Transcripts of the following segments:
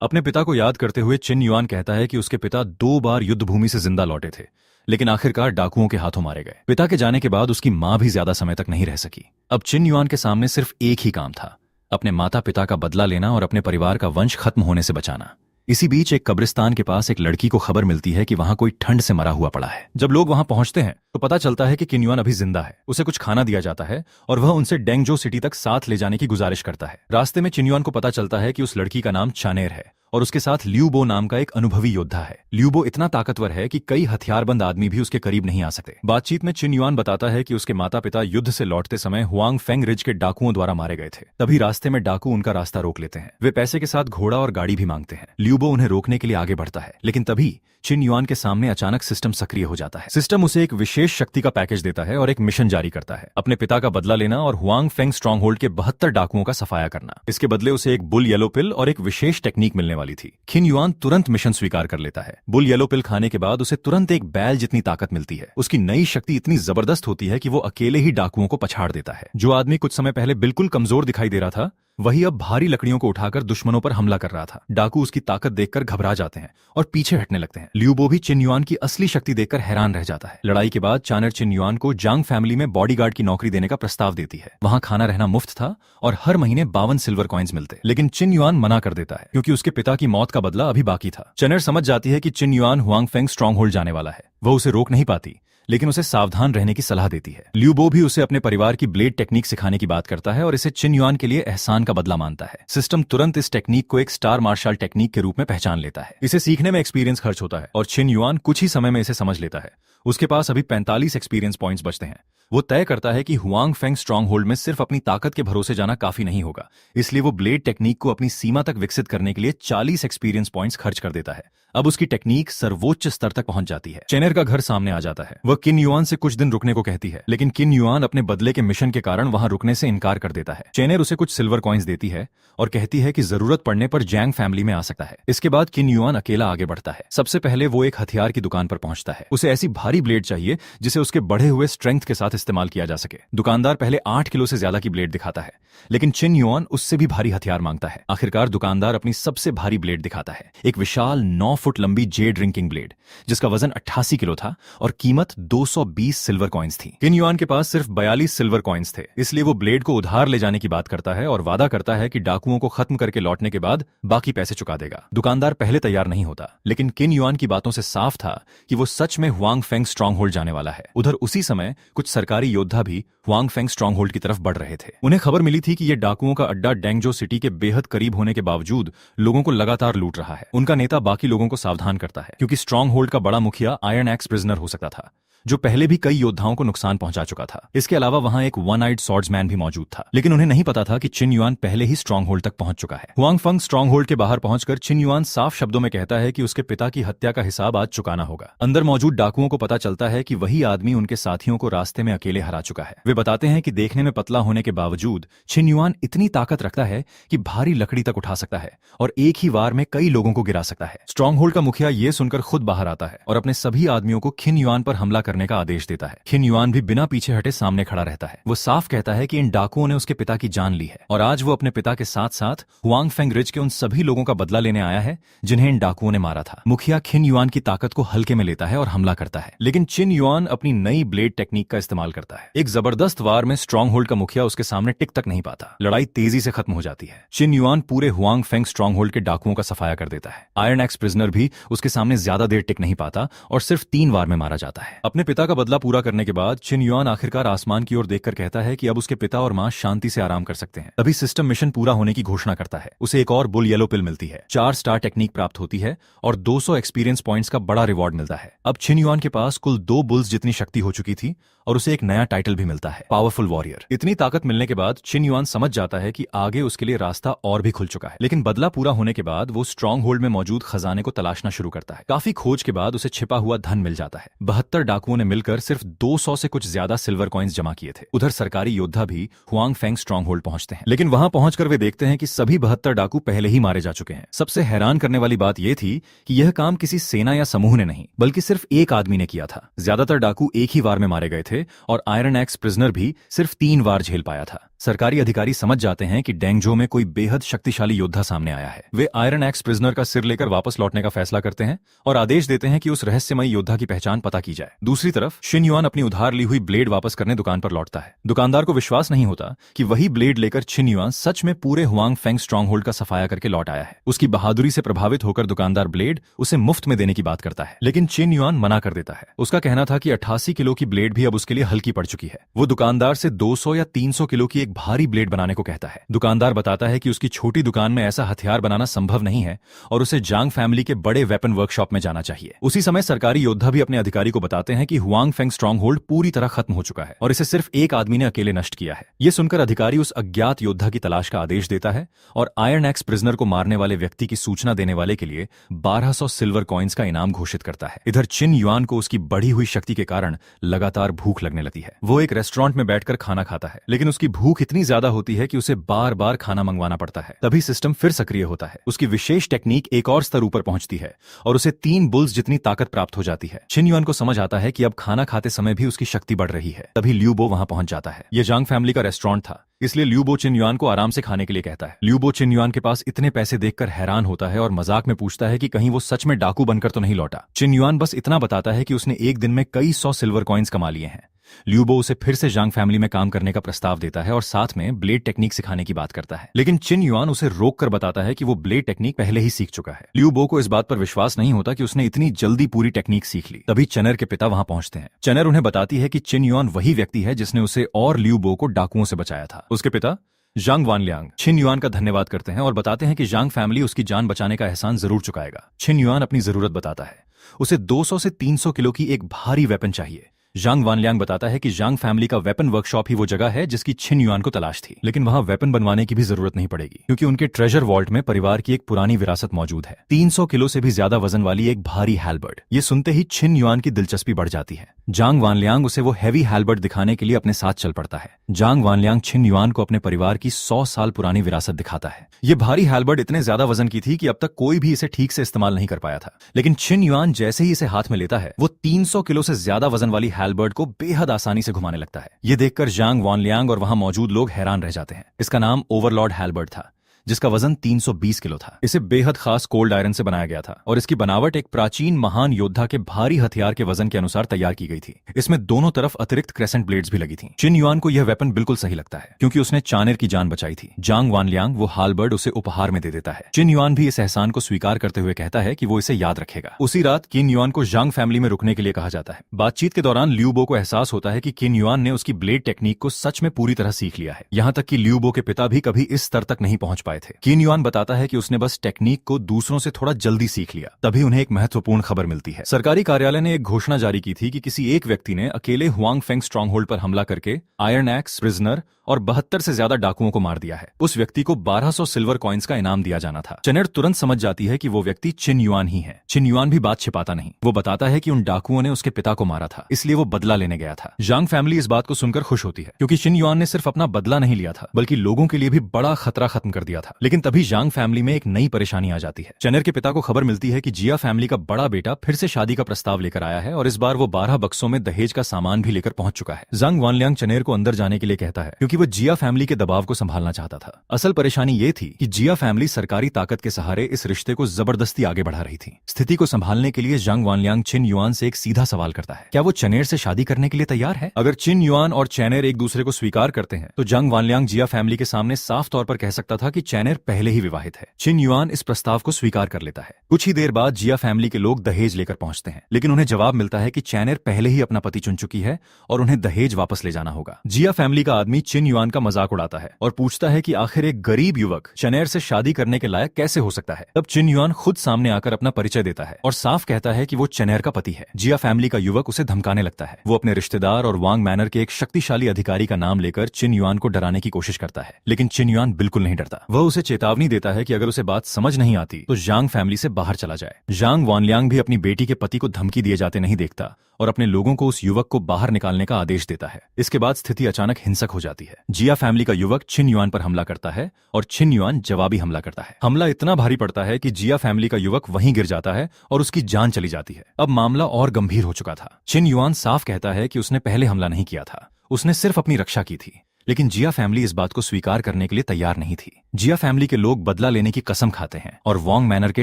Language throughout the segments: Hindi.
अपने पिता को याद करते हुए चिन युआन कहता है कि उसके पिता 2 बार युद्ध भूमि से जिंदा लौटे थे, लेकिन आखिरकार डाकुओं के हाथों मारे गए। पिता के जाने के बाद उसकी मां भी ज्यादा समय तक नहीं रह सकी। अब चिन युआन के सामने सिर्फ एक ही काम था, अपने माता पिता का बदला लेना और अपने परिवार का वंश खत्म होने से बचाना। इसी बीच एक कब्रिस्तान के पास एक लड़की को खबर मिलती है कि वहां कोई ठंड से मरा हुआ पड़ा है। जब लोग वहां पहुंचते हैं तो पता चलता है कि किन युआन अभी जिंदा है। उसे कुछ खाना दिया जाता है और वह उनसे डेंगजो सिटी तक साथ ले जाने की गुजारिश करता है। रास्ते में चिन युआन को पता चलता है कि उस लड़की का नाम चानेर है और उसके साथ लियू बो नाम का एक अनुभवी योद्धा है। लियू बो इतना ताकतवर है कि कई हथियारबंद आदमी भी उसके करीब नहीं आ सकते। बातचीत में चिन युआन बताता है कि उसके माता पिता युद्ध से लौटते समय हुआंग फेंग रिज के डाकुओं द्वारा मारे गए थे। तभी रास्ते में डाकू उनका रास्ता रोक लेते हैं। वे पैसे के साथ घोड़ा और गाड़ी भी मांगते हैं। लियू बो उन्हें रोकने के लिए आगे बढ़ता है, लेकिन तभी चिन युआन के सामने अचानक सिस्टम सक्रिय हो जाता है। सिस्टम उसे एक विशेष शक्ति का पैकेज देता है और एक मिशन जारी करता है, अपने पिता का बदला लेना और हुआंग फेंग स्ट्रॉन्गहोल्ड के 72 डाकुओं का सफाया करना। इसके बदले उसे एक बुल येलो पिल और एक विशेष टेक्निक मिलने वाली थी। किन युआन तुरंत मिशन स्वीकार कर लेता है। बुल येलो पिल खाने के बाद उसे तुरंत एक बैल जितनी ताकत मिलती है। उसकी नई शक्ति इतनी जबरदस्त होती है कि वो अकेले ही डाकुओं को पछाड़ देता है। जो आदमी कुछ समय पहले बिल्कुल कमजोर दिखाई दे रहा था, वही अब भारी लकड़ियों को उठाकर दुश्मनों पर हमला कर रहा था। डाकू उसकी ताकत देखकर घबरा जाते हैं और पीछे हटने लगते हैं। लियू बो भी चिन युआन की असली शक्ति देखकर हैरान रह जाता है। लड़ाई के बाद चानर चिन युआन को जांग फैमिली में बॉडीगार्ड की नौकरी देने का प्रस्ताव देती है। वहां खाना रहना मुफ्त था और हर महीने 52 सिल्वर कॉइन्स मिलते, लेकिन चिन युआन मना कर देता है क्योंकि उसके पिता की मौत का बदला अभी बाकी था। चनर समझ जाती है कि चिन युआन हुआंग फेंग स्ट्रॉन्गहोल्ड जाने वाला है। वह उसे रोक नहीं पाती, लेकिन उसे सावधान रहने की सलाह देती है। लियू बो भी उसे अपने परिवार की ब्लेड टेक्निक सिखाने की बात करता है और इसे चिन युआन के लिए एहसान का बदला मानता है। सिस्टम तुरंत इस टेक्निक को एक स्टार मार्शल टेक्निक के रूप में पहचान लेता है। इसे सीखने में एक्सपीरियंस खर्च होता है और चिन युआन कुछ ही समय में इसे समझ लेता है। उसके पास अभी 45 एक्सपीरियंस पॉइंट्स बचते हैं। वो तय करता है कि हुआंग फेंग स्ट्रॉन्गहोल्ड में सिर्फ अपनी ताकत के भरोसे जाना काफी नहीं होगा, इसलिए वो ब्लेड टेक्निक को अपनी सीमा तक विकसित करने के लिए 40 एक्सपीरियंस पॉइंट्स खर्च कर देता है। अब उसकी टेक्निक सर्वोच्च स्तर तक पहुंच जाती है। चेनर का घर सामने आ जाता है। वह किन युआन से कुछ दिन रुकने को कहती है, लेकिन किन युआन अपने बदले के मिशन के कारण वहां रुकने से इनकार कर देता है। चेनर उसे कुछ सिल्वर कॉइन्स देती है और कहती है कि जरूरत पड़ने पर जैंग फैमिली में आ सकता है। इसके बाद किन युआन अकेला आगे बढ़ता है। सबसे पहले वो एक हथियार की दुकान पर पहुंचता है। उसे ऐसी भारी ब्लेड चाहिए जिसे उसके बढ़े हुए स्ट्रेंथ के साथ इस्तेमाल किया जा सके। दुकानदार पहले 8 किलो से ज्यादा की ब्लेड दिखाता है, लेकिन चिन युआन उससे भी भारी हथियार मांगता है। आखिरकार दुकानदार अपनी सबसे भारी ब्लेड दिखाता है, एक विशाल 9 फुट लंबी जे ड्रिंकिंग ब्लेड जिसका वजन 88 किलो था और कीमत 220 सिल्वर कॉइन्स थी। किन युआन के पास सिर्फ 42 सिल्वर कॉइन्स थे, इसलिए वो ब्लेड को उधार ले जाने की बात करता है और वादा करता है कि डाकुओं को खत्म करके लौटने के बाद बाकी पैसे चुका देगा। दुकानदार पहले तैयार नहीं होता, लेकिन किन युआन की बातों से साफ था कि वो सच में हुआंग फेंग स्ट्रॉन्गहोल्ड जाने वाला है। उधर उसी समय कुछ सरकारी योद्धा भी हुआंग फेंग स्ट्रॉन्गहोल्ड की तरफ बढ़ रहे थे। उन्हें खबर मिली थी कि यह डाकुओं का अड्डा डेंगजो सिटी के बेहद करीब होने के बावजूद लोगों को लगातार लूट रहा है। उनका नेता बाकी लोगों को सावधान करता है क्योंकि स्ट्रॉन्गहोल्ड का बड़ा मुखिया आयरन एक्स प्रिजनर हो सकता था, जो पहले भी कई योद्धाओं को नुकसान पहुंचा चुका था। इसके अलावा वहां एक वन आइड स्वॉर्ड्समैन भी मौजूद था, लेकिन उन्हें नहीं पता था कि चिन युआन पहले ही स्ट्रॉन्गहोल्ड तक पहुंच चुका है। हुआंग फेंग स्ट्रॉन्गहोल्ड के बाहर पहुंचकर चिन युआन साफ शब्दों में कहता है कि उसके पिता की हत्या का हिसाब आज चुकाना होगा। अंदर मौजूद डाकुओं को पता चलता है कि वही आदमी उनके साथियों को रास्ते में अकेले हरा चुका है। वे बताते हैं कि देखने में पतला होने के बावजूद चिन युआन इतनी ताकत रखता है कि भारी लकड़ी तक उठा सकता है और एक ही वार में कई लोगों को गिरा सकता है। स्ट्रॉन्गहोल्ड का मुखिया ये सुनकर खुद बाहर आता है और अपने सभी आदमियों को किन युआन पर हमला करने का आदेश देता है। किन युआन भी बिना पीछे हटे सामने खड़ा रहता है। वो साफ कहता है कि इन डाकुओं ने उसके पिता की जान ली है और आज वो अपने पिता के साथ साथ हुआंग फेंग रिज के उन सभी लोगों का बदला लेने आया है जिन्हें इन डाकुओं ने मारा था। मुखिया किन युआन की ताकत को हल्के में लेता है और हमला करता है, लेकिन चिन युआन अपनी नई ब्लेड टेक्निक का इस्तेमाल करता है। एक जबरदस्त वार में स्ट्रॉन्गहोल्ड का मुखिया उसके सामने टिक तक नहीं पाता। लड़ाई तेजी से खत्म हो जाती है। चिन युआन पूरे हुआंग फेंग स्ट्रॉन्गहोल्ड के डाकुओं का सफाया कर देता है। आयरन एक्स प्रिजनर भी उसके सामने ज्यादा देर टिक नहीं पाता और सिर्फ 3 वार में मारा जाता है। अपने पिता का बदला पूरा करने के बाद चिन युआन आखिरकार आसमान की ओर देखकर कहता है कि अब उसके पिता और मां शांति से आराम कर सकते हैं। तभी सिस्टम मिशन पूरा होने की घोषणा करता है। उसे एक और बुल येलो पिल मिलती है, 4 स्टार टेक्निक प्राप्त होती है और 200 एक्सपीरियंस पॉइंट्स का बड़ा रिवॉर्ड मिलता है। अब चिन युआन के पास कुल 2 बुल्स जितनी शक्ति हो चुकी थी और उसे एक नया टाइटल भी मिलता है, पावरफुल वॉरियर। इतनी ताकत मिलने के बाद चिन युआन समझ जाता है कि आगे उसके लिए रास्ता और भी खुल चुका है। लेकिन बदला पूरा होने के बाद वो स्ट्रॉन्गहोल्ड में मौजूद खजाने को तलाशना शुरू करता है। काफी खोज के बाद उसे छिपा हुआ धन मिल जाता है। 72 डाकुओं ने मिलकर सिर्फ 200 से कुछ ज्यादा सिल्वर कॉइन्स जमा किए थे। उधर सरकारी योद्धा भी हुआंग फेंग स्ट्रॉन्गहोल्ड पहुंचते हैं, लेकिन वहां पहुंचकर वे देखते हैं कि सभी 72 डाकू पहले ही मारे जा चुके हैं। सबसे हैरान करने वाली बात यह थी कि यह काम किसी सेना या समूह ने नहीं, बल्कि सिर्फ एक आदमी ने किया था। ज्यादातर डाकू एक ही वार में मारे गए थे थे और आयरन एक्स प्रिजनर भी सिर्फ 3 बार झेल पाया था। सरकारी अधिकारी समझ जाते हैं कि डेंगजो में कोई बेहद शक्तिशाली योद्धा सामने आया है। वे आयरन एक्स प्रिजनर का सिर लेकर वापस लौटने का फैसला करते हैं और आदेश देते हैं कि उस रहस्यमयी योद्धा की पहचान पता की जाए। दूसरी तरफ शिन युआन अपनी उधार ली हुई ब्लेड वापस करने दुकान पर लौटता है। दुकानदार को विश्वास नहीं होता कि वही ब्लेड लेकर शिन युआन सच में पूरे हुआंग फेंग स्ट्रॉन्गहोल्ड का सफाया करके लौट आया है। उसकी बहादुरी से प्रभावित होकर दुकानदार ब्लेड उसे मुफ्त में देने की बात करता है, लेकिन शिन युआन मना कर देता है। उसका कहना था कि 88 किलो की ब्लेड भी अब उसके लिए हल्की पड़ चुकी है। वो दुकानदार से 200 या 300 किलो की एक भारी ब्लेड बनाने को कहता है। दुकानदार बताता है कि उसकी छोटी दुकान में ऐसा हथियार बनाना संभव नहीं है और उसे जांग फैमिली के बड़े वेपन वर्कशॉप में जाना चाहिए। उसी समय सरकारी योद्धा भी अपने अधिकारी को बताते हैं कि हुआंग फेंग स्ट्रॉन्गहोल्ड पूरी तरह खत्म हो चुका है और इसे सिर्फ एक आदमी ने अकेले नष्ट किया है। यह सुनकर अधिकारी उस अज्ञात योद्धा की तलाश का आदेश देता है और आयरन एक्स प्रिजनर को मारने वाले व्यक्ति की सूचना देने वाले के लिए 1200 सिल्वर कॉइन्स का इनाम घोषित करता है। इधर चिन युआन को उसकी बढ़ी हुई शक्ति के कारण लगातार भूख लगने लगती है। वो एक रेस्टोरेंट में बैठकर खाना खाता है, लेकिन उसकी भूख इतनी ज्यादा होती है कि उसे बार बार खाना मंगवाना पड़ता है। तभी सिस्टम फिर सक्रिय होता है। उसकी विशेष टेक्निक एक और स्तर ऊपर पहुंचती है और उसे 3 बुल्स जितनी ताकत प्राप्त हो जाती है। चिन युआन को समझ आता है कि अब खाना खाते समय भी उसकी शक्ति बढ़ रही है। तभी लियू बो वहां पहुंच जाता है। यह जांग फैमिली का रेस्टोरेंट था, इसलिए लियू बो चिन युआन को आराम से खाने के लिए कहता है। लियू बो चिन युआन के पास इतने पैसे देखकर हैरान होता है और मजाक में पूछता है कि कहीं वो सच में डाकू बनकर तो नहीं लौटा। चिन युआन बस इतना बताता है कि उसने एक दिन में कई 100 सिल्वर कॉइन्स कमा लिए हैं। लियू बो उसे फिर से जांग फैमिली में काम करने का प्रस्ताव देता है और साथ में ब्लेड टेक्निक सिखाने की बात करता है, लेकिन चिन युआन उसे रोककर बताता है कि वो ब्लेड टेक्निक पहले ही सीख चुका है। लियू बो को इस बात पर विश्वास नहीं होता कि उसने इतनी जल्दी पूरी टेक्निक सीख ली। तभी चेनर के पिता वहां पहुंचते हैं। चेनर उन्हें बताती है कि चिन युआन वही व्यक्ति है जिसने उसे और लियू बो को डाकुओं से बचाया था। उसके पिता जांग वानलियांग चिन युआन का धन्यवाद करते हैं और बताते हैं कि जांग फैमिली उसकी जान बचाने का एहसान जरूर चुकाएगा। चिन युआन अपनी जरूरत बताता है। उसे 200 से 300 किलो की एक भारी वेपन चाहिए। जांग वानलियांग बताता है कि जांग फैमिली का वेपन वर्कशॉप ही वो जगह है जिसकी चिन युआन को तलाश थी, लेकिन वहां वेपन बनवाने की भी जरूरत नहीं पड़ेगी क्योंकि उनके ट्रेजर वॉल्ट में परिवार की एक पुरानी विरासत मौजूद है। 300 किलो से भी ज्यादा वजन वाली एक भारी हैल्बर्ड। ये सुनते ही चिन युआन की दिलचस्पी बढ़ जाती है। जांग वानलियांग उसे वो हैवी हैल्बर्ड दिखाने के लिए अपने साथ चल पड़ता है। जांग वानलियांग चिन युआन को अपने परिवार की 100 साल पुरानी विरासत दिखाता है। ये भारी हैल्बर्ड इतने ज्यादा वजन की थी कि अब तक कोई भी इसे ठीक से इस्तेमाल नहीं कर पाया था, लेकिन चिन युआन जैसे ही इसे हाथ में लेता है वो 300 किलो से ज्यादा वजन वाली हैल्बर्ड को बेहद आसानी से घुमाने लगता है। ये देखकर जांग वानलियांग और वहां मौजूद लोग हैरान रह जाते हैं। इसका नाम ओवरलॉर्ड हैल्बर्ड था, जिसका वजन 320 किलो था। इसे बेहद खास कोल्ड आयरन से बनाया गया था और इसकी बनावट एक प्राचीन महान योद्धा के भारी हथियार के वजन के अनुसार तैयार की गई थी। इसमें दोनों तरफ अतिरिक्त क्रेसेंट ब्लेड्स भी लगी थीं। चिन युआन को यह वेपन बिल्कुल सही लगता है क्योंकि उसने चानेर की जान बचाई थी। जांग वानलियांग वो हालबर्ड उसे उपहार में दे देता है। चिन युआन भी इस एहसान को स्वीकार करते हुए कहता है कि वो इसे याद रखेगा। उसी रात किन युआन को जांग फैमिली में रुकने के लिए कहा जाता है। बातचीत के दौरान लियू बो को एहसास होता है कि किन युआन ने उसकी ब्लेड टेक्निक को सच में पूरी तरह सीख लिया है। यहाँ तक कि लियू बो के पिता भी कभी इस स्तर तक नहीं पहुंच पाए थे। किन युआन बताता है कि उसने बस टेक्निक को दूसरों से थोड़ा जल्दी सीख लिया। तभी उन्हें एक महत्वपूर्ण खबर मिलती है। सरकारी कार्यालय ने एक घोषणा जारी की थी कि किसी एक व्यक्ति ने अकेले हुआंग फेंग स्ट्रॉन्गहोल्ड पर हमला करके आयरन एक्स प्रिजनर और 72 से ज्यादा डाकुओं को मार दिया है। उस व्यक्ति को 1200 सिल्वर कॉइन्स का इनाम दिया जाना था। चेनर तुरंत समझ जाती है कि वो व्यक्ति चिन युआन ही है। चिन युआन भी बात छिपाता नहीं। वो बताता है कि उन डाकुओं ने उसके पिता को मारा था, इसलिए वो बदला लेने गया था। जांग फैमिली इस बात को सुनकर खुश होती है क्योंकि चिन युआन ने सिर्फ अपना बदला नहीं लिया था बल्कि लोगों के लिए भी बड़ा खतरा खत्म कर दिया था। लेकिन तभी जांग फैमिली में एक नई परेशानी आ जाती है। चेनर के पिता को खबर मिलती है कि जिया फैमिली का बड़ा बेटा फिर से शादी का प्रस्ताव लेकर आया है और इस बार वो 12 बक्सों में दहेज का सामान भी लेकर पहुंच चुका है। जांग वानलियांग चेनर को अंदर जाने के लिए कहता है क्योंकि वो जिया फैमिली दबाव को संभालना चाहता था। असल परेशानी ये थी कि जिया फैमिली सरकारी ताकत के सहारे इस रिश्ते को जबरदस्ती आगे बढ़ा रही थी। स्थिति को संभालने के लिए जांग वानलियांग चिन युआन से एक सीधा सवाल करता है, क्या वो चेनेर से शादी करने के लिए तैयार है? अगर चिन युआन और चेनेर एक दूसरे को स्वीकार करते हैं तो जांग वानलियांग जिया फैमिली के सामने साफ तौर पर कह सकता था कि चेनेर पहले ही विवाहित है। चिन युआन इस प्रस्ताव को स्वीकार कर लेता है। कुछ ही देर बाद जिया फैमिली के लोग दहेज लेकर पहुंचते हैं, लेकिन उन्हें जवाब मिलता है कि चेनेर पहले ही अपना पति चुन चुकी है और उन्हें दहेज वापस ले जाना होगा। जिया फैमिली का आदमी चिन युआन का मजाक उड़ाता है और पूछता है कि आखिर एक गरीब युवक चेनेर से शादी करने के लायक कैसे हो सकता है। तब चिन युआन खुद सामने आकर अपना परिचय देता है और साफ कहता है कि वो चेनेर का पति है। जिया फैमिली का युवक उसे धमकाने लगता है। वो अपने रिश्तेदार और वांग मैनर के एक शक्तिशाली अधिकारी का नाम लेकर चिन युआन को डराने की कोशिश करता है, लेकिन चिन युआन बिल्कुल नहीं डरता। वह उसे चेतावनी देता है कि अगर उसे बात समझ नहीं आती तो जांग फैमिली से बाहर चला जाए। जांग वानलियांग भी अपनी बेटी के पति को धमकी दिए जाते नहीं देखता और अपने लोगों को उस युवक को बाहर निकालने का आदेश देता है। इसके बाद स्थिति अचानक हिंसक हो जाती है। जिया फैमिली का युवक छिन युआन पर हमला करता है और छिन युआन जवाबी हमला करता है। हमला इतना भारी पड़ता है कि जिया फैमिली का युवक वहीं गिर जाता है और उसकी जान चली जाती है। अब मामला और गंभीर हो चुका था। छिन युआन साफ कहता है कि उसने पहले हमला नहीं किया था, उसने सिर्फ अपनी रक्षा की थी। लेकिन जिया फैमिली इस बात को स्वीकार करने के लिए तैयार नहीं थी। जिया फैमिली के लोग बदला लेने की कसम खाते हैं और वोंग मैनर के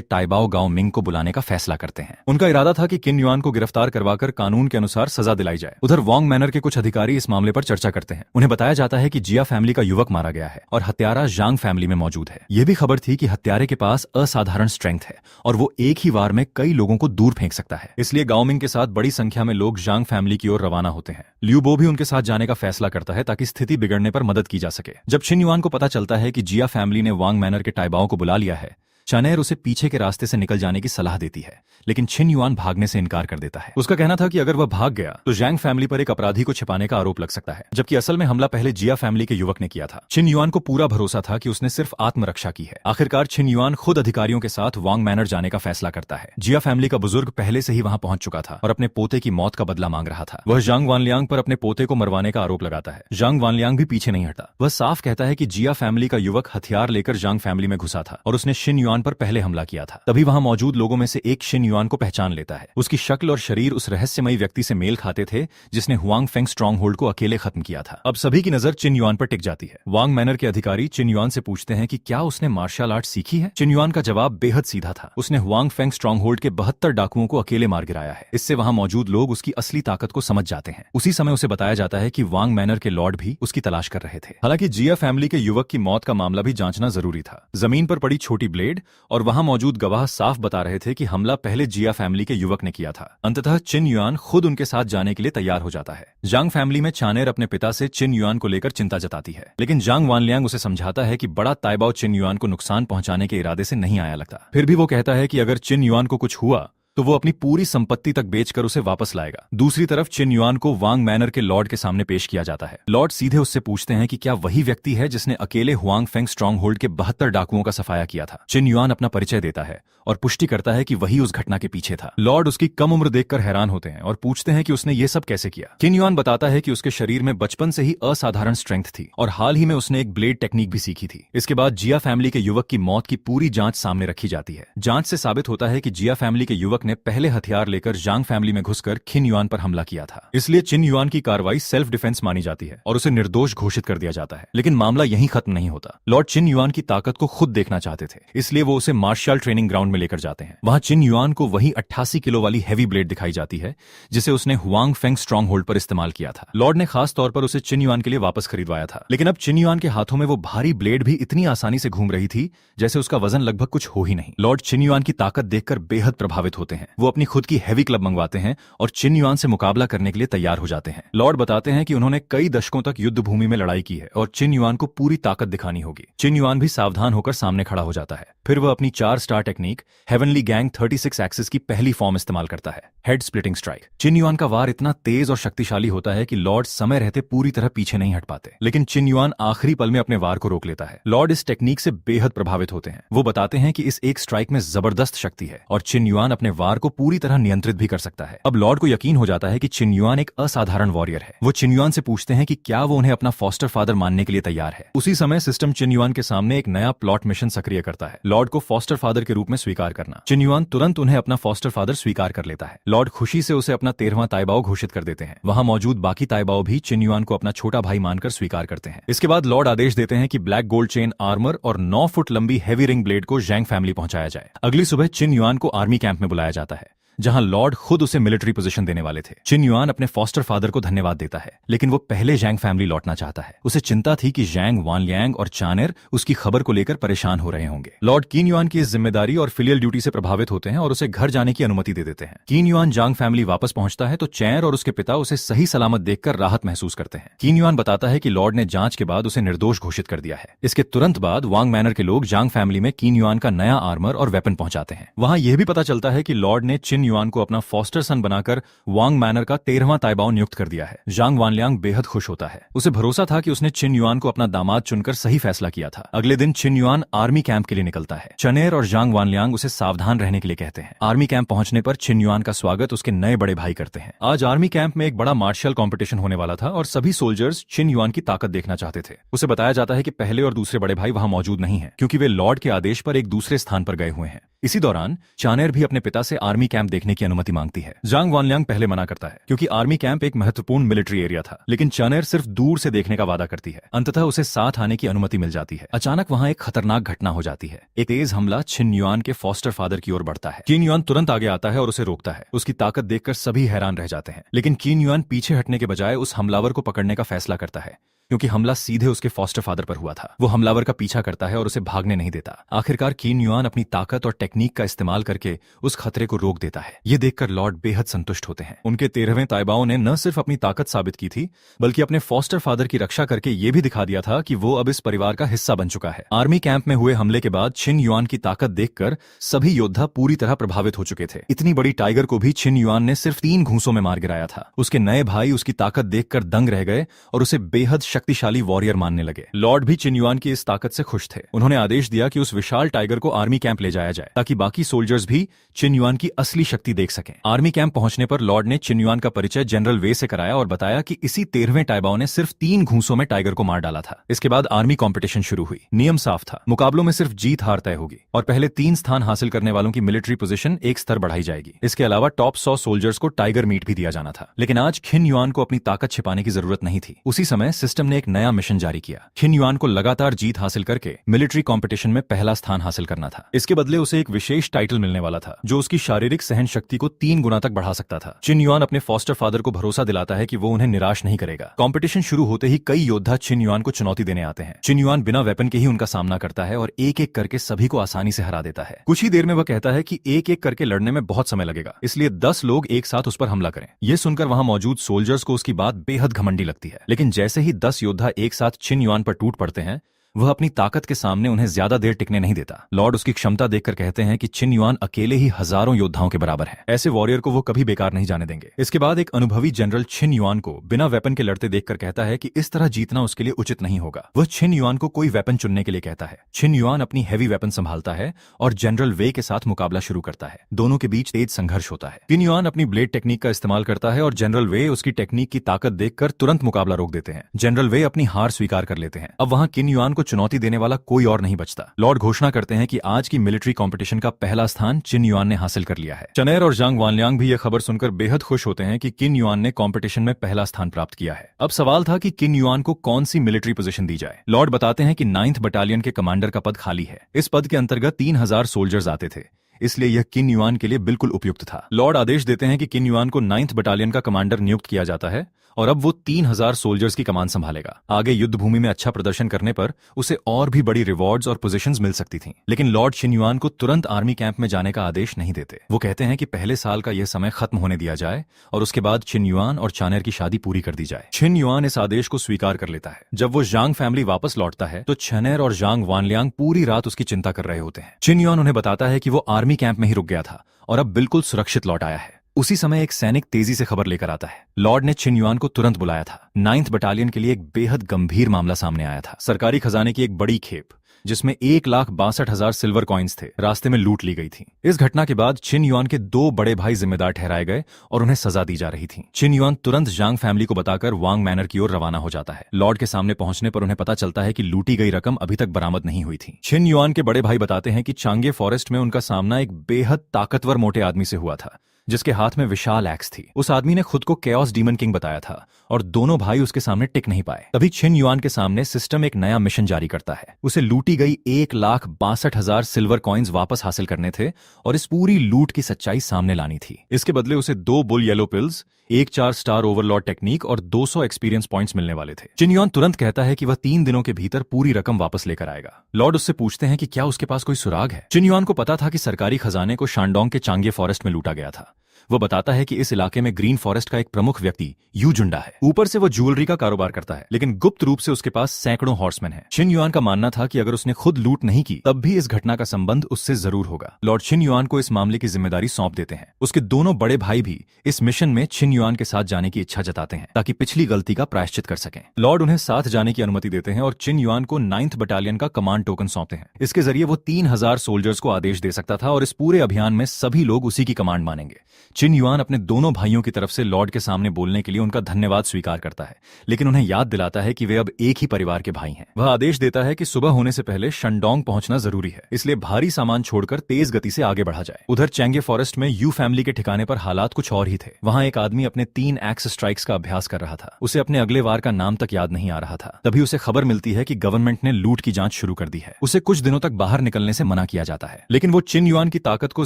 टाइबाओ गाओ मिंग को बुलाने का फैसला करते हैं। उनका इरादा था कि किन युआन को गिरफ्तार करवाकर कानून के अनुसार सजा दिलाई जाए। उधर वोंग मैनर के कुछ अधिकारी इस मामले पर चर्चा करते हैं। उन्हें बताया जाता है कि जिया फैमिली का युवक मारा गया है और हत्यारा जांग फैमिली में मौजूद है। यह भी खबर थी कि हत्यारे के पास असाधारण स्ट्रेंथ है और वो एक ही वार में कई लोगों को दूर फेंक सकता है। इसलिए गाओ मिंग के साथ बड़ी संख्या में लोग जांग फैमिली की ओर रवाना होते हैं। लियू बो भी उनके साथ जाने का फैसला करता है ताकि स्थिति बिगड़ने पर मदद की जा सके। जब छिन युआन को पता चलता है कि जिया फैमिली ने वांग मैनर के टाइबाओ को बुला लिया है, चनेर उसे पीछे के रास्ते से निकल जाने की सलाह देती है, लेकिन छिन युआन भागने से इनकार कर देता है। उसका कहना था कि अगर वह भाग गया तो जांग फैमिली पर एक अपराधी को छिपाने का आरोप लग सकता है, जबकि असल में हमला पहले जिया फैमिली के युवक ने किया था। छिन युआन को पूरा भरोसा था कि उसने सिर्फ आत्मरक्षा की है। आखिरकार छिन युआन खुद अधिकारियों के साथ वांग मैनर जाने का फैसला करता है। जिया फैमिली का बुजुर्ग पहले से ही वहां पहुंच चुका था और अपने पोते की मौत का बदला मांग रहा था। वह जांग वानलियांग पर अपने पोते को मरवाने का आरोप लगाता है। जांग वानलियांग भी पीछे नहीं हटा। वह साफ कहता है कि जिया फैमिली का युवक हथियार लेकर जांग फैमिली में घुसा था और उसने छिन युआन पर पहले हमला किया था। तभी वहां मौजूद लोगों में से एक छिन युआन को पहचान लेता है। उसकी शक्ल और शरीर उस रहस्यमयी व्यक्ति से मेल खाते थे जिसने हुआंग फेंग स्ट्रॉन्ग होल्ड को अकेले खत्म किया था। अब सभी की नजर छिन युआन पर टिक जाती है। वांग मैनर के अधिकारी छिन युआन से पूछते हैं कि क्या उसने मार्शल आर्ट सीखी है। छिन युआन का जवाब बेहद सीधा था। उसने हुआंग फेंग स्ट्रॉन्ग होल्ड के 72 डाकुओं को अकेले मार गिराया है। इससे वहां मौजूद लोग उसकी असली ताकत को समझ जाते हैं। उसी समय उसे बताया जाता है कि वांग मैनर के लॉर्ड भी उसकी तलाश कर रहे थे। हालांकि जिया फैमिली के युवक की मौत का मामला भी जांचना जरूरी था। जमीन पर पड़ी छोटी ब्लेड और वहां मौजूद गवाह साफ बता रहे थे कि हमला पहले जिया फैमिली के युवक ने किया था। अंततः छिन युआन खुद उनके साथ जाने के लिए तैयार हो जाता है। जांग फैमिली में चानेर अपने पिता से छिन युआन को लेकर चिंता जताती है, लेकिन जांग वानलियांग उसे समझाता है कि बड़ा ताइबाओ छिन युआन को नुकसान पहुंचाने के इरादे से नहीं आया लगता। फिर भी वो कहता है कि अगर छिन युआन को कुछ हुआ तो वो अपनी पूरी संपत्ति तक बेचकर उसे वापस लाएगा। दूसरी तरफ छिन युआन को वांग मैनर के लॉर्ड के सामने पेश किया जाता है। लॉर्ड सीधे उससे पूछते हैं कि क्या वही व्यक्ति है जिसने अकेले हुआंग फेंग स्ट्रॉन्ग होल्ड के 72 डाकुओं का सफाया किया था। छिन युआन अपना परिचय देता है और पुष्टि करता है कि वही उस घटना के पीछे था। लॉर्ड उसकी कम उम्र देखकर हैरान होते हैं और पूछते हैं कि उसने ये सब कैसे किया। छिन युआन बताता है कि उसके शरीर में बचपन से ही असाधारण स्ट्रेंथ थी और हाल ही में उसने एक ब्लेड टेक्निक भी सीखी थी। इसके बाद जिया फैमिली के युवक की मौत की पूरी जांच सामने रखी जाती है। जांच से साबित होता है कि जिया फैमिली के युवक ने पहले हथियार लेकर जांग फैमिली में घुसकर छिन युआन पर हमला किया था। इसलिए छिन युआन की कार्रवाई सेल्फ डिफेंस मानी जाती है और उसे निर्दोष घोषित कर दिया जाता है। लेकिन मामला यहीं खत्म नहीं होता। लॉर्ड छिन युआन की ताकत को खुद देखना चाहते थे, इसलिए वो उसे मार्शल ट्रेनिंग ग्राउंड में लेकर जाते हैं। वहां छिन युआन को वही 88 किलो वाली हैवी ब्लेड दिखाई जाती है जिसे उसने हुआंग फेंग स्ट्रॉन्ग होल्ड पर इस्तेमाल किया था। लॉर्ड ने खास तौर पर उसे छिन युआन के लिए वापस खरीदवाया था, लेकिन अब छिन युआन के हाथों में वो भारी ब्लेड भी इतनी आसानी से घूम रही थी जैसे उसका वजन लगभग कुछ हो ही नहीं। लॉर्ड छिन युआन की ताकत देखकर बेहद प्रभावित होते हैं। वो अपनी खुद की हैवी क्लब मंगवाते हैं और छिन युआन से मुकाबला करने के लिए तैयार हो जाते हैं। लॉर्ड बताते हैं कि उन्होंने कई दशकों तक युद्ध भूमि में लड़ाई की है और छिन युआन को पूरी ताकत दिखानी होगी। छिन युआन भी सावधान होकर सामने खड़ा हो जाता है। फिर वह अपनी 4 star technique heavenly gang 36 axis की पहली फॉर्म इस्तेमाल करता है, हेड स्प्लिटिंग स्ट्राइक। छिन युआन का वार इतना तेज और शक्तिशाली होता है कि लॉर्ड समय रहते पूरी तरह पीछे नहीं हट पाते, लेकिन छिन युआन आखिरी पल में अपने वार को रोक लेता है। लॉर्ड इस टेक्निक से बेहद प्रभावित होते हैं। वो बताते हैं कि इस एक स्ट्राइक में जबरदस्त शक्ति है और छिन युआन अपने वार को पूरी तरह नियंत्रित भी कर सकता है। अब लॉर्ड को यकीन हो जाता है कि छिन युआन एक असाधारण वॉरियर है। वो छिन युआन से पूछते हैं कि क्या वो उन्हें अपना फॉस्टर फादर मानने के लिए तैयार है। उसी समय सिस्टम छिन युआन के सामने एक नया प्लॉट मिशन सक्रिय करता है, लॉर्ड को फॉस्टर फादर के रूप में स्वीकार करना। छिन युआन तुरंत उन्हें अपना फॉस्टर फादर स्वीकार कर लेता है। लॉर्ड खुशी से उसे अपना 13वां ताइबाओ घोषित कर देते हैं। वहां मौजूद बाकी ताइबाओ भी छिन युआन को अपना छोटा भाई मानकर स्वीकार करते हैं। इसके बाद लॉर्ड आदेश देते हैं कि ब्लैक गोल्ड चेन आर्मर और 9 फुट लंबी हैवी रिंग ब्लेड को जैंग फैमिली पहुंचाया जाए। अगली सुबह छिन युआन को आर्मी कैंप में बुलाया जाता है जहां लॉर्ड खुद उसे मिलिट्री पोजीशन देने वाले थे। छिन युआन अपने फॉस्टर फादर को धन्यवाद देता है, लेकिन वो पहले जैंग फैमिली लौटना चाहता है। उसे चिंता थी कि जैंग वानलियांग और चानेर उसकी खबर को लेकर परेशान हो रहे होंगे। लॉर्ड किन युआन की इस जिम्मेदारी और फिलियल ड्यूटी से प्रभावित होते हैं और उसे घर जाने की अनुमति दे देते हैं। किन युआन जांग फैमिली वापस पहुंचता है तो चैर और उसके पिता उसे सही सलामत देखकर राहत महसूस करते हैं। किन युआन बताता है कि लॉर्ड ने जांच के बाद उसे निर्दोष घोषित कर दिया है। इसके तुरंत बाद वांग मैनर के लोग जांग फैमिली में किन युआन का नया आर्मर और वेपन पहुंचाते हैं। वहां यह भी पता चलता है कि लॉर्ड ने छिन चिन युआन को अपना फॉस्टर सन बनाकर वांग मैनर का 13वां ताइबाओ नियुक्त कर दिया है। जांग वानलियांग बेहद खुश होता है। उसे भरोसा था कि उसने चिन युआन को अपना दामाद चुनकर सही फैसला किया था। अगले दिन चिन युआन आर्मी कैंप के लिए निकलता है। चनेर और जांग वानलियांग उसे सावधान रहने के लिए कहते हैं। आर्मी कैंप पहुंचने पर चिन युआन का स्वागत उसके नए बड़े भाई करते हैं। आज आर्मी कैंप में एक बड़ा मार्शल कंपटीशन होने वाला था और सभी सोल्जर्स चिन युआन की ताकत देखना चाहते थे। उसे बताया जाता है कि पहले और दूसरे बड़े भाई वहां मौजूद नहीं है क्योंकि वे लॉर्ड के आदेश पर एक दूसरे स्थान पर गए हुए हैं। इसी दौरान चानेर भी अपने पिता से आर्मी कैंप देखने की अनुमति मांगती है। जांग वानलियांग पहले मना करता है क्योंकि आर्मी कैंप एक महत्वपूर्ण मिलिट्री एरिया था, लेकिन चानेर सिर्फ दूर से देखने का वादा करती है। अंततः उसे साथ आने की अनुमति मिल जाती है। अचानक वहां एक खतरनाक घटना हो जाती है। एक तेज हमला चिन युआन के फॉस्टर फादर की ओर बढ़ता है। चिन युआन तुरंत आगे आता है और उसे रोकता है। उसकी ताकत देखकर सभी हैरान रह जाते हैं, लेकिन चिन युआन पीछे हटने के बजाय उस हमलावर को पकड़ने का फैसला करता है क्योंकि हमला सीधे उसके फॉस्टर फादर पर हुआ था। वो हमलावर का पीछा करता है और उसे भागने नहीं देता। आखिरकार चिन युआन अपनी ताकत और टेक्निक का इस्तेमाल करके उस खतरे को रोक देता है। ये देखकर लॉर्ड बेहद संतुष्ट होते हैं। उनके 13वें ताइबाओं ने न सिर्फ अपनी ताकत साबित की थी, बल्कि अपने फॉस्टर फादर की रक्षा करके ये भी दिखा दिया था कि वो अब इस परिवार का हिस्सा बन चुका है। आर्मी कैंप में हुए हमले के बाद चिन युआन की ताकत देखकर सभी योद्धा पूरी तरह प्रभावित हो चुके थे। इतनी बड़ी टाइगर को भी चिन युआन ने सिर्फ 3 घूंसों में मार गिराया था। उसके नए भाई उसकी ताकत देखकर दंग रह गए और उसे बेहद शक्तिशाली वॉरियर मानने लगे। लॉर्ड भी चिन युआन की इस ताकत से खुश थे। उन्होंने आदेश दिया कि उस विशाल टाइगर को आर्मी कैंप ले जाया जाए ताकि बाकी सोल्जर्स भी चिन युआन की असली शक्ति देख सकें। आर्मी कैंप पहुंचने पर लॉर्ड ने चिन युआन का परिचय जनरल वे से कराया और बताया कि इसी 13वें ताइबाओ ने सिर्फ 3 घूंसों में टाइगर को मार डाला था। इसके बाद आर्मी कॉम्पिटिशन शुरू हुई। नियम साफ था, मुकाबलों में सिर्फ जीत हार तय होगी और पहले 3 स्थान हासिल करने वालों की मिलिट्री पोजीशन एक स्तर बढ़ाई जाएगी। इसके अलावा टॉप 100 सोल्जर्स को टाइगर मीट भी दिया जाना था। लेकिन आज चिन युआन को अपनी ताकत छिपाने की जरूरत नहीं थी। उसी समय सिस्टम ने एक नया मिशन जारी किया। चिन युआन को लगातार जीत हासिल करके मिलिट्री कंपटीशन में पहला स्थान हासिल करना था। इसके बदले उसे एक विशेष टाइटल मिलने वाला था जो उसकी शारीरिक सहन शक्ति को 3 गुना तक बढ़ा सकता था। चिन युआन अपने फॉस्टर फादर को भरोसा दिलाता है कि वो उन्हें निराश नहीं करेगा। कंपटीशन शुरू होते ही कई योद्धा चिन युआन को चुनौती देने आते हैं। चिन युआन बिना वेपन के ही उनका सामना करता है और एक एक करके सभी को आसानी से हरा देता है। कुछ ही देर में वह कहता है कि एक एक करके लड़ने में बहुत समय लगेगा, इसलिए 10 लोग एक साथ उस पर हमला करें। यह सुनकर वहां मौजूद सोल्जर्स को उसकी बात बेहद घमंडी लगती है, लेकिन जैसे ही 10 योद्धा एक साथ चिन युआन पर टूट पड़ते हैं, वह अपनी ताकत के सामने उन्हें ज्यादा देर टिकने नहीं देता। लॉर्ड उसकी क्षमता देखकर कहते हैं कि चिन युआन अकेले ही हजारों योद्धाओं के बराबर है। ऐसे वॉरियर को वो कभी बेकार नहीं जाने देंगे। इसके बाद एक अनुभवी जनरल चिन युआन को बिना वेपन के लड़ते देखकर कहता है कि इस तरह जीतना उसके लिए उचित नहीं होगा। वह चिन युआन को कोई वेपन चुनने के लिए कहता है। चिन युआन अपनी हैवी वेपन संभालता है और जनरल वे के साथ मुकाबला शुरू करता है। दोनों के बीच तेज संघर्ष होता है। चिन युआन अपनी ब्लेड टेक्निक का इस्तेमाल करता है और जनरल वे उसकी टेक्निक की ताकत देखकर तुरंत मुकाबला रोक देते हैं। जनरल वे अपनी हार स्वीकार कर लेते हैं। अब वहां चिन युआन को चुनौती देने वाला कोई और नहीं बचता। लॉर्ड घोषणा करते हैं कि आज की मिलिट्री कंपटीशन का पहला स्थान चिन युआन ने हासिल कर लिया है। चनेर और जांग वानलियांग भी यह खबर सुनकर बेहद खुश होते हैं कि चिन युआन ने कंपटीशन में पहला स्थान प्राप्त किया है। अब सवाल था कि चिन युआन को कौन सी मिलिट्री पोजीशन दी जाए। लॉर्ड बताते हैं कि 9th बटालियन के कमांडर का पद खाली है। इस पद के अंतर्गत 3000 सोल्जर्स आते थे, इसलिए यह चिन युआन के लिए बिल्कुल उपयुक्त था। लॉर्ड आदेश देते हैं कि चिन युआन को 9th बटालियन का कमांडर नियुक्त किया जाता है और अब वो 3000 सोल्जर्स की कमान संभालेगा। आगे युद्ध भूमि में अच्छा प्रदर्शन करने पर उसे और भी बड़ी रिवॉर्ड्स और पोजीशंस मिल सकती थीं। लेकिन लॉर्ड चिन युआन को तुरंत आर्मी कैंप में जाने का आदेश नहीं देते। वो कहते हैं कि पहले साल का यह समय खत्म होने दिया जाए और उसके बाद चिन युआन और चानेर की शादी पूरी कर दी जाए। चिन युआन इस आदेश को स्वीकार कर लेता है। जब वो जांग फैमिली वापस लौटता है तो चनेर और जांग वानलियांग पूरी रात उसकी चिंता कर रहे होते हैं। चिन युआन उन्हें बताता है कि वो आर्मी कैंप में ही रुक गया था और अब बिल्कुल सुरक्षित लौट आया है। उसी समय एक सैनिक तेजी से खबर लेकर आता है। लॉर्ड ने चिन युआन को तुरंत बुलाया था। 9th बटालियन के लिए एक बेहद गंभीर मामला सामने आया था। सरकारी खजाने की एक बड़ी खेप जिसमें 1,62,000 सिल्वर कॉइन्स थे, रास्ते में लूट ली गई थी। इस घटना के बाद चिन युआन के 2 बड़े भाई जिम्मेदार ठहराए गए और उन्हें सजा दी जा रही थी। चिन युआन तुरंत जांग फैमिली को बताकर वांग मैनर की ओर रवाना हो जाता है। लॉर्ड के सामने पहुंचने पर उन्हें पता चलता है कि लूटी गई रकम अभी तक बरामद नहीं हुई थी। चिन युआन के बड़े भाई बताते हैं कि चांगे फॉरेस्ट में उनका सामना एक बेहद ताकतवर मोटे आदमी से हुआ था जिसके हाथ में विशाल एक्स थी। उस आदमी ने खुद को केओस डीमन किंग बताया था और दोनों भाई उसके सामने टिक नहीं पाए। तभी चिन युआन के सामने सिस्टम एक नया मिशन जारी करता है। उसे लूटी गई 1,62,000 सिल्वर कॉइन्स वापस हासिल करने थे और इस पूरी लूट की सच्चाई सामने लानी थी। इसके बदले उसे 2 bull yellow pills, 1 4 star Overlord technique और 200 एक्सपीरियंस पॉइंट्स मिलने वाले थे। चिन युआन तुरंत कहता है कि वह 3 दिनों के भीतर पूरी रकम वापस लेकर आएगा। लॉर्ड उससे पूछते हैं कि क्या उसके पास कोई सुराग है। चिन युआन को पता था कि सरकारी खजाने को शानडोंग के चांगे फॉरेस्ट में लूटा गया था, वो बताता है कि इस इलाके में ग्रीन फॉरेस्ट का एक प्रमुख व्यक्ति यू जुंडा है। ऊपर से वो ज्वेलरी का कारोबार करता है, लेकिन गुप्त रूप से उसके पास सैकड़ों हॉर्समैन हैं। चिन युआन का मानना था कि अगर उसने खुद लूट नहीं की तब भी इस घटना का संबंध उससे जरूर होगा। लॉर्ड चिन युआन को इस मामले की जिम्मेदारी सौंप देते हैं। उसके दोनों बड़े भाई भी इस मिशन में चिन युआन के साथ जाने की इच्छा जताते हैं ताकि पिछली गलती का प्रायश्चित कर सकें। लॉर्ड उन्हें साथ जाने की अनुमति देते हैं और चिन युआन को 9th बटालियन का कमांड टोकन सौंपते हैं। इसके जरिए वो 3000 सोल्जर्स को आदेश दे सकता था और इस पूरे अभियान में सभी लोग उसी की कमांड मानेंगे। चिन युआन अपने दोनों भाइयों की तरफ से लॉर्ड के सामने बोलने के लिए उनका धन्यवाद स्वीकार करता है, लेकिन उन्हें याद दिलाता है कि वे अब एक ही परिवार के भाई हैं। वह आदेश देता है कि सुबह होने से पहले शंडोंग पहुंचना जरूरी है, इसलिए भारी सामान छोड़कर तेज गति से आगे बढ़ा जाए। उधर चेंगे फॉरेस्ट में यू फैमिली के ठिकाने पर हालात कुछ और ही थे। वहां एक आदमी अपने 3 एक्स स्ट्राइक्स का अभ्यास कर रहा था। उसे अपने अगले वार का नाम तक याद नहीं आ रहा था। तभी उसे खबर मिलती है कि गवर्नमेंट ने लूट की जांच शुरू कर दी है। उसे कुछ दिनों तक बाहर निकलने से मना किया जाता है, लेकिन वो चिन युआन की ताकत को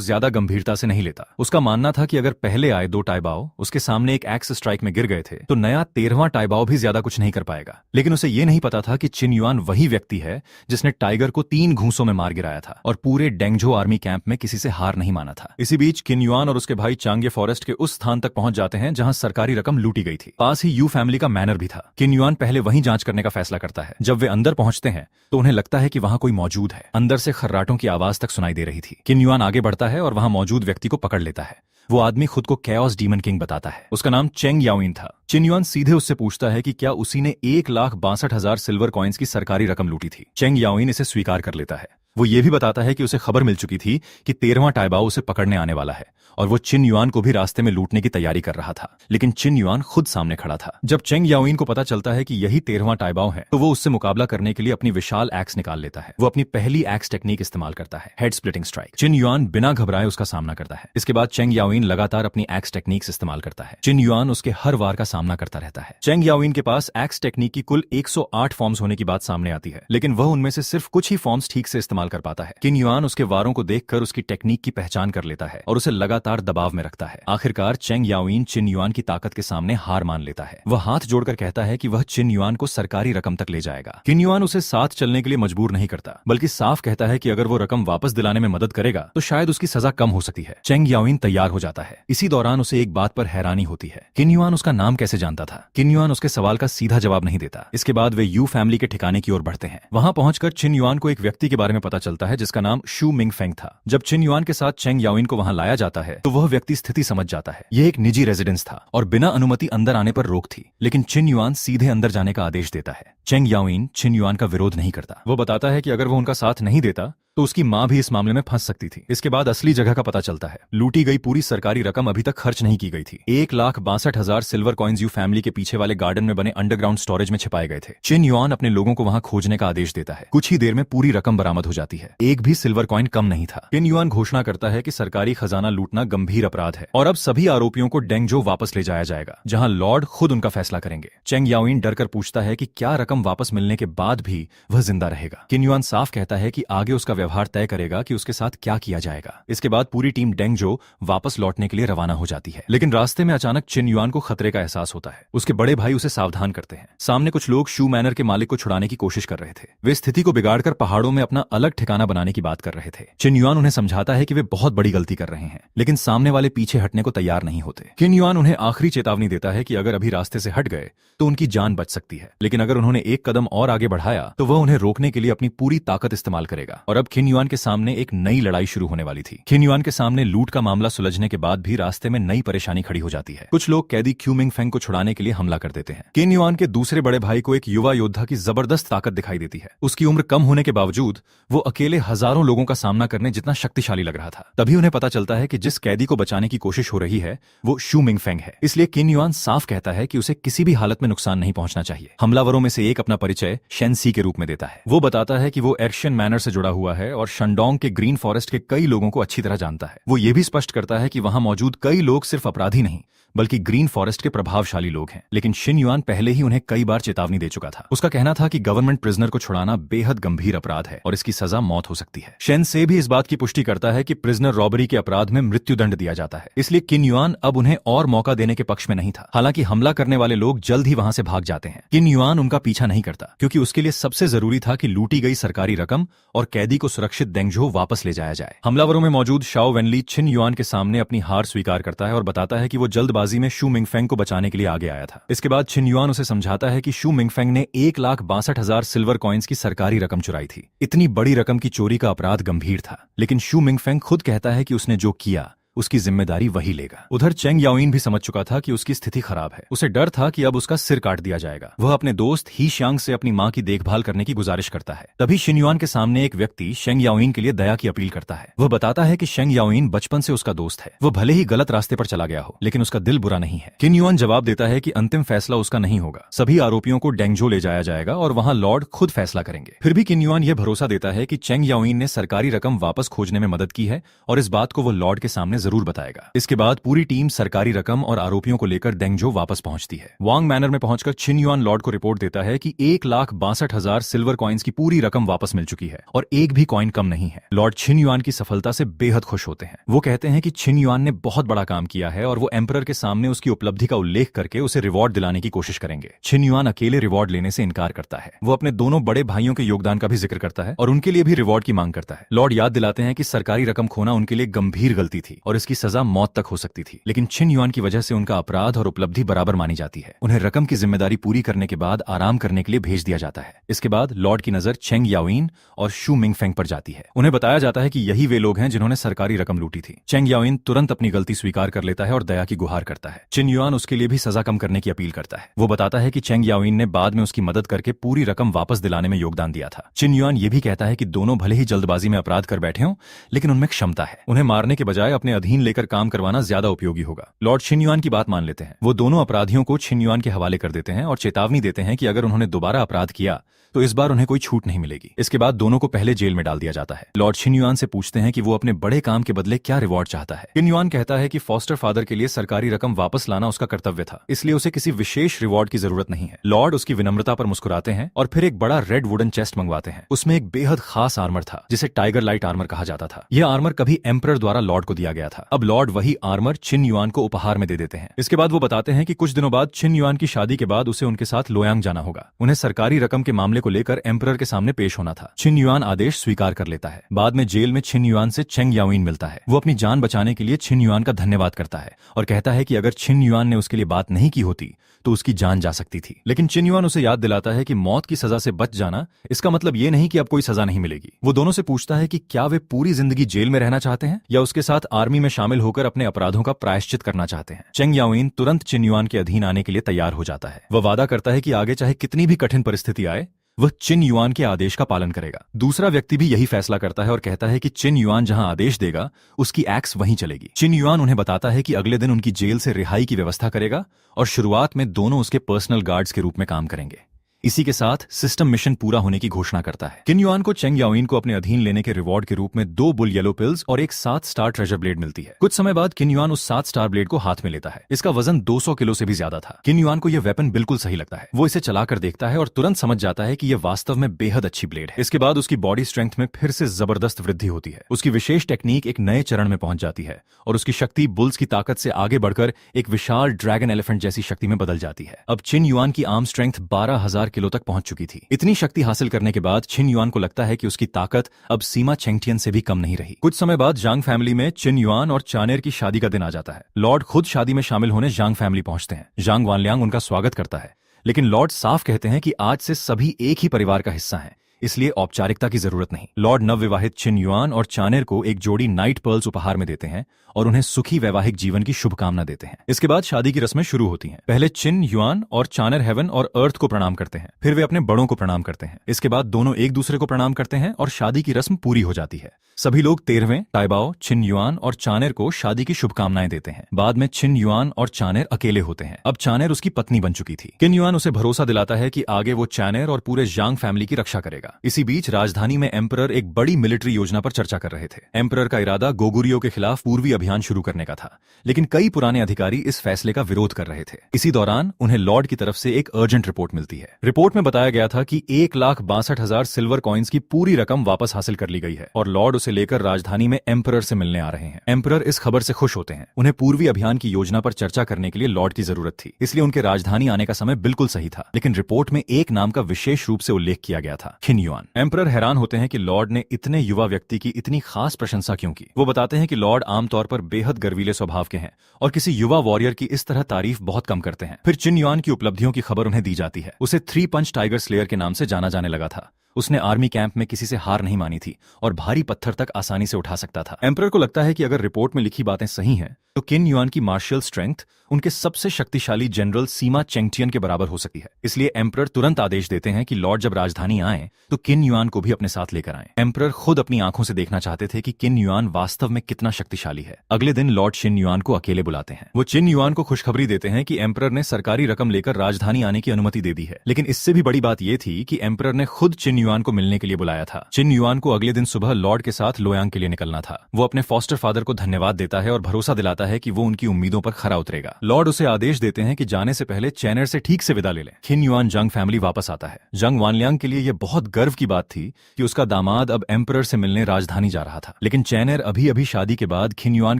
ज्यादा गंभीरता से नहीं लेता। उसका मानना था कि अगर पहले आए 2 टाइबाओ उसके सामने एक एक्स स्ट्राइक में गिर गए थे तो नया 13वां टाइबाओ भी ज्यादा कुछ नहीं कर पाएगा। लेकिन उसे यह नहीं पता था कि चिन युआन वही व्यक्ति है जिसने टाइगर को 3 घूंसों में मार गिराया था और पूरे डेंगझो आर्मी कैंप में किसी से हार नहीं माना था। इसी बीच किन युआन और उसके भाई चांगे फॉरेस्ट के उस स्थान तक पहुंच जाते हैं जहां सरकारी रकम लूटी गई थी। पास ही यू फैमिली का मैनर भी था। किन युआन पहले वहीं जांच करने का फैसला करता है। जब वे अंदर पहुंचते हैं तो उन्हें लगता है कि वहां कोई मौजूद है। अंदर से खर्राटों की आवाज तक सुनाई दे रही थी। किन युआन आगे बढ़ता है और वहां मौजूद व्यक्ति को पकड़ लेता है। वो आदमी खुद को कैओस डीमन किंग बताता है। उसका नाम चेंग याओइन था। चिन युआन सीधे उससे पूछता है कि क्या उसी ने 1,62,000 सिल्वर कॉइन्स की सरकारी रकम लूटी थी। चेंग याओइन इसे स्वीकार कर लेता है। वो ये भी बताता है कि उसे खबर मिल चुकी थी कि 13वां टाइबाओ उसे पकड़ने आने वाला है और वो चिन युआन को भी रास्ते में लूटने की तैयारी कर रहा था। लेकिन चिन युआन खुद सामने खड़ा था। जब चेंग याओइन को पता चलता है कि यही 13वां टाइबाओ है तो वो उससे मुकाबला करने के लिए अपनी विशाल एक्स निकाल लेता है। वो अपनी पहली एक्स टेक्निक इस्तेमाल करता है, हेड स्प्लिटिंग स्ट्राइक। चिन युआन बिना घबराए उसका सामना करता है। इसके बाद चेंग याओइन लगातार अपनी एक्स टेक्निक्स इस्तेमाल करता है। चिन युआन उसके हर वार का सामना करता रहता है। चेंग याओइन के पास एक्स टेक्निक की कुल 108 फॉर्म्स होने की बात सामने आती है, लेकिन वह उनमें से सिर्फ कुछ ही फॉर्म्स ठीक से इस्तेमाल कर पाता है। किन युआन उसके वारों को देखकर उसकी टेक्निक की पहचान कर लेता है और उसे लगातार दबाव में रखता है। आखिरकार चेंग याओइन चिन युआन की ताकत के सामने हार मान लेता है। वह हाथ जोड़कर कहता है कि वह चिन युआन को सरकारी रकम तक ले जाएगा। किन युआन उसे साथ चलने के लिए मजबूर नहीं करता, बल्कि साफ कहता है कि अगर वो रकम वापस दिलाने में मदद करेगा तो शायद उसकी सजा कम हो सकती है। चेंग याओइन तैयार हो जाता है। इसी दौरान उसे एक बात पर हैरानी होती है। किन युआन उसका नाम कैसे जानता था। किन युआन उसके सवाल का सीधा जवाब नहीं देता। इसके बाद वे यू फैमिली के ठिकाने की ओर बढ़ते हैं। वहां पहुंचकर चिन युआन को एक व्यक्ति के बारे में पता चलता है जिसका नाम शू मिंग फेंग था। जब चिन युआन के साथ चेंग याओइन को वहां लाया जाता है तो वह व्यक्ति स्थिति समझ जाता है। यह एक निजी रेजिडेंस था और बिना अनुमति अंदर आने पर रोक थी, लेकिन चिन युआन सीधे अंदर जाने का आदेश देता है। चेंग याओइन चिन युआन का विरोध नहीं करता। वो बताता है कि अगर वो उनका साथ नहीं देता तो उसकी मां भी इस मामले में फंस सकती थी। इसके बाद असली जगह का पता चलता है। लूटी गई पूरी सरकारी रकम अभी तक खर्च नहीं की गई थी। 1,62,000 सिल्वर कॉइन्स यू फैमिली के पीछे वाले गार्डन में बने अंडरग्राउंड स्टोरेज में छिपाए गए थे। चिन युआन अपने लोगों को वहां खोजने का आदेश देता है। कुछ ही देर में पूरी रकम बरामद हो जाती है। एक भी सिल्वर कॉइन कम नहीं था। चिन युआन घोषणा करता है कि सरकारी खजाना लूटना गंभीर अपराध है और अब सभी आरोपियों को डेंगझो वापस ले जाया जाएगा, जहां लॉर्ड खुद उनका फैसला करेंगे। चेंग याओइन डरकर पूछता है कि क्या रकम वापस मिलने के बाद भी वह जिंदा रहेगा। किन युआन साफ कहता है कि आगे उसका व्यवहार तय करेगा कि उसके साथ क्या किया जाएगा। इसके बाद पूरी टीम डेंगझो वापस लौटने के लिए रवाना हो जाती है, लेकिन रास्ते में अचानक चिन युआन को खतरे का एहसास होता है। उसके बड़े भाई उसे सावधान करते हैं। सामने कुछ लोग शू मैनर के मालिक को छुड़ाने की कोशिश कर रहे थे। वे स्थिति को बिगाड़कर पहाड़ों में अपना अलग ठिकाना बनाने की बात कर रहे थे। चिन युआन उन्हें समझाता है कि वे बहुत बड़ी गलती कर रहे हैं, लेकिन सामने वाले पीछे हटने को तैयार नहीं होते। किन युआन उन्हें आखिरी चेतावनी देता है कि अगर अभी रास्ते से हट गए तो उनकी जान बच सकती है, लेकिन अगर उन्होंने एक कदम और आगे बढ़ाया तो वह उन्हें रोकने के लिए अपनी पूरी ताकत इस्तेमाल करेगा। और अब किन युआन के सामने एक नई लड़ाई शुरू होने वाली थी। किन युआन के सामने लूट का मामला सुलझने के बाद भी रास्ते में नई परेशानी खड़ी हो जाती है। कुछ लोग कैदी क्यू मिंग फेंग को छुड़ाने के लिए हमला कर देते हैं। किन युआन के दूसरे बड़े भाई को एक युवा योद्धा की जबरदस्त ताकत दिखाई देती है। उसकी उम्र कम होने के बावजूद वो अकेले हजारों लोगों का सामना करने जितना शक्तिशाली लग रहा था। तभी उन्हें पता चलता है कि जिस कैदी को बचाने की कोशिश हो रही है वो शू मिंग फेंग है। इसलिए किन युआन साफ कहता है कि उसे किसी भी हालत में नुकसान नहीं पहुंचना चाहिए। हमलावरों में से एक अपना परिचय शेनसी के रूप में देता है। वो बताता है कि वो एर्शियन मैनर से जुड़ा हुआ है और शंडोंग के ग्रीन फॉरेस्ट के कई लोगों को अच्छी तरह जानता है। वो ये भी स्पष्ट करता है कि वहां मौजूद कई लोग सिर्फ अपराधी नहीं बल्कि ग्रीन फॉरेस्ट के प्रभावशाली लोग हैं। लेकिन शिन युआन पहले ही उन्हें कई बार चेतावनी दे चुका था। उसका कहना था कि गवर्नमेंट प्रिजनर को छुड़ाना बेहद गंभीर अपराध है और इसकी सजा मौत हो सकती है। शेन से भी इस बात की पुष्टि करता है कि प्रिजनर रॉबरी के अपराध में मृत्युदंड दिया जाता है। इसलिए किन युआन अब उन्हें और मौका देने के पक्ष में नहीं था। हालांकि हमला करने वाले लोग जल्द ही वहां से भाग जाते हैं। किन युआन उनका पीछा नहीं करता क्योंकि उसके लिए सबसे जरूरी था कि लूटी गई सरकारी रकम और कैदी को को सुरक्षित देंगझो वापस ले जाया जाए। हमलावरों में मौजूद शाओ वेनली छिन युआन के सामने अपनी हार स्वीकार करता है और बताता है कि वो जल्दबाजी में शू मिंगफेंग को बचाने के लिए आगे आया था। इसके बाद छिन युआन उसे समझाता है कि शू मिंगफेंग ने 1,62,000 सिल्वर कॉइन्स की सरकारी रकम चुराई थी। इतनी बड़ी रकम की चोरी का अपराध गंभीर था, लेकिन शू मिंगफेंग खुद कहता है कि उसने जो किया उसकी जिम्मेदारी वही लेगा। उधर चेंग याओइन भी समझ चुका था कि उसकी स्थिति खराब है। उसे डर था कि अब उसका सिर काट दिया जाएगा। वह अपने दोस्त ही शियांग से अपनी मां की देखभाल करने की गुजारिश करता है। तभी शिन युआन के सामने एक व्यक्ति शेंग याओइन के लिए दया की अपील करता है। वह बताता है कि शेंग याओइन बचपन से उसका दोस्त है। वह भले ही गलत रास्ते पर चला गया हो, लेकिन उसका दिल बुरा नहीं है। किन युआन जवाब देता है कि अंतिम फैसला उसका नहीं होगा। सभी आरोपियों को डेंगझो ले जाया जाएगा और वहां लॉर्ड खुद फैसला करेंगे। फिर भी किन युआन यह भरोसा देता है कि चेंग याओइन ने सरकारी रकम वापस खोजने में मदद की है और इस बात को वो लॉर्ड के सामने जरूर बताएगा। इसके बाद पूरी टीम सरकारी रकम और आरोपियों को लेकर डेंगझो वापस पहुंचती है। वांग मैनर में पहुंचकर छिन युआन लॉर्ड को रिपोर्ट देता है कि 1,62,000 सिल्वर कॉइन्स की पूरी रकम वापस मिल चुकी है और एक भी कॉइन कम नहीं है। लॉर्ड छिन युआन की सफलता से बेहद खुश होते हैं। वो कहते हैं कि छिन युआन ने बहुत बड़ा काम किया है और वो एम्परर के सामने उसकी उपलब्धि का उल्लेख करके उसे रिवॉर्ड दिलाने की कोशिश करेंगे। छिन युआन अकेले रिवॉर्ड लेने से इनकार करता है। वो अपने दोनों बड़े भाइयों के योगदान का भी जिक्र करता है और उनके लिए भी रिवॉर्ड की मांग करता है। लॉर्ड याद दिलाते हैं कि सरकारी रकम खोना उनके लिए गंभीर गलती थी और इसकी सजा मौत तक हो सकती थी, लेकिन छिन युआन की वजह से उनका अपराध और उपलब्धि बराबर मानी जाती है। उन्हें रकम की जिम्मेदारी पूरी करने के बाद आराम करने के लिए भेज दिया जाता है। इसके बाद लॉर्ड की नजर चेंग याओइन और शू मिंगफेंग पर जाती है। उन्हें बताया जाता है कि यही वे लोग हैं जिन्होंने सरकारी रकम लूटी थी। चेंग याओइन तुरंत अपनी गलती स्वीकार कर लेता है और दया की गुहार करता है। छिन युआन उसके लिए भी सजा कम करने की अपील करता है। वो बताता है कि चेंग याओइन ने बाद में उसकी मदद करके पूरी रकम वापस दिलाने में योगदान दिया था। छिन युआन ये भी कहता है कि दोनों भले ही जल्दबाजी में अपराध कर बैठे हों, लेकिन उनमें क्षमता है। उन्हें मारने के बजाय अपने अधीन लेकर काम करवाना ज्यादा उपयोगी होगा। लॉर्ड छिन युआन की बात मान लेते हैं। वो दोनों अपराधियों को छिन युआन के हवाले कर देते हैं और चेतावनी देते हैं कि अगर उन्होंने दोबारा अपराध किया तो इस बार उन्हें कोई छूट नहीं मिलेगी। इसके बाद दोनों को पहले जेल में डाल दिया जाता है। लॉर्ड छिन युआन से पूछते हैं कि वो अपने बड़े काम के बदले क्या रिवॉर्ड चाहता है। छिन युआन कहता है कि फॉस्टर फादर के लिए सरकारी रकम वापस लाना उसका कर्तव्य था, इसलिए उसे किसी विशेष रिवॉर्ड की जरूरत नहीं है। लॉर्ड उसकी विनम्रता पर मुस्कुराते हैं और फिर एक बड़ा रेड वुडन चेस्ट मंगवाते हैं। उसमें एक बेहद खास आर्मर था जिसे टाइगर लाइट आर्मर कहा जाता था। यह आर्मर कभी एम्परर द्वारा लॉर्ड को दिया गया था। अब लॉर्ड वही आर्मर छिन युआन को उपहार में दे देते हैं। इसके बाद वो बताते हैं कि कुछ दिनों बाद छिन युआन की शादी के बाद उसे उनके साथ लोयांग जाना होगा। उन्हें सरकारी रकम के मामले को लेकर एम्परर के सामने पेश होना था। छिन युआन आदेश स्वीकार कर लेता है। बाद में जेल में छिन युआन से चेंग याओइन मिलता है। वो अपनी जान बचाने के लिए छिन युआन का धन्यवाद करता है और कहता है कि अगर छिन युआन ने उसके लिए बात नहीं की होती तो उसकी जान जा सकती थी। लेकिन छिन युआन उसे याद दिलाता है कि मौत की सजा से बच जाना इसका मतलब ये नहीं कि अब कोई सजा नहीं मिलेगी। वो दोनों से पूछता है कि क्या वे पूरी जिंदगी जेल में रहना चाहते हैं या उसके साथ आर्मी में शामिल होकर अपने अपराधों का प्रायश्चित करना चाहते हैं। चेंग याओइन तुरंत छिन युआन के अधीन आने के लिए तैयार हो जाता है। वह वादा करता है कि आगे चाहे कितनी भी कठिन परिस्थिति आए वह छिन युआन के आदेश का पालन करेगा। दूसरा व्यक्ति भी यही फैसला करता है और कहता है कि छिन युआन जहां आदेश देगा उसकी एक्स वहीं चलेगी। छिन युआन उन्हें बताता है कि अगले दिन उनकी जेल से रिहाई की व्यवस्था करेगा और शुरुआत में दोनों उसके पर्सनल गार्ड्स के रूप में काम करेंगे। इसी के साथ सिस्टम मिशन पूरा होने की घोषणा करता है। किन युआन को चेंग याओइन को अपने अधीन लेने के रिवॉर्ड के रूप में 2 बुल येलो पिल्स और एक 7 स्टार ट्रेजर ब्लेड मिलती है। कुछ समय बाद किन युआन उस 7 स्टार ब्लेड को हाथ में लेता है। इसका वजन 200 किलो से भी ज्यादा था। किन युआन को यह वेपन बिल्कुल सही लगता है। वो इसे चलाकर देखता है और तुरंत समझ जाता है कि यह वास्तव में बेहद अच्छी ब्लेड है। इसके बाद उसकी बॉडी स्ट्रेंथ में फिर से जबरदस्त वृद्धि होती है। उसकी विशेष टेक्निक एक नए चरण में पहुंच जाती है और उसकी शक्ति बुल्स की ताकत से आगे बढ़कर एक विशाल ड्रैगन एलिफेंट जैसी शक्ति में बदल जाती है। अब छिन युआन की आर्म स्ट्रेंथ 12,000 किलो तक पहुंच चुकी थी। इतनी शक्ति हासिल करने के बाद छिन युआन को लगता है कि उसकी ताकत अब सीमा चेंगटियन से भी कम नहीं रही। कुछ समय बाद जांग फैमिली में छिन युआन और चानेर की शादी का दिन आ जाता है। लॉर्ड खुद शादी में शामिल होने जांग फैमिली पहुंचते हैं। जांग वानलियांग उनका स्वागत करता है, लेकिन लॉर्ड साफ कहते हैं कि आज से सभी एक ही परिवार का हिस्सा हैं, इसलिए औपचारिकता की जरूरत नहीं। लॉर्ड नवविवाहित छिन युआन और चानेर को एक जोड़ी नाइट पर्ल्स उपहार में देते हैं और उन्हें सुखी वैवाहिक जीवन की शुभकामना देते हैं। इसके बाद शादी की रस्में शुरू होती हैं। पहले छिन युआन और चानेर हेवन और अर्थ को प्रणाम करते हैं, फिर वे अपने बड़ों को प्रणाम करते हैं। इसके बाद दोनों एक दूसरे को प्रणाम करते हैं और शादी की रस्म पूरी हो जाती है। सभी लोग 13वें टाइबाओ, छिन युआन और चानेर को शादी की शुभकामनाएं देते हैं। बाद में छिन युआन और चानेर अकेले होते हैं। अब चानेर उसकी पत्नी बन चुकी थी। किन युआन उसे भरोसा दिलाता है कि आगे वो चानेर और पूरे जांग फैमिली की रक्षा करेगा। इसी बीच राजधानी में एम्परर एक बड़ी मिलिट्री योजना पर चर्चा कर रहे थे। एम्परर का इरादा गोगुरियो के खिलाफ पूर्वी अभियान शुरू करने का था, लेकिन कई पुराने अधिकारी इस फैसले का विरोध कर रहे थे। इसी दौरान उन्हें लॉर्ड की तरफ से एक अर्जेंट रिपोर्ट मिलती है। रिपोर्ट में बताया गया था कि 1,62,000 सिल्वर कॉइन्स की पूरी रकम वापस हासिल कर ली गई है और लॉर्ड उसे लेकर राजधानी में एम्परर से मिलने आ रहे हैं। एम्परर इस खबर से खुश होते हैं। उन्हें पूर्वी अभियान की योजना पर चर्चा करने के लिए लॉर्ड की जरूरत थी, इसलिए उनके राजधानी आने का समय बिल्कुल सही था। लेकिन रिपोर्ट में एक नाम का विशेष रूप से उल्लेख किया गया था, खिन चिन युआन। एम्परर हैरान होते हैं कि लॉर्ड ने इतने युवा व्यक्ति की इतनी खास प्रशंसा क्यों की। वो बताते हैं कि लॉर्ड आमतौर पर बेहद गर्वीले स्वभाव के हैं और किसी युवा वॉरियर की इस तरह तारीफ बहुत कम करते हैं। फिर चिन युआन की उपलब्धियों की खबर उन्हें दी जाती है। उसे 3 पंच टाइगर स्लेयर के नाम से जाना जाने लगा था। उसने आर्मी कैंप में किसी से हार नहीं मानी थी और भारी पत्थर तक आसानी से उठा सकता था। एम्परर को लगता है कि अगर रिपोर्ट में लिखी बातें सही हैं तो किन युआन की मार्शियल स्ट्रेंथ उनके सबसे शक्तिशाली जनरल सीमा चेंगटियन के बराबर हो सकती है। इसलिए एम्परर तुरंत आदेश देते हैं कि लॉर्ड जब राजधानी आए तो किन युआन को भी अपने साथ लेकर आएं। एम्परर खुद अपनी आंखों से देखना चाहते थे कि किन युआन वास्तव में कितना शक्तिशाली है। अगले दिन लॉर्ड चिन युआन को अकेले बुलाते हैं। वो चिन युआन को खुशखबरी देते हैं कि एम्परर ने सरकारी रकम लेकर राजधानी आने की अनुमति दे दी है। लेकिन इससे भी बड़ी बात यह थी कि एम्परर ने खुद चिन युआन को मिलने के लिए बुलाया था। चिन युआन को अगले दिन सुबह लॉर्ड के साथ लोयांग के लिए निकलना था। वो अपने फॉस्टर फादर को धन्यवाद देता है और भरोसा दिलाता है कि वो उनकी उम्मीदों पर खरा उतरेगा। लॉर्ड उसे आदेश देते हैं कि जाने से पहले चैनर से ठीक से विदा ले लें। खिन युआन जंग फैमिली वापस आता है। जंग वानलियांग के लिए यह बहुत गर्व की बात थी कि उसका दामाद अब एम्परर से मिलने राजधानी जा रहा था। लेकिन चैनर अभी अभी शादी के बाद खिन युआन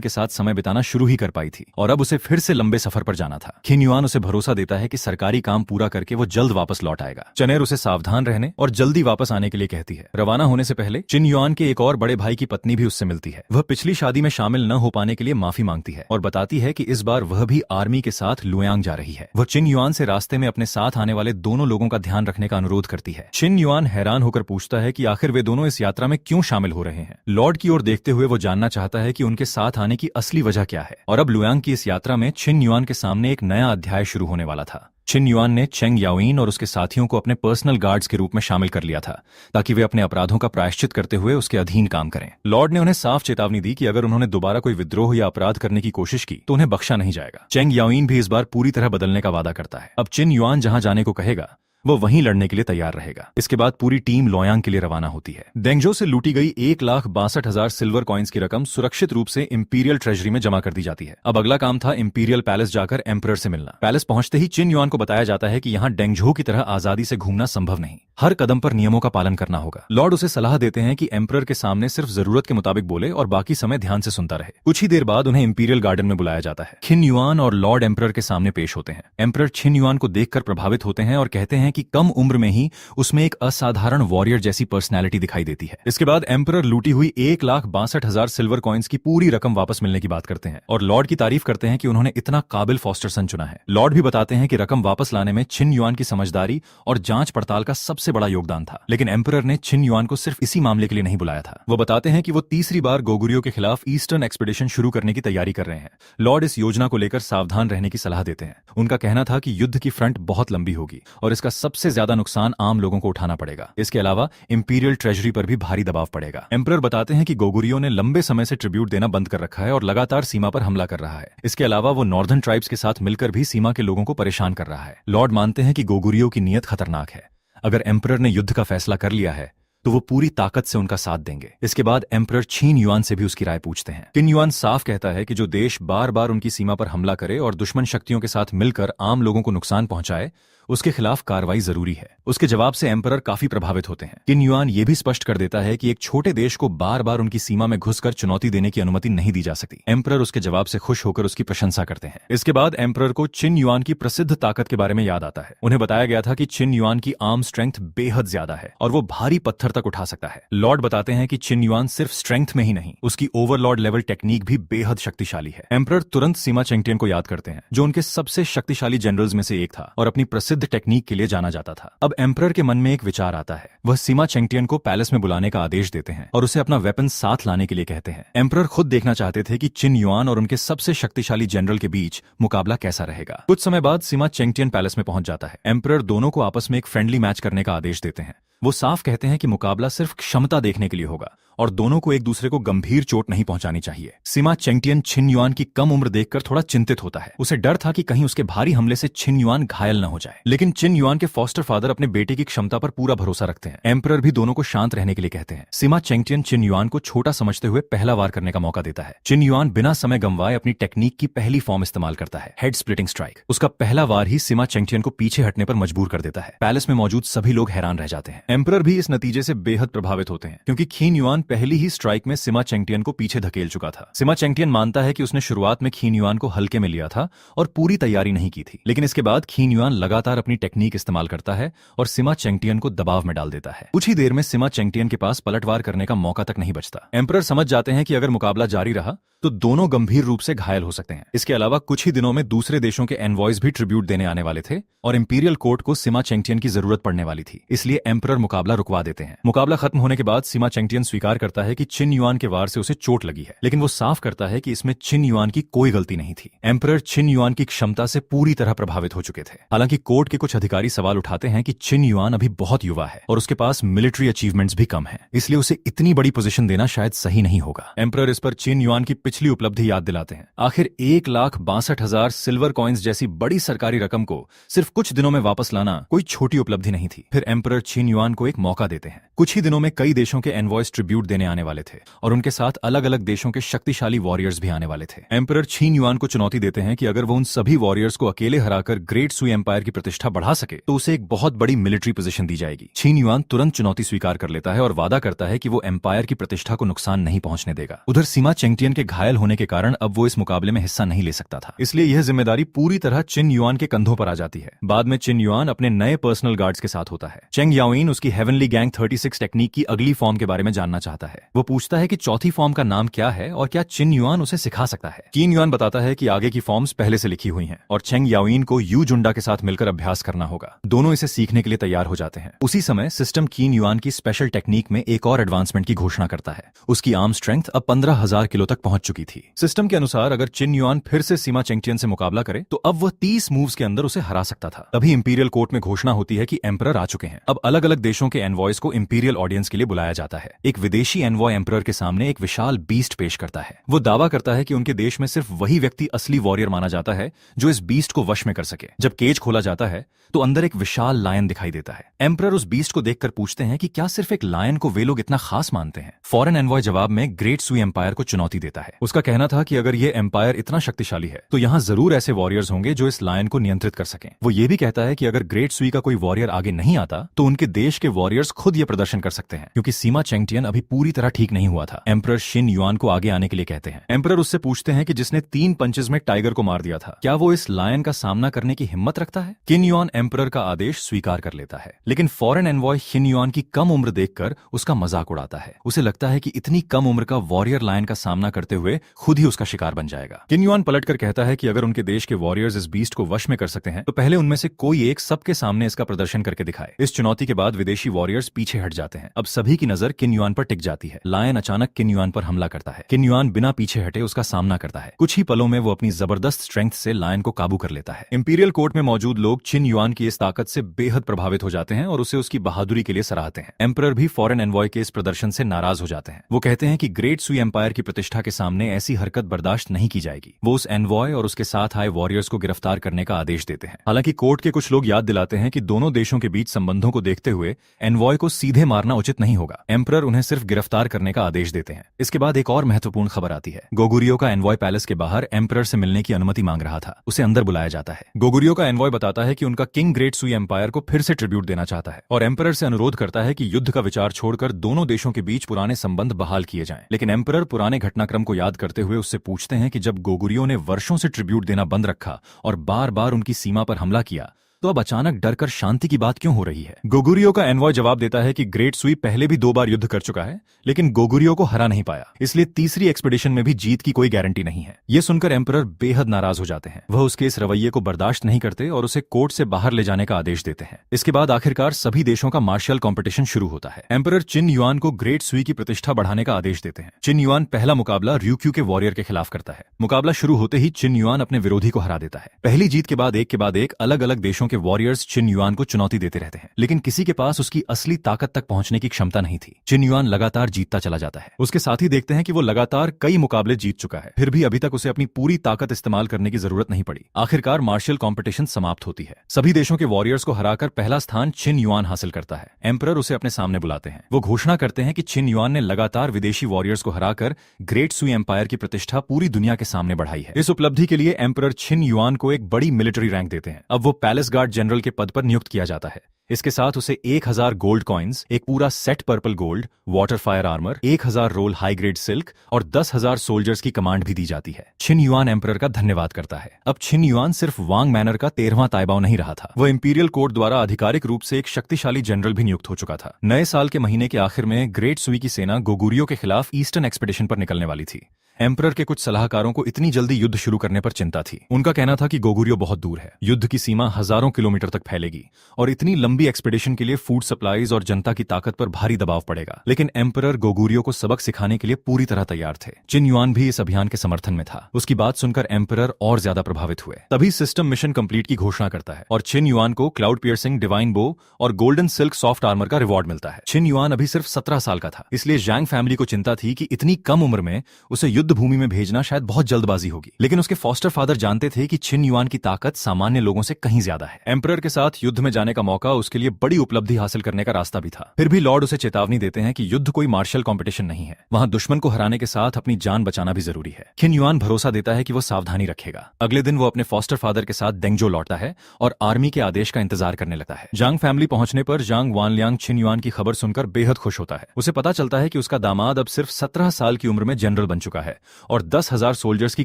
के साथ समय बिताना शुरू ही कर पाई थी और अब उसे फिर से लंबे सफर पर जाना था। खिन युआन उसे भरोसा देता है कि सरकारी काम पूरा करके वो जल्द वापस लौट आएगा। चैनर उसे सावधान रहने और जल्दी वापस आने के लिए कहती है। रवाना होने से पहले चिन युआन के एक और बड़े भाई की पत्नी भी उससे मिलती है। वह पिछली शादी में शामिल न हो पाने के लिए माफी मांगती है और बताती है कि इस बार वह भी आर्मी के साथ लोयांग जा रही है। वह चिन युआन से रास्ते में अपने साथ आने वाले दोनों लोगों का ध्यान रखने का अनुरोध करती है। चिन युआन हैरान होकर पूछता है कि आखिर वे दोनों इस यात्रा में क्यों शामिल हो रहे हैं। लॉर्ड की ओर देखते हुए वो जानना चाहता है कि उनके साथ आने की असली वजह क्या है। और अब लोयांग की इस यात्रा में चिन युआन के सामने एक नया अध्याय शुरू होने वाला था। चिन युआन ने चेंग याओइन और उसके साथियों को अपने पर्सनल गार्ड्स के रूप में शामिल कर लिया था ताकि वे अपने अपराधों का प्रायश्चित करते हुए उसके अधीन काम करें। लॉर्ड ने उन्हें साफ चेतावनी दी कि अगर उन्होंने दोबारा कोई विद्रोह या अपराध करने की कोशिश की तो उन्हें बख्शा नहीं जाएगा। चेंग याओइन भी इस बार पूरी तरह बदलने का वादा करता है। अब चिन युआन जहां जाने को कहेगा वो वहीं लड़ने के लिए तैयार रहेगा। इसके बाद पूरी टीम लोयांग के लिए रवाना होती है। देंगजो से लूटी गई 1,62,000 सिल्वर कॉइन्स की रकम सुरक्षित रूप से इंपीरियल ट्रेजरी में जमा कर दी जाती है। अब अगला काम था इंपीरियल पैलेस जाकर एम्परर से मिलना। पैलेस पहुंचते ही चिन युआन को बताया जाता है कि यहाँ डेंगजो की तरह आजादी से घूमना संभव नहीं, हर कदम पर नियमों का पालन करना होगा। लॉर्ड उसे सलाह देते हैं कि एम्परर के सामने सिर्फ जरूरत के मुताबिक बोले और बाकी समय ध्यान से सुनता रहे। कुछ ही देर बाद उन्हें इंपीरियल गार्डन में बुलाया जाता है। खिन युआन और लॉर्ड एम्परर के सामने पेश होते हैं। एम्परर छिन युआन को देखकर प्रभावित होते हैं और कहते हैं कि कम उम्र में ही उसमें एक असाधारण वॉरियर जैसी पर्सनैलिटी दिखाई देती है। इसके बाद एम्परर लूटी हुई 1,62,000 सिल्वर कॉइन्स की पूरी रकम वापस मिलने की बात करते हैं और लॉर्ड की तारीफ करते हैं कि उन्होंने इतना काबिल फॉस्टर सन चुना है। लॉर्ड भी बताते हैं कि रकम वापस लाने में छिन युआन की समझदारी और जांच पड़ताल का सबसे बड़ा योगदान था। लेकिन एम्परर ने छिन युआन को सिर्फ इसी मामले के लिए नहीं बुलाया था। वो बताते हैं कि वो तीसरी बार गोगुरियो के खिलाफ ईस्टर्न एक्सपीडिशन शुरू करने की तैयारी कर रहे हैं। लॉर्ड इस योजना को लेकर सावधान रहने की सलाह देते हैं। उनका कहना था कि युद्ध की फ्रंट बहुत लंबी होगी और इसका सबसे ज्यादा नुकसान आम लोगों को उठाना पड़ेगा। इसके अलावा इंपीरियल ट्रेजरी पर भी भारी दबाव पड़ेगा। एम्परर बताते हैं कि गोगुरियो ने लंबे समय से ट्रिब्यूट देना बंद कर रखा है और लगातार सीमा पर हमला कर रहा है। इसके अलावा वो नॉर्दर्न ट्राइब्स के साथ मिलकर भी सीमा के लोगों को परेशान कर रहा है। लॉर्ड मानते हैं कि गोगुरियो की नीयत खतरनाक है। अगर एम्परर ने युद्ध का फैसला कर लिया है तो वो पूरी ताकत से उनका साथ देंगे। इसके बाद एम्परर छिन युआन से भी उसकी राय पूछते हैं। छिन युआन साफ कहता है कि जो देश बार बार उनकी सीमा पर हमला करे और दुश्मन शक्तियों के साथ मिलकर आम लोगों को नुकसान पहुंचाए उसके खिलाफ कार्रवाई जरूरी है। उसके जवाब से एम्परर काफी प्रभावित होते हैं। छिन युआन ये भी स्पष्ट कर देता है कि एक छोटे देश को बार बार उनकी सीमा में घुसकर चुनौती देने की अनुमति नहीं दी जा सकती। एम्परर उसके जवाब से खुश होकर उसकी प्रशंसा करते हैं। इसके बाद एम्परर को छिन युआन की प्रसिद्ध ताकत के बारे में याद आता है। उन्हें बताया गया था कि छिन युआन की आर्म स्ट्रेंथ बेहद ज्यादा है और वो भारी पत्थर तक उठा सकता है। लॉर्ड बताते हैं कि छिन युआन सिर्फ स्ट्रेंथ में ही नहीं, उसकी ओवरलॉर्ड लेवल टेक्निक भी बेहद शक्तिशाली है। एम्परर तुरंत सीमा चेंगटियन को याद करते हैं जो उनके सबसे शक्तिशाली जनरल्स में से एक था और अपनी प्रसिद्ध टेक्निक के लिए जाना जाता था। अब एम्परर के मन में एक विचार आता है। वह सीमा चेंगटियन को पैलेस में बुलाने का आदेश देते हैं और उसे अपना वेपन साथ लाने के लिए कहते हैं। एम्परर खुद देखना चाहते थे कि छिन युआन और उनके सबसे शक्तिशाली जनरल के बीच मुकाबला कैसा रहेगा। कुछ समय बाद सीमा चेंगटियन पैलेस में पहुंच जाता है। एम्परर दोनों को आपस में एक फ्रेंडली मैच करने का आदेश देते हैं। वो साफ कहते हैं कि मुकाबला सिर्फ क्षमता देखने के लिए होगा और दोनों को एक दूसरे को गंभीर चोट नहीं पहुंचानी चाहिए। सीमा चेंगटियन छिन युआन की कम उम्र देखकर थोड़ा चिंतित होता है। उसे डर था कि कहीं उसके भारी हमले से छिन युआन घायल न हो जाए। लेकिन छिन युआन के फॉस्टर फादर अपने बेटे की क्षमता पर पूरा भरोसा रखते हैं। एम्परर भी दोनों को शांत रहने के लिए कहते हैं। सीमा चेंगटियन छिन युआन को छोटा समझते हुए पहला वार करने का मौका देता है। छिन युआन बिना समय गंवाए अपनी टेक्निक की पहली फॉर्म इस्तेमाल करता है, हेड स्प्लिटिंग स्ट्राइक। उसका पहला वार ही सीमा चेंगटियन को पीछे हटने पर मजबूर कर देता है। पैलेस में मौजूद सभी लोग हैरान रह जाते हैं। एम्परर भी इस नतीजे से बेहद प्रभावित होते हैं क्योंकि छिन युआन पहली ही स्ट्राइक में सिमा चेंगटियन को पीछे धकेल चुका था। सिमा चेंगटियन मानता है कि उसने शुरुआत में खीन युआन को हल्के में लिया था और पूरी तैयारी नहीं की थी, लेकिन इसके बाद खीन युआन लगातार अपनी टेक्निक इस्तेमाल करता है और सिमा चेंगटियन को दबाव में डाल देता है। कुछ ही देर में सिमा चेंगटियन के पास पलटवार करने का मौका तक नहीं बचता। एम्परर समझ जाते हैं कि अगर मुकाबला जारी रहा तो दोनों गंभीर रूप से घायल हो सकते हैं। इसके अलावा कुछ ही दिनों में दूसरे देशों के एनवॉयज भी ट्रिब्यूट देने आने वाले थे और इंपीरियल कोर्ट को सिमा चेंगटियन की जरूरत पड़ने वाली थी, इसलिए एम्परर मुकाबला रुकवा देते हैं। मुकाबला खत्म होने के बाद सिमा चेंगटियन स्वीकार करता है कि चिन युआन के वार से उसे चोट लगी है, लेकिन वो साफ करता है कि इसमें चिन युआन की कोई गलती नहीं थी। एम्परर चिन युआन की क्षमता से पूरी तरह प्रभावित हो चुके थे। हालांकि कोर्ट के कुछ अधिकारी सवाल उठाते हैं कि चिन युआन अभी बहुत युवा है और उसके पास मिलिट्री अचीवमेंट्स भी कम है, इसलिए उसे इतनी बड़ी पोजीशन देना शायद सही नहीं होगा। एम्परर इस पर चिन युआन की पिछली उपलब्धि याद दिलाते हैं। आखिर 1,62,000 सिल्वर कॉइन्स जैसी बड़ी सरकारी रकम को सिर्फ कुछ दिनों में वापस लाना कोई छोटी उपलब्धि नहीं थी। फिर एम्परर चिन युआन को एक मौका देते हैं। कुछ ही दिनों में कई देशों के एनवॉयज ट्रिब्यूट देने आने वाले थे और उनके साथ अलग अलग देशों के शक्तिशाली वॉरियर्स भी आने वाले थे। एम्परर चिन युआन को चुनौती देते हैं कि अगर वो उन सभी वॉरियर्स को अकेले हराकर ग्रेट सुई एम्पायर की प्रतिष्ठा बढ़ा सके तो उसे एक बहुत बड़ी मिलिट्री पोजीशन दी जाएगी। चिन युआन तुरंत चुनौती स्वीकार कर लेता है और वादा करता है कि वो एम्पायर की प्रतिष्ठा को नुकसान नहीं पहुंचने देगा। उधर सिमा चेंगटियन के घायल होने के कारण अब वो इस मुकाबले में हिस्सा नहीं ले सकता था, इसलिए यह जिम्मेदारी पूरी तरह चिन युआन के कंधों पर आ जाती है। बाद में चिन युआन अपने नए पर्सनल गार्ड्स के साथ होता है। चेंग याओइन उसकी हेवनली गैंग 36 टेक्निक की अगली फॉर्म के बारे में जानना चाहता है। वो पूछता है कि चौथी फॉर्म का नाम क्या है और क्या चिन युआन उसे सिखा सकता है। कीन युआन बताता है कि आगे की फॉर्म्स पहले से लिखी हुई हैं और चेंग याओइन को यू जुंडा के साथ मिलकर अभ्यास करना होगा। दोनों इसे सीखने के लिए तैयार हो जाते हैं। उसी समय सिस्टम कीन युआन की स्पेशल टेक्निक में एक और एडवांसमेंट की घोषणा करता है। उसकी आर्म स्ट्रेंथ अब 15,000 किलो तक पहुंच चुकी थी। सिस्टम के अनुसार अगर चिन युआन फिर से सिमा चेंगटियन से मुकाबला करे तो अब वह 30 मूव्स के अंदर उसे हरा सकता था। तभी इंपीरियल कोर्ट में घोषणा होती है कि एम्परर आ चुके हैं। अब अलग अलग देशों के एनवॉयज को इंपीरियल ऑडियंस के लिए बुलाया जाता है। एक विदेशी एनवॉय एम्परर के सामने एक विशाल बीस्ट पेश करता है। वो दावा करता है कि उनके देश में सिर्फ वही व्यक्ति असली वॉरियर माना जाता है जो इस बीस्ट को वश में कर सके। जब केज खोला जाता है तो अंदर एक विशाल लायन दिखाई देता है। एम्परर उस बीस्ट को देखकर पूछते हैं कि क्या सिर्फ एक लायन को वे लोग इतना खास मानते हैं। फॉरेन एनवॉय जवाब में ग्रेट सुई एम्पायर को चुनौती देता है। उसका कहना था कि अगर ये एम्पायर इतना शक्तिशाली है तो यहाँ जरूर ऐसे वॉरियर्स होंगे जो इस लायन को नियंत्रित कर सकें। वो ये भी कहता है कि अगर ग्रेट सुई का कोई वॉरियर आगे नहीं आता तो उनके देश के वॉरियर्स खुद ये प्रदर्शन कर सकते हैं, क्योंकि सिमा चेंगटियन अभी पूरी तरह ठीक नहीं हुआ था। एम्परर शिन युआन को आगे आने के लिए कहते हैं। एम्परर उससे पूछते हैं कि जिसने 3 पंचेस में टाइगर को मार दिया था, क्या वो इस लायन का सामना करने की हिम्मत रखता है। किन युआन एम्परर का आदेश स्वीकार कर लेता है, लेकिन फॉरेन एनवॉय शिन युआन की कम उम्र देखकर उसका मजाक उड़ाता है। उसे लगता है कि इतनी कम उम्र का वॉरियर लायन का सामना करते हुए खुद ही उसका शिकार बन जाएगा। किन युआन पलटकर कहता है कि अगर उनके देश के वॉरियर्स इस बीस्ट को वश में कर सकते हैं तो पहले उनमें से कोई एक सबके सामने इसका प्रदर्शन करके दिखाए। इस चुनौती के बाद विदेशी वॉरियर्स पीछे हट जाते हैं। अब सभी की नजर किन युआन पर टिक जाती है। लायन अचानक किन युआन पर हमला करता है। किन युआन बिना पीछे हटे उसका सामना करता है। कुछ ही पलों में वो अपनी जबरदस्त स्ट्रेंथ से लायन को काबू कर लेता है। इंपीरियल कोर्ट में मौजूद लोग चिन युआन की इस ताकत से बेहद प्रभावित हो जाते हैं और उसे उसकी बहादुरी के लिए सराहते हैं। एम्परर भी फॉरेन एनवॉय के इस प्रदर्शन से नाराज हो जाते हैं। वो कहते हैं कि ग्रेट सुई एम्पायर की प्रतिष्ठा के सामने ऐसी हरकत बर्दाश्त नहीं की जाएगी। वो उस एनवॉय और उसके साथ आए वॉरियर्स को गिरफ्तार करने का आदेश देते हैं। हालांकि कोर्ट के कुछ लोग याद दिलाते हैं कि दोनों देशों के बीच संबंधों को देखते हुए एनवॉय को सीधे मारना उचित नहीं होगा। एम्परर उन्हें सिर्फ गिरफ्तार करने का आदेश देते हैं। इसके बाद एक और महत्वपूर्ण खबर आती है। गोगुरियो का एनवॉय पैलेस के बाहर एम्परर से मिलने की अनुमति मांग रहा था। उसे अंदर बुलाया जाता है। गोगुरियो का एनवॉय बताता है कि उनका किंग ग्रेट सुई एम्पायर को फिर से ट्रिब्यूट देना चाहता है और एम्परर से अनुरोध करता है कि युद्ध का विचार छोड़कर दोनों देशों के बीच पुराने संबंध बहाल किए जाएं। लेकिन एम्परर पुराने घटनाक्रम को याद करते हुए उससे पूछते हैं कि जब गोगुरियो ने वर्षों से ट्रिब्यूट देना बंद रखा और बार बार उनकी सीमा पर हमला किया तो अब अचानक डरकर शांति की बात क्यों हो रही है। गोगुरियो का एनवॉय जवाब देता है कि ग्रेट सुई पहले भी 2 बार युद्ध कर चुका है, लेकिन गोगुरियो को हरा नहीं पाया, इसलिए तीसरी एक्सपेडिशन में भी जीत की कोई गारंटी नहीं है। ये सुनकर एम्परर बेहद नाराज हो जाते हैं। वह उसके इस रवैये को बर्दाश्त नहीं करते और उसे कोर्ट से बाहर ले जाने का आदेश देते हैं। इसके बाद आखिरकार सभी देशों का मार्शल कॉम्पिटिशन शुरू होता है। एम्परर चिन युआन को ग्रेट सुई की प्रतिष्ठा बढ़ाने का आदेश देते हैं। चिन युआन पहला मुकाबला र्यूक्यू के वॉरियर के खिलाफ करता है। मुकाबला शुरू होते ही चिन युआन अपने विरोधी को हरा देता है। पहली जीत के बाद एक अलग अलग देशों के वॉरियर्स चिन युआन को चुनौती देते रहते हैं, लेकिन किसी के पास उसकी असली ताकत तक पहुंचने की क्षमता नहीं थी। चिन युआन लगातार जीतता चला जाता है। उसके साथ ही देखते हैं कि वो लगातार कई मुकाबले जीत चुका है, फिर भी अभी तक उसे अपनी पूरी ताकत इस्तेमाल करने की जरूरत नहीं पड़ी। आखिरकार मार्शल कॉम्पिटिशन समाप्त होती है। सभी देशों के वॉरियर्स को हराकर पहला स्थान चिन युआन हासिल करता है। एम्परर उसे अपने सामने बुलाते हैं। वो घोषणा करते हैं कि चिन युआन ने लगातार विदेशी वॉरियर्स को हराकर ग्रेट सुई एम्पायर की प्रतिष्ठा पूरी दुनिया के सामने बढ़ाई है। इस उपलब्धि के लिए एम्परर चिन युआन को एक बड़ी मिलिट्री रैंक देते हैं। अब वो पैलेस गार्ड जनरल के पद पर नियुक्त किया जाता है। इसके साथ उसे 1000 गोल्ड कॉइन्स, एक पूरा set purple gold, water fire armour, 1000 roll high grade silk और 10,000 सोल्जर्स की कमांड भी दी जाती है। छिन युआन एम्परर का धन्यवाद करता है। अब छिन युआन सिर्फ वांग मैनर का 13वां ताइबाओ नहीं रहा था, वह इंपीरियल कोर्ट द्वारा आधिकारिक रूप से एक शक्तिशाली जनरल भी नियुक्त हो चुका था। नए साल के महीने के आखिर में ग्रेट सुई की सेना गोगुरियो के खिलाफ ईस्टर्न एक्सपेडिशन पर निकलने वाली थी। एम्परर के कुछ सलाहकारों को इतनी जल्दी युद्ध शुरू करने पर चिंता थी। उनका कहना था कि गोगुरियो बहुत दूर है, युद्ध की सीमा हजारों किलोमीटर तक फैलेगी और इतनी लंबी एक्सपेडिशन के लिए फूड सप्लाईज और जनता की ताकत पर भारी दबाव पड़ेगा। लेकिन एम्परर गोगुरियो को सबक सिखाने के लिए पूरी तरह तैयार थे। चिन युआन भी इस अभियान के समर्थन में था। उसकी बात सुनकर एम्परर और ज्यादा प्रभावित हुए। तभी सिस्टम मिशन कंप्लीट की घोषणा करता है और चिन युआन को क्लाउड पियर्सिंग डिवाइन बो और गोल्डन सिल्क सॉफ्ट आर्मर का रिवॉर्ड मिलता है। चिन युआन अभी सिर्फ 17 साल का था, इसलिए जैंग फैमिली को चिंता थी कि इतनी कम उम्र में उसे युद्ध भूमि में भेजना शायद बहुत जल्दबाजी होगी। लेकिन उसके फॉस्टर फादर जानते थे कि छिन युआन की ताकत सामान्य लोगों से कहीं ज्यादा है। एम्परर के साथ युद्ध में जाने का मौका उसके लिए बड़ी उपलब्धि हासिल करने का रास्ता भी था। फिर भी लॉर्ड उसे चेतावनी देते हैं कि युद्ध कोई मार्शल कॉम्पिटिशन नहीं है, वहां दुश्मन को हराने के साथ अपनी जान बचाना भी जरूरी है। छिन युआन भरोसा देता है कि वो सावधानी रखेगा। अगले दिन वो अपने फॉस्टर फादर के साथ देंगजो लौटता है और आर्मी के आदेश का इंतजार करने लगता है। जांग फैमिली पहुंचने पर जांग वानलियांग छिन युआन की खबर सुनकर बेहद खुश होता है। उसे पता चलता है कि उसका दामाद अब सिर्फ 17 साल की उम्र में जनरल बन चुका है और 10,000 सोल्जर्स की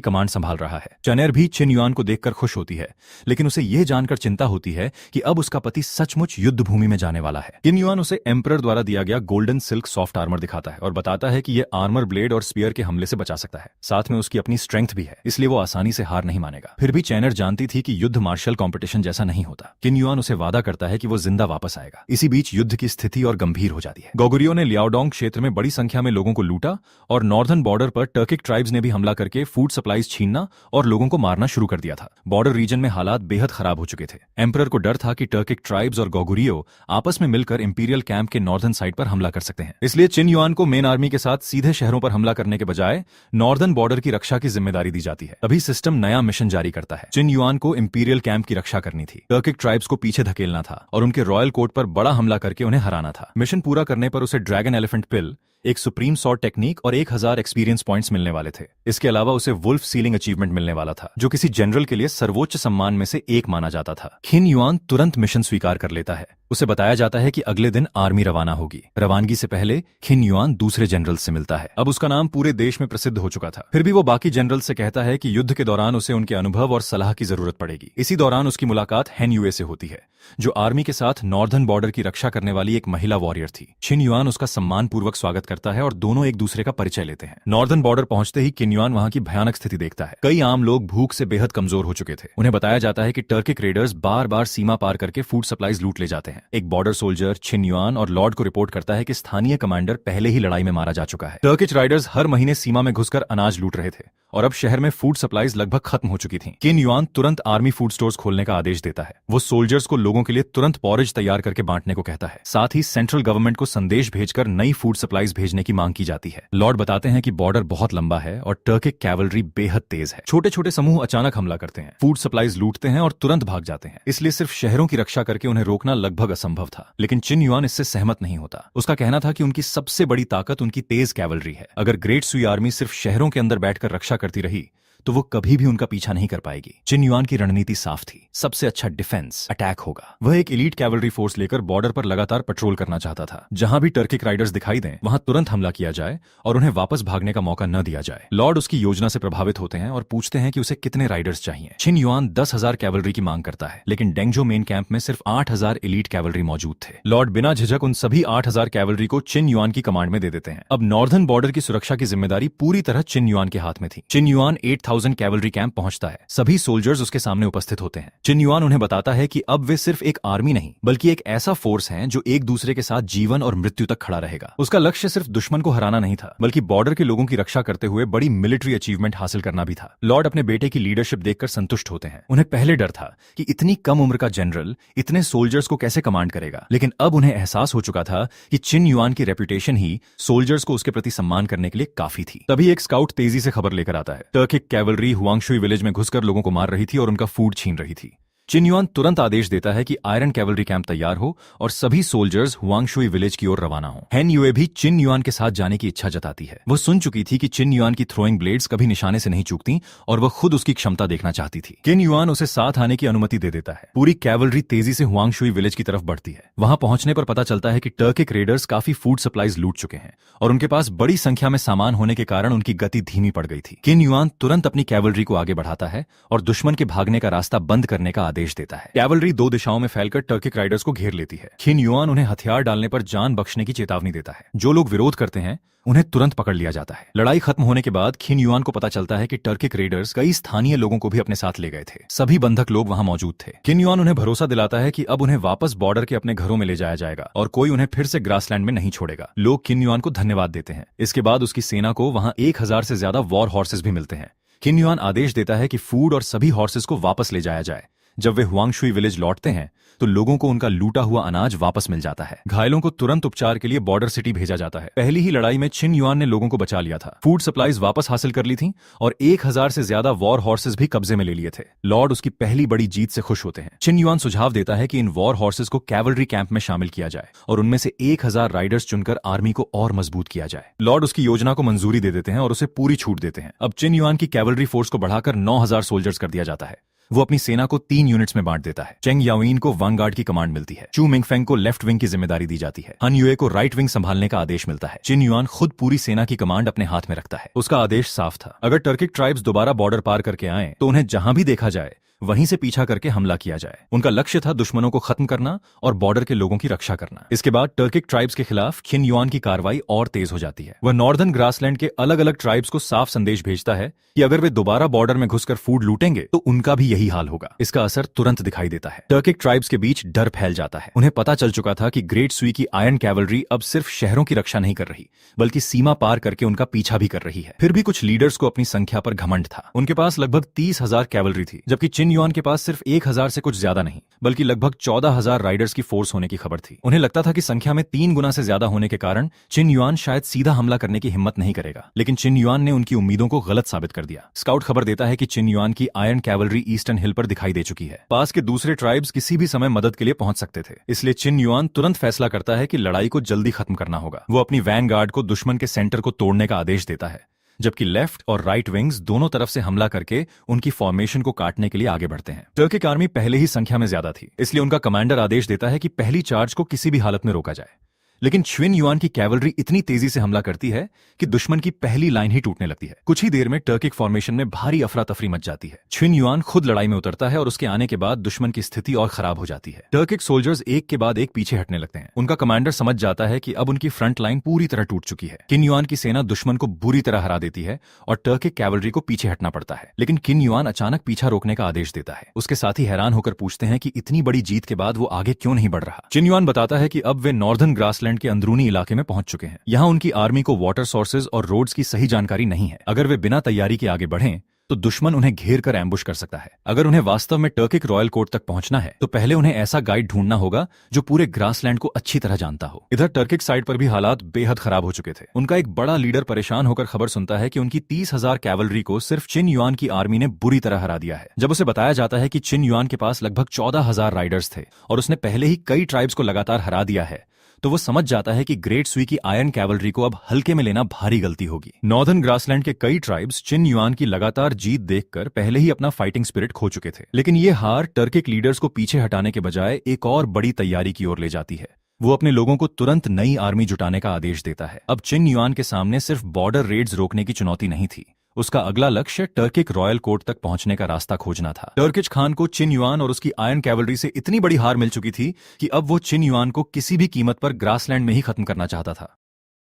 कमांड संभाल रहा है। चनेर भी छिन युआन को देखकर खुश होती है, लेकिन उसे यह जानकर चिंता होती है कि अब उसका पति सचमुच युद्ध भूमि में जाने वाला है। छिन युआन उसे एम्परर द्वारा दिया गया गोल्डन सिल्क सॉफ्ट आर्मर दिखाता है और बताता है कि यह आर्मर ब्लेड और स्पीयर के हमले से बचा सकता है। साथ में उसकी अपनी स्ट्रेंथ भी है, इसलिए वो आसानी से हार नहीं मानेगा। फिर भी चैनर जानती थी कि युद्ध मार्शल कॉम्पिटिशन जैसा नहीं होता। छिन युआन उसे वादा करता है कि वो जिंदा वापस आएगा। इसी बीच युद्ध की स्थिति और गंभीर हो जाती है। गोगुरियो ने लियाओडोंग क्षेत्र में बड़ी संख्या में लोगों को लूटा और नॉर्दर्न बॉर्डर पर टर्किक ट्राइब्स ने भी हमला करके फूड सप्लाईज छीनना और लोगों को मारना शुरू कर दिया था। बॉर्डर रीजन में हालात बेहद खराब हो चुके थे। एम्परर को डर था कि टर्किक ट्राइब्स और गोगुरियो आपस में मिलकर इंपीरियल कैंप के नॉर्दर्न साइड पर हमला कर सकते हैं। इसलिए छिन युआन को मेन आर्मी के साथ सीधे शहरों पर हमला करने के बजाय नॉर्दर्न बॉर्डर की रक्षा की जिम्मेदारी दी जाती है। तभी सिस्टम नया मिशन जारी करता है। छिन युआन को इंपीरियल कैंप की रक्षा करनी थी, टर्किक ट्राइब्स को पीछे धकेलना था और उनके रॉयल कोर्ट पर बड़ा हमला करके उन्हें हराना था। मिशन पूरा करने पर उसे ड्रैगन एलिफेंट पिल, एक सुप्रीम सॉर्ड टेक्निक और 1000 एक्सपीरियंस पॉइंट्स मिलने वाले थे। इसके अलावा उसे वुल्फ सीलिंग अचीवमेंट मिलने वाला था, जो किसी जनरल के लिए सर्वोच्च सम्मान में से एक माना जाता था। छिन युआन तुरंत मिशन स्वीकार कर लेता है। उसे बताया जाता है कि अगले दिन आर्मी रवाना होगी। रवानगी से पहले छिन युआन दूसरे जनरल से मिलता है। अब उसका नाम पूरे देश में प्रसिद्ध हो चुका था। फिर भी वो बाकी जनरल से कहता है कि युद्ध के दौरान उसे उनके अनुभव और सलाह की जरूरत पड़ेगी। इसी दौरान उसकी मुलाकात हेन युए से होती है, जो आर्मी के साथ नॉर्दर्न बॉर्डर की रक्षा करने वाली एक महिला वॉरियर थी। छिन युआन उसका सम्मान पूर्वक स्वागत करता है और दोनों एक दूसरे का परिचय लेते हैं। नॉर्दर्न बॉर्डर पहुंचते ही छिन युआन वहां की भयानक स्थिति देखता है। कई आम लोग भूख से बेहद कमजोर हो चुके थे। उन्हें बताया जाता है कि टर्किक रेडर्स बार बार सीमा पार करके फूड सप्लाईज लूट ले जाते हैं। एक बॉर्डर सोल्जर छिन युआन और लॉर्ड को रिपोर्ट करता है कि स्थानीय कमांडर पहले ही लड़ाई में मारा जा चुका है। टर्किश राइडर्स हर महीने सीमा में घुसकर अनाज लूट रहे थे और अब शहर में फूड सप्लाईज लगभग खत्म हो चुकी थीं। छिन युआन तुरंत आर्मी फूड स्टोर्स खोलने का आदेश देता है। वो सोल्जर्स को लोगों के लिए तुरंत पॉरेज तैयार करके बांटने को कहता है। साथ ही सेंट्रल गवर्नमेंट को संदेश भेजकर नई फूड सप्लाईज भेजने की मांग की जाती है। लॉर्ड बताते हैं कि बॉर्डर बहुत लंबा है और टर्किक कैवलरी बेहद तेज है। छोटे छोटे समूह अचानक हमला करते हैं, फूड सप्लाईज लूटते हैं और तुरंत भाग जाते हैं। इसलिए सिर्फ शहरों की रक्षा करके उन्हें रोकना लगभग असंभव था। लेकिन छिन युआन इससे सहमत नहीं होता। उसका कहना था कि उनकी सबसे बड़ी ताकत उनकी तेज कैवलरी है। अगर ग्रेट सुई आर्मी सिर्फ शहरों के अंदर बैठकर रक्षा करती रही तो वो कभी भी उनका पीछा नहीं कर पाएगी। छिन युआन की रणनीति साफ थी, सबसे अच्छा डिफेंस अटैक होगा। वह एक एलीट कैवलरी फोर्स लेकर बॉर्डर पर लगातार पेट्रोल करना चाहता था। जहां भी टर्किक राइडर्स दिखाई दें वहां तुरंत हमला किया जाए और उन्हें वापस भागने का मौका न दिया जाए। लॉर्ड उसकी योजना से प्रभावित होते हैं और पूछते हैं कि उसे कितने राइडर्स चाहिए। छिन युआन 10,000 कैवलरी की मांग करता है, लेकिन डेंगजो मेन कैंप में सिर्फ 8,000 एलीट कैवलरी मौजूद थे। लॉर्ड बिना झिझक उन सभी 8,000 कैवलरी को छिन युआन की कमांड में दे देते हैं। अब नॉर्दर्न बॉर्डर की सुरक्षा की जिम्मेदारी पूरी तरह छिन युआन के हाथ में थी। छिन युआन 8,000 कैवलरी कैंप पहुंचता है। सभी सोल्जर्स उसके सामने उपस्थित होते हैं। छिन युआन उन्हें बताता है कि अब वे सिर्फ एक आर्मी नहीं बल्कि एक ऐसा फोर्स है जो एक दूसरे के साथ जीवन और मृत्यु तक खड़ा रहेगा। उसका लक्ष्य सिर्फ दुश्मन को हराना नहीं था, बल्कि बॉर्डर के लोगों की रक्षा करते हुए बड़ी मिलिट्री अचीवमेंट हासिल करना भी था। लॉर्ड अपने बेटे की लीडरशिप देखकर संतुष्ट होते हैं। उन्हें पहले डर था कि इतनी कम उम्र का जनरल इतने सोल्जर्स को कैसे कमांड करेगा, लेकिन अब उन्हें एहसास हो चुका था कि छिन युआन की रेपुटेशन ही सोल्जर्स को उसके प्रति सम्मान करने के लिए काफी थी। तभी एक स्काउट तेजी से खबर लेकर आता है। टर्किक कैवलरी हुआंगशुई विलेज में घुसकर लोगों को मार रही थी और उनका फूड छीन रही थी। चिन युआन तुरंत आदेश देता है कि आयरन कैवलरी कैंप तैयार हो और सभी सोल्जर्स हुआंगशुई विलेज की ओर रवाना हो। हेन युए भी चिन युआन के साथ जाने की इच्छा जताती है। वो सुन चुकी थी कि चिन युआन की थ्रोइंग ब्लेड्स कभी निशाने से नहीं चूकती और वह खुद उसकी क्षमता देखना चाहती थी। किन युआन उसे साथ आने की अनुमति दे देता है। पूरी कैवलरी तेजी से हुआंगशुई विलेज की तरफ बढ़ती है। वहां पहुंचने पर पता चलता है कि टर्किक रेडर्स काफी फूड सप्लाईज लूट चुके हैं और उनके पास बड़ी संख्या में सामान होने के कारण उनकी गति धीमी पड़ गई थी। किन युआन तुरंत अपनी कैवलरी को आगे बढ़ाता है और दुश्मन के भागने का रास्ता बंद करने का आदेश देता है। कैवलरी दो दिशाओं में फैलकर टर्किक राइडर्स को घेर लेती है। किन युआन उन्हें हथियार डालने पर जान बख्शने की चेतावनी देता है। जो लोग विरोध करते हैं उन्हें तुरंत पकड़ लिया जाता है। लड़ाई खत्म होने के बाद खिन युआन को पता चलता है कि टर्किक रेडर्स कई स्थानीय लोगों को भी अपने साथ ले गए थे। सभी बंधक लोग वहां मौजूद थे। किन युआन उन्हें भरोसा दिलाता है कि अब उन्हें वापस बॉर्डर के अपने घरों में ले जाया जाएगा और कोई उन्हें फिर से ग्रासलैंड में नहीं छोड़ेगा। लोग किन युआन को धन्यवाद देते हैं। इसके बाद उसकी सेना को वहां 1000 से ज्यादा वॉर हॉर्सेस भी मिलते हैं। किन युआन आदेश देता है कि फूड और सभी हॉर्सेस को वापस ले जाया जाए। जब वे हुआंगशुई विलेज लौटते हैं तो लोगों को उनका लूटा हुआ अनाज वापस मिल जाता है। घायलों को तुरंत उपचार के लिए बॉर्डर सिटी भेजा जाता है। पहली ही लड़ाई में चिन युआन ने लोगों को बचा लिया था। फूड सप्लाईज वापस हासिल कर ली थीं और 1000 से ज्यादा वॉर हॉर्सेस भी कब्जे में ले लिए थे। लॉर्ड उसकी पहली बड़ी जीत से खुश होते हैं। चिन युआन सुझाव देता है कि इन वॉर हॉर्सेस को कैवलरी कैंप में शामिल किया जाए और उनमें से 1000 राइडर्स चुनकर आर्मी को और मजबूत किया जाए। लॉर्ड उसकी योजना को मंजूरी दे देते हैं और उसे पूरी छूट देते हैं। अब चिन युआन की कैवलरी फोर्स को बढ़ाकर 9000 सोल्जर्स कर दिया जाता है। वो अपनी सेना को 3 यूनिट्स में बांट देता है। चेंग याओइन को वंगार्ड की कमांड मिलती है। चू मिंगफेंग को लेफ्ट विंग की जिम्मेदारी दी जाती है। हन युए को राइट विंग संभालने का आदेश मिलता है। चिन युआन खुद पूरी सेना की कमांड अपने हाथ में रखता है। उसका आदेश साफ था, अगर टर्किक ट्राइब्स दोबारा बॉर्डर पार करके आए तो उन्हें जहां भी देखा जाए वहीं से पीछा करके हमला किया जाए। उनका लक्ष्य था दुश्मनों को खत्म करना और बॉर्डर के लोगों की रक्षा करना। इसके बाद टर्किक ट्राइब्स के खिलाफ खिन युआन की कार्रवाई और तेज हो जाती है। वह नॉर्दर्न ग्रासलैंड के अलग अलग ट्राइब्स को साफ संदेश भेजता है कि अगर वे दोबारा बॉर्डर में घुसकर फूड लूटेंगे तो उनका भी यही हाल होगा। इसका असर तुरंत दिखाई देता है। टर्किक ट्राइब्स के बीच डर फैल जाता है। उन्हें पता चल चुका था कि ग्रेट सुई की आयरन कैवलरी अब सिर्फ शहरों की रक्षा नहीं कर रही बल्कि सीमा पार करके उनका पीछा भी कर रही है। फिर भी कुछ लीडर्स को अपनी संख्या पर घमंड था। उनके पास लगभग 30,000 कैवलरी थी, जबकि चिन युआन के पास सिर्फ 1000 से कुछ ज्यादा नहीं बल्कि लगभग 14,000 राइडर्स की फोर्स होने की खबर थी। उन्हें लगता था कि संख्या में 3 गुना से ज्यादा होने के कारण चिन युआन शायद सीधा हमला करने की हिम्मत नहीं करेगा, लेकिन चिन युआन ने उनकी उम्मीदों को गलत साबित कर दिया। स्काउट खबर देता है कि चिन युआन की आयरन कैवलरी ईस्टर्न हिल पर दिखाई दे चुकी है। पास के दूसरे ट्राइब्स किसी भी समय मदद के लिए पहुंच सकते थे, इसलिए चिन युआन तुरंत फैसला करता है कि लड़ाई को जल्दी खत्म करना होगा। वो अपनी वैनगार्ड को दुश्मन के सेंटर को तोड़ने का आदेश देता है, जबकि लेफ्ट और राइट विंग्स दोनों तरफ से हमला करके उनकी फॉर्मेशन को काटने के लिए आगे बढ़ते हैं। टर्किक आर्मी पहले ही संख्या में ज्यादा थी, इसलिए उनका कमांडर आदेश देता है कि पहली चार्ज को किसी भी हालत में रोका जाए। लेकिन छिन युआन की कैवलरी इतनी तेजी से हमला करती है कि दुश्मन की पहली लाइन ही टूटने लगती है। कुछ ही देर में टर्किक फॉर्मेशन में भारी अफरा तफरी मच जाती है। छिन युआन खुद लड़ाई में उतरता है और उसके आने के बाद दुश्मन की स्थिति और खराब हो जाती है। टर्किक सोल्जर्स एक के बाद एक पीछे हटने लगते हैं। उनका कमांडर समझ जाता है कि अब उनकी फ्रंट लाइन पूरी तरह टूट चुकी है। किन युआन की सेना दुश्मन को बुरी तरह हरा देती है और टर्किक कैवलरी को पीछे हटना पड़ता है। लेकिन किन युआन अचानक पीछा रोकने का आदेश देता है। उसके साथी हैरान होकर पूछते हैं कि इतनी बड़ी जीत के बाद वो आगे क्यों नहीं बढ़ रहा। चिन युआन बताता है कि अब वे नॉर्दर्न ग्रासलैंड के अंदरूनी इलाके में पहुंच चुके हैं। यहाँ उनकी आर्मी को वाटर सोर्सेज और रोड्स की सही जानकारी नहीं है। अगर वे बिना तैयारी के आगे बढ़ें तो दुश्मन उन्हें घेर कर एम्बुश कर सकता है। अगर उन्हें वास्तव में टर्किक रॉयल कोर्ट तक पहुंचना है तो पहले उन्हें ऐसा गाइड ढूंढना होगा जो पूरे ग्रासलैंड को अच्छी तरह जानता हो। इधर टर्किक साइड पर भी हालात बेहद खराब हो चुके थे। उनका एक बड़ा लीडर परेशान होकर खबर सुनता है कि उनकी 30,000 कैवलरी को सिर्फ चिन युआन की आर्मी ने बुरी तरह हरा दिया है। जब उसे बताया जाता है कि चिन युआन के पास लगभग 14,000 राइडर्स थे और उसने पहले ही कई ट्राइब्स को लगातार हरा दिया है, तो वो समझ जाता है कि ग्रेट सुई की आयरन कैवलरी को अब हल्के में लेना भारी गलती होगी। नॉर्दर्न ग्रासलैंड के कई ट्राइब्स चिन युआन की लगातार जीत देखकर पहले ही अपना फाइटिंग स्पिरिट खो चुके थे। लेकिन ये हार टर्किक लीडर्स को पीछे हटाने के बजाय एक और बड़ी तैयारी की ओर ले जाती है। वो अपने लोगों को तुरंत नई आर्मी जुटाने का आदेश देता है। अब चिन युआन के सामने सिर्फ बॉर्डर रेड्स रोकने की चुनौती नहीं थी, उसका अगला लक्ष्य टर्किक रॉयल कोर्ट तक पहुंचने का रास्ता खोजना था। टर्किश खान को चिन युआन और उसकी आयरन कैवलरी से इतनी बड़ी हार मिल चुकी थी कि अब वो चिन युआन को किसी भी कीमत पर ग्रासलैंड में ही खत्म करना चाहता था।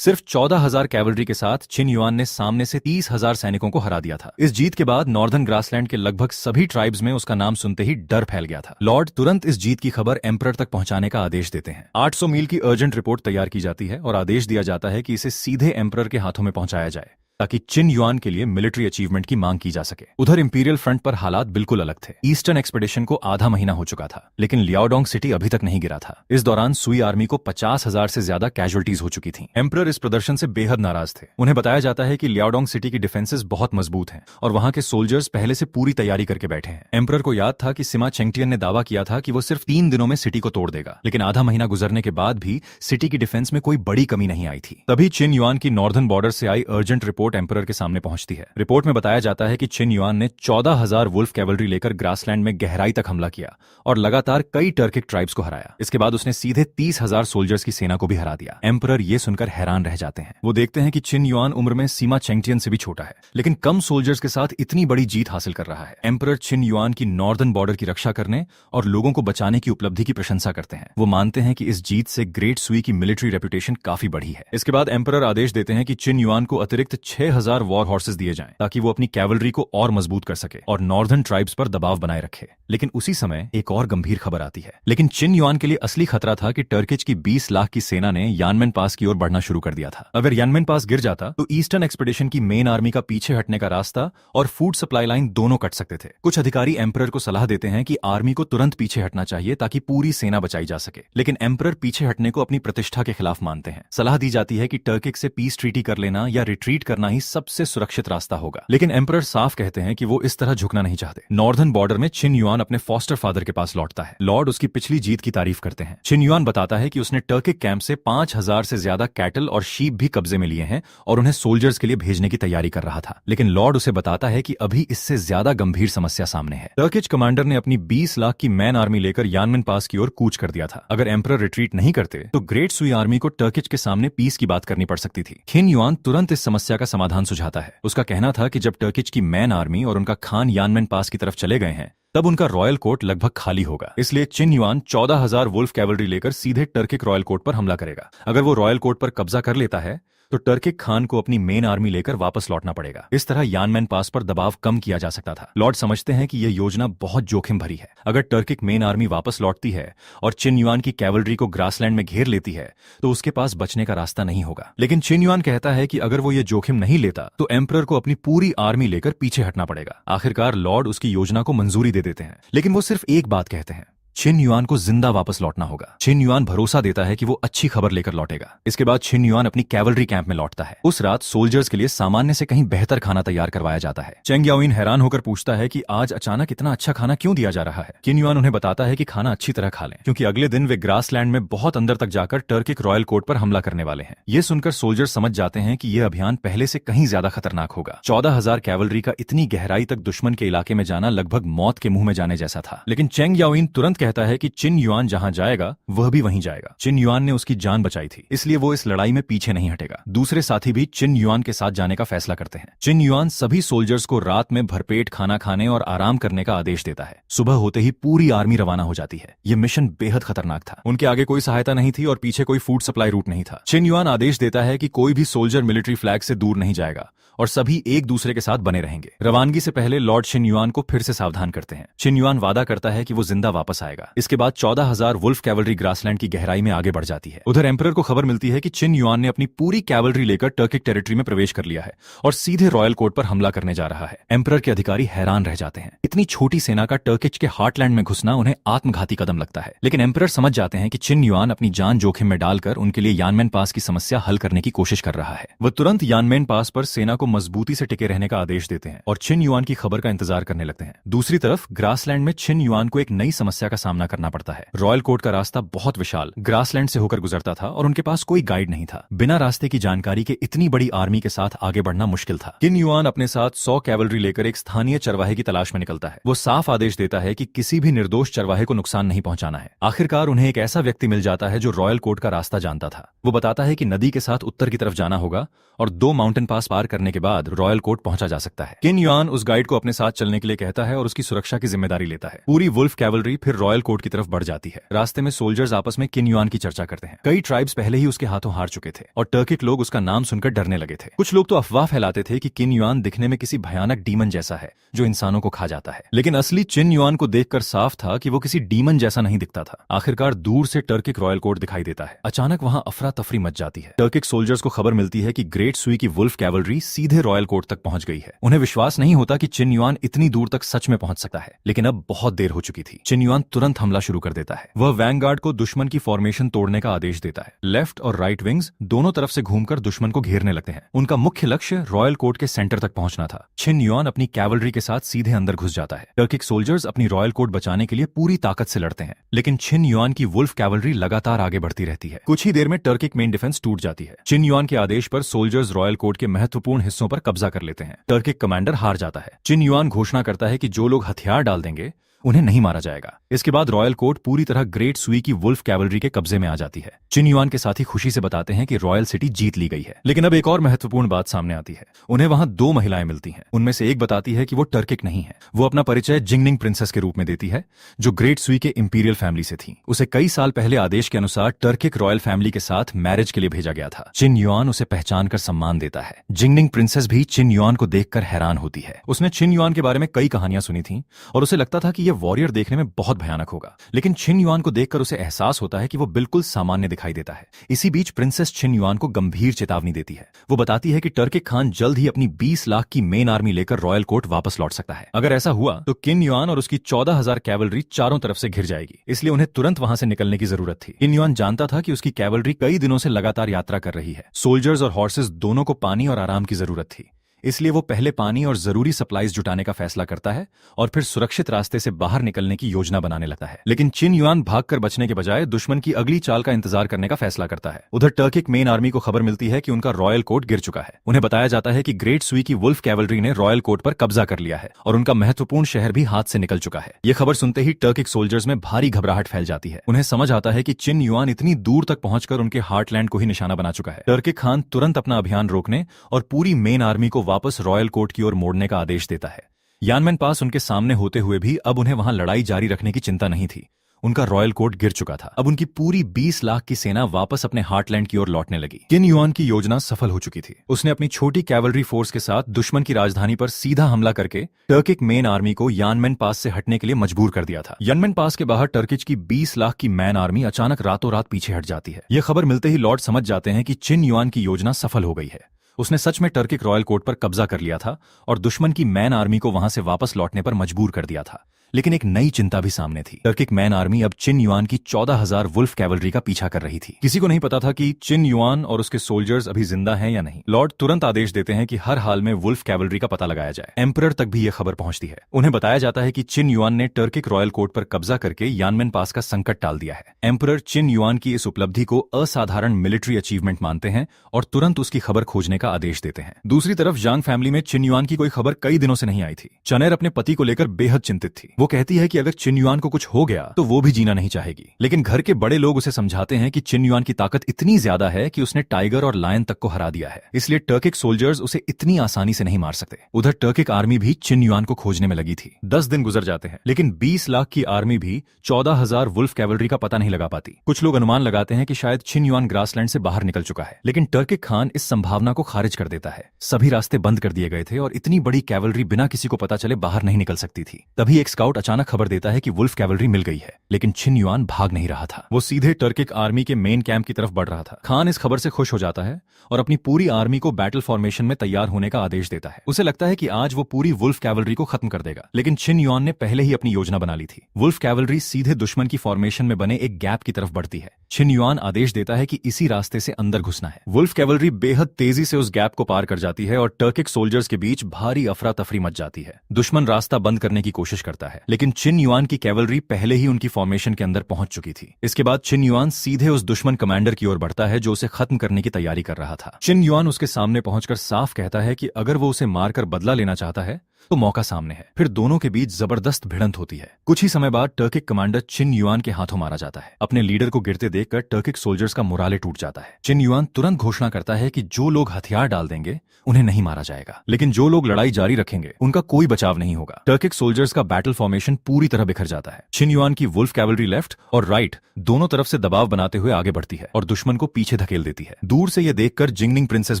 सिर्फ 14,000 कैवलरी के साथ चिन युआन ने सामने से 30,000 सैनिकों को हरा दिया था। इस जीत के बाद नॉर्दर्न ग्रासलैंड के लगभग सभी ट्राइब्स में उसका नाम सुनते ही डर फैल गया था। लॉर्ड तुरंत इस जीत की खबर एम्परर तक पहुंचाने का आदेश देते हैं। 800 मील की अर्जेंट रिपोर्ट तैयार की जाती है और आदेश दिया जाता है कि इसे सीधे एम्परर के हाथों में पहुंचाया जाए। ताकि चिन युआन के लिए मिलिट्री अचीवमेंट की मांग की जा सके। उधर इंपीरियल फ्रंट पर हालात बिल्कुल अलग थे। ईस्टर्न एक्सपेडिशन को आधा महीना हो चुका था, लेकिन लियाओडोंग सिटी अभी तक नहीं गिरा था। इस दौरान सुई आर्मी को 50,000 से ज्यादा कैजुअल्टीज हो चुकी थी। एम्परर इस प्रदर्शन से बेहद नाराज थे। उन्हें बताया जाता है कि लियाओडोंग सिटी की डिफेंसेस बहुत मजबूत हैं और वहां के सोल्जर्स पहले से पूरी तैयारी करके बैठे हैं। एम्परर को याद था कि सिमा चेंगटियन ने दावा किया था कि वो सिर्फ 3 दिनों में सिटी को तोड़ देगा, लेकिन आधा महीना गुजरने के बाद भी सिटी की डिफेंस में कोई बड़ी कमी नहीं आई थी। तभी चिन युआन की नॉर्दर्न बॉर्डर से आई अर्जेंट रिपोर्ट एम्परर के सामने पहुंचती है। रिपोर्ट में बताया जाता है कि चिन युआन ने 14,000 वुल्फ कैवलरी लेकर ग्रासलैंड में गहराई तक हमला किया और लगातार कई टर्किक ट्राइब्स को हराया। इसके बाद उसने सीधे 30,000 सोल्जर्स की सेना को भी हरा दिया। एम्परर ये सुनकर हैरान रह जाते हैं। वो देखते हैं कि चिन युआन उम्र में सीमा चेंगटियन से भी छोटा है, लेकिन कम सोल्जर्स के साथ इतनी बड़ी जीत हासिल कर रहा है। एम्परर चिन युआन की नॉर्दर्न बॉर्डर की रक्षा करने और लोगों को बचाने की उपलब्धि की प्रशंसा करते हैं। वो मानते हैं कि इस जीत से ग्रेट सुई की मिलिट्री रेपुटेशन काफी बढ़ी है। इसके बाद एम्परर आदेश देते हैं कि चिन युआन को अतिरिक्त 6,000 वॉर हॉर्सेस दिए जाएं, ताकि वो अपनी कैवलरी को और मजबूत कर सके और नॉर्दर्न ट्राइब्स पर दबाव बनाए रखे। लेकिन उसी समय एक और गंभीर खबर आती है। लेकिन चिन युआन के लिए असली खतरा था कि टर्किच की 20 लाख की सेना ने यानमेन पास की ओर बढ़ना शुरू कर दिया था। अगर यानमेन पास गिर जाता तो ईस्टर्न एक्सपेडिशन की मेन आर्मी का पीछे हटने का रास्ता और फूड सप्लाई लाइन दोनों कट सकते थे। कुछ अधिकारी एम्परर को सलाह देते हैं कि आर्मी को तुरंत पीछे हटना चाहिए ताकि पूरी सेना बचाई जा सके, लेकिन एम्परर पीछे हटने को अपनी प्रतिष्ठा के खिलाफ मानते हैं। सलाह दी जाती है कि टर्किक से पीस ट्रीटी कर लेना या रिट्रीट करना ही सबसे सुरक्षित रास्ता होगा, लेकिन एम्परर साफ कहते हैं कि वो इस तरह झुकना नहीं चाहते। नॉर्दर्न बॉर्डर में चिन युआन अपने फॉस्टर फादर के पास लौटता है। लॉर्ड उसकी पिछली जीत की तारीफ करते हैं। चिन युआन बताता है कि उसने टर्किक कैंप से 5,000 से ज्यादा कैटल और शीप भी कब्जे में लिए हैं और उन्हें सोल्जर्स के लिए भेजने की तैयारी कर रहा था, लेकिन लॉर्ड उसे बताता है कि अभी इससे ज्यादा गंभीर समस्या सामने है। टर्किच कमांडर ने अपनी 20 लाख की मैन आर्मी लेकर यानमेन पास की ओर कूच कर दिया था। अगर एम्परर रिट्रीट नहीं करते तो ग्रेट सुई आर्मी को टर्किच के सामने पीस की बात करनी पड़ सकती थी। चिन युआन तुरंत इस समस्या का समाधान सुझाता है। उसका कहना था कि जब टर्किच की मैन आर्मी और उनका खान यानमेन पास की तरफ चले गए हैं, तब उनका रॉयल कोर्ट लगभग खाली होगा। इसलिए चिन युआन 14,000 वुल्फ कैवलरी लेकर सीधे टर्किक रॉयल कोर्ट पर हमला करेगा। अगर वो रॉयल कोर्ट पर कब्जा कर लेता है तो टर्किक खान को अपनी मेन आर्मी लेकर वापस लौटना पड़ेगा। इस तरह यानमेन पास पर दबाव कम किया जा सकता था। लॉर्ड समझते हैं कि यह योजना बहुत जोखिम भरी है। अगर टर्किक मेन आर्मी वापस लौटती है और चिन युआन की कैवलरी को ग्रासलैंड में घेर लेती है तो उसके पास बचने का रास्ता नहीं होगा। लेकिन चिन युआन कहता है कि अगर वो ये जोखिम नहीं लेता तो एम्परर को अपनी पूरी आर्मी लेकर पीछे हटना पड़ेगा। आखिरकार लॉर्ड उसकी योजना को मंजूरी दे देते हैं, लेकिन वो सिर्फ एक बात कहते हैं, चिन युआन को जिंदा वापस लौटना होगा। चिन युआन भरोसा देता है कि वो अच्छी खबर लेकर लौटेगा। इसके बाद चिन युआन अपनी कैवलरी कैंप में लौटता है। उस रात सोल्जर्स के लिए सामान्य से कहीं बेहतर खाना तैयार करवाया जाता है। चेंग याओइन हैरान होकर पूछता है कि आज अचानक इतना अच्छा खाना क्यों दिया जा रहा है। चिन युआन उन्हें बताता है कि खाना अच्छी तरह खा लें, क्योंकि अगले दिन वे ग्रासलैंड में बहुत अंदर तक जाकर टर्किक रॉयल कोर्ट पर हमला करने वाले हैं। ये सुनकर सोल्जर्स समझ जाते हैं कि यह अभियान पहले से कहीं ज्यादा खतरनाक होगा। 14,000 कैवलरी का इतनी गहराई तक दुश्मन के इलाके में जाना लगभग मौत के मुंह में जाने जैसा था। लेकिन चेंग याओइन तुरंत कहता है कि चिन युआन जहां जाएगा वह भी वहीं जाएगा। चिन युआन ने उसकी जान बचाई थी, इसलिए वो इस लड़ाई में पीछे नहीं हटेगा। दूसरे साथी भी चिन युआन के साथ जाने का फैसला करते हैं। चिन युआन सभी सोल्जर्स को रात में भरपेट खाना खाने और आराम करने का आदेश देता है। सुबह होते ही पूरी आर्मी रवाना हो जाती है। यह मिशन बेहद खतरनाक था। उनके आगे कोई सहायता नहीं थी और पीछे कोई फूड सप्लाई रूट नहीं था। चिन युआन आदेश देता है कि कोई भी सोल्जर मिलिट्री फ्लैग से दूर नहीं जाएगा और सभी एक दूसरे के साथ बने रहेंगे। रवानगी से पहले लॉर्ड चिन युआन को फिर से सावधान करते हैं। चिन युआन वादा करता है कि वो जिंदा वापस आएगा। इसके बाद 14,000 वुल्फ कैवलरी ग्रासलैंड की गहराई में आगे बढ़ जाती है। उधर एम्परर को खबर मिलती है कि चिन युआन ने अपनी पूरी कैवलरी लेकर टर्किक टेरिटरी में प्रवेश कर लिया है और सीधे रॉयल कोर्ट पर हमला करने जा रहा है। एम्परर के अधिकारी हैरान रह जाते हैं। इतनी छोटी सेना का टर्किच के हार्टलैंड में घुसना उन्हें आत्मघाती कदम लगता है, लेकिन एम्परर समझ जाते हैं कि चिन युआन अपनी जान जोखिम में डालकर उनके लिए यानमेन पास की समस्या हल करने की कोशिश कर रहा है। वह तुरंत यानमेन पास पर सेना को मजबूती से रहने का आदेश देते हैं और चिन युआन की खबर का इंतजार करने लगते हैं। दूसरी तरफ ग्रासलैंड में चिन युआन को एक नई समस्या का सामना करना पड़ता है। रॉयल कोर्ट का रास्ता बहुत विशाल ग्रासलैंड से होकर गुजरता था और उनके पास कोई गाइड नहीं था। बिना रास्ते की जानकारी के इतनी बड़ी आर्मी के साथ आगे बढ़ना मुश्किल था। चिन युआन अपने साथ 100 कैवलरी लेकर एक स्थानीय चरवाहे की तलाश में निकलता है। वो साफ आदेश देता है कि किसी भी निर्दोष चरवाहे को नुकसान नहीं पहुंचाना है। आखिरकार उन्हें एक ऐसा व्यक्ति मिल जाता है जो रॉयल कोर्ट का रास्ता जानता था। वो बताता है कि नदी के साथ उत्तर की तरफ जाना होगा और 2 माउंटेन पास पार करने के बाद रॉयल कोर्ट पहुंचा जा सकता है। चिन युआन उस गाइड को अपने साथ चलने के लिए कहता है और उसकी सुरक्षा की जिम्मेदारी लेता है। पूरी वुल्फ कैवलरी फिर रॉयल कोर्ट की तरफ बढ़ जाती है। रास्ते में सोल्जर्स आपस में चिन युआन की चर्चा करते हैं। कई ट्राइब्स पहले ही उसके हाथों हार चुके थे और टर्किक लोग उसका नाम सुनकर डरने लगे थे। कुछ लोग तो अफवाह फैलाते थे कि चिन युआन दिखने में किसी भयानक डीमन जैसा है जो इंसानों को खा जाता है। है, लेकिन असली चिन युआन को देखकर साफ था कि वो किसी डीमन जैसा नहीं दिखता था। आखिरकार दूर से टर्किक रॉयल कोर्ट दिखाई देता है। अचानक वहां अफरा तफरी मच जाती है। टर्किक सोल्जर्स को खबर मिलती है कि ग्रेट सुई की वुल्फ कैवलरी सीधे रॉयल कोर्ट तक पहुंच गई है। उन्हें विश्वास नहीं होता कि चिन युआन इतनी दूर तक सच में पहुंच सकता है, लेकिन अब बहुत देर हो चुकी थी। चिन युआन तुरंत हमला शुरू कर देता है। वह वैंगार्ड को दुश्मन की फॉर्मेशन तोड़ने का आदेश देता है। लेफ्ट और राइट विंग्स दोनों तरफ से घूमकर दुश्मन को घेरने लगते हैं। उनका मुख्य लक्ष्य रॉयल कोर्ट के सेंटर तक पहुंचना था। चिन युआन अपनी कैवलरी के साथ सीधे अंदर घुस जाता है। टर्किक सोल्जर्स अपनी रॉयल कोर्ट बचाने के लिए पूरी ताकत से लड़ते हैं, लेकिन चिन युआन की वुल्फ कैवलरी लगातार आगे बढ़ती रहती है। कुछ ही देर में टर्किक मेन डिफेंस टूट जाती है। चिन युआन के आदेश पर सोल्जर्स रॉयल कोर्ट के महत्वपूर्ण हिस्सों पर कब्जा कर लेते हैं। टर्किक कमांडर हार जाता है। चिन युआन घोषणा करता है कि जो लोग हथियार डाल देंगे उन्हें नहीं मारा जाएगा। इसके बाद रॉयल कोर्ट पूरी तरह ग्रेट सुई की वुल्फ कैवलरी के कब्जे में आ जाती है। चिन युआन के साथी खुशी से बताते हैं कि रॉयल सिटी जीत ली गई है। लेकिन अब एक और महत्वपूर्ण बात सामने आती है। उन्हें वहां दो महिलाएं मिलती हैं। उनमें से एक बताती है कि वो टर्किक नहीं है। वो अपना परिचय जिंगनिंग प्रिंसेस के रूप में देती है, जो ग्रेट सुई के इंपीरियल फैमिली से थी। उसे कई साल पहले आदेश के अनुसार टर्किक रॉयल फैमिली के साथ मैरिज के लिए भेजा गया था। चिन युआन उसे पहचान कर सम्मान देता है। जिंगनिंग प्रिंसेस भी चिन युआन को देखकर हैरान होती है। उसने चिन युआन के बारे में कई कहानियां सुनी थी और उसे लगता था कि यह वॉरियर देखने में बहुत भयानक होगा, लेकिन चिन युआन को देखकर उसे एहसास होता है कि वो बिल्कुल सामान्य दिखाई देता है। इसी बीच प्रिंसेस चिन युआन को गंभीर चेतावनी देती है। वो बताती है कि टर्किक खान जल्द ही अपनी 20 लाख की मेन आर्मी लेकर रॉयल कोर्ट वापस लौट सकता है। अगर ऐसा हुआ तो किन युआन और उसकी 14,000 कैवलरी चारों तरफ से घिर जाएगी, इसलिए उन्हें तुरंत वहां से निकलने की जरूरत थी। किन युआन जानता था कि उसकी कैवलरी कई दिनों से लगातार यात्रा कर रही है। सोल्जर्स और हॉर्सेस दोनों को पानी और आराम की जरूरत थी, इसलिए वो पहले पानी और जरूरी सप्लाईज जुटाने का फैसला करता है और फिर सुरक्षित रास्ते से बाहर निकलने की योजना बनाने लगता है। लेकिन चिन युआन भागकर बचने के बजाय दुश्मन की अगली चाल का इंतजार करने का फैसला करता है। उधर टर्किक मेन आर्मी को खबर मिलती है कि उनका रॉयल कोर्ट गिर चुका है। उन्हें बताया जाता है कि ग्रेट सुई की वुल्फ कैवलरी ने रॉयल कोर्ट पर कब्जा कर लिया है और उनका महत्वपूर्ण शहर भी हाथ से निकल चुका है। यह खबर सुनते ही टर्किक सोल्जर्स में भारी घबराहट फैल जाती है। उन्हें समझ आता है कि चिन युआन इतनी दूर तक पहुंचकर उनके हार्टलैंड को ही निशाना बना चुका है। टर्किक खान तुरंत अपना अभियान रोकने और पूरी मेन आर्मी को वापस रॉयल कोर्ट की ओर मोड़ने का आदेश देता है। यानमेन पास उनके सामने होते हुए भी अब उन्हें वहां लड़ाई जारी रखने की चिंता नहीं थी। उनका रॉयल कोर्ट गिर चुका था। अब उनकी पूरी 20 लाख की सेना वापस अपने हार्टलैंड की ओर लौटने लगी। किन युआन की योजना सफल हो चुकी थी। उसने अपनी छोटी कैवलरी फोर्स के साथ दुश्मन की राजधानी पर सीधा हमला करके टर्किक मेन आर्मी को यानमेन पास से हटने के लिए मजबूर कर दिया था। यानमेन पास के बाहर टर्किच की 20 लाख की मैन आर्मी अचानक रातों रात पीछे हट जाती है। यह खबर मिलते ही लॉर्ड समझ जाते हैं कि चिन युआन की योजना सफल हो गई है। उसने सच में टर्किक रॉयल कोर्ट पर कब्जा कर लिया था और दुश्मन की मैन आर्मी को वहां से वापस लौटने पर मजबूर कर दिया था। लेकिन एक नई चिंता भी सामने थी। टर्किक मैन आर्मी अब चिन युआन की 14,000 वुल्फ कैवलरी का पीछा कर रही थी। किसी को नहीं पता था कि चिन युआन और उसके सोल्जर्स अभी जिंदा हैं या नहीं। लॉर्ड तुरंत आदेश देते हैं कि हर हाल में वुल्फ कैवलरी का पता लगाया जाए। एम्परर तक भी यह खबर पहुंचती है। उन्हें बताया जाता है कि चिन युआन ने टर्किक रॉयल कोर्ट पर कब्जा करके यानमेन पास का संकट टाल दिया है। एम्परर चिन युआन की इस उपलब्धि को असाधारण मिलिट्री अचीवमेंट मानते हैं और तुरंत उसकी खबर खोजने का आदेश देते हैं। दूसरी तरफ जांग फैमिली में चिन युआन की कोई खबर कई दिनों से नहीं आई थी। चनेर अपने पति को लेकर बेहद चिंतित थी। वो कहती है कि अगर चिन युआन को कुछ हो गया तो वो भी जीना नहीं चाहेगी। लेकिन घर के बड़े लोग उसे समझाते हैं कि चिन युआन की ताकत इतनी ज्यादा है कि उसने टाइगर और लायन तक को हरा दिया है, इसलिए टर्किक सोल्जर्स उसे इतनी आसानी से नहीं मार सकते। उधर टर्किक आर्मी भी चिन युआन को खोजने में लगी थी। 10 दिन गुजर जाते हैं, लेकिन 20 लाख की आर्मी भी 14,000 वुल्फ कैवलरी का पता नहीं लगा पाती। कुछ लोग अनुमान लगाते हैं कि शायद चिन युआन ग्रासलैंड से बाहर निकल चुका है, लेकिन टर्किक खान इस संभावना को खारिज कर देता है। सभी रास्ते बंद कर दिए गए थे और इतनी बड़ी कैवलरी बिना किसी को पता चले बाहर नहीं निकल सकती थी। तभी एक स्काउट अचानक खबर देता है कि वुल्फ कैवलरी मिल गई है, लेकिन चिन युआन भाग नहीं रहा था। वो सीधे टर्किक आर्मी के मेन कैंप की तरफ बढ़ रहा था। खान इस खबर से खुश हो जाता है और अपनी पूरी आर्मी को बैटल फॉर्मेशन में तैयार होने का आदेश देता है। उसे लगता है कि आज वो पूरी वुल्फ कैवलरी को खत्म कर देगा, लेकिन चिन युआन ने पहले ही अपनी योजना बना ली थी। वुल्फ कैवलरी सीधे दुश्मन की फॉर्मेशन में बने एक गैप की तरफ बढ़ती है। चिन युआन आदेश देता है कि इसी रास्ते से अंदर घुसना है। वुल्फ कैवलरी बेहद तेजी से उस गैप को पार कर जाती है और टर्किक सोल्जर्स के बीच भारी अफरा तफरी मच जाती है। दुश्मन रास्ता बंद करने की कोशिश करता है, लेकिन चिन युआन की कैवलरी पहले ही उनकी फॉर्मेशन के अंदर पहुंच चुकी थी। इसके बाद चिन युआन सीधे उस दुश्मन कमांडर की ओर बढ़ता है जो उसे खत्म करने की तैयारी कर रहा था। चिन युआन उसके सामने पहुंचकर साफ कहता है कि अगर वो उसे मारकर बदला लेना चाहता है तो मौका सामने है। फिर दोनों के बीच जबरदस्त भिड़ंत होती है। कुछ ही समय बाद टर्किक कमांडर चिन युआन के हाथों मारा जाता है। अपने लीडर को गिरते देखकर टर्किक सोल्जर्स का मोराले टूट जाता है। चिन युआन तुरंत घोषणा करता है कि जो लोग हथियार डाल देंगे उन्हें नहीं मारा जाएगा, लेकिन जो लोग लड़ाई जारी रखेंगे उनका कोई बचाव नहीं होगा। टर्किक सोल्जर्स का बैटल फॉर्मेशन पूरी तरह बिखर जाता है। चिन युआन की वुल्फ कैवलरी लेफ्ट और राइट दोनों तरफ से दबाव बनाते हुए आगे बढ़ती है और दुश्मन को पीछे धकेल देती है। दूर से यह देखकर जिंगनिंग प्रिंसेस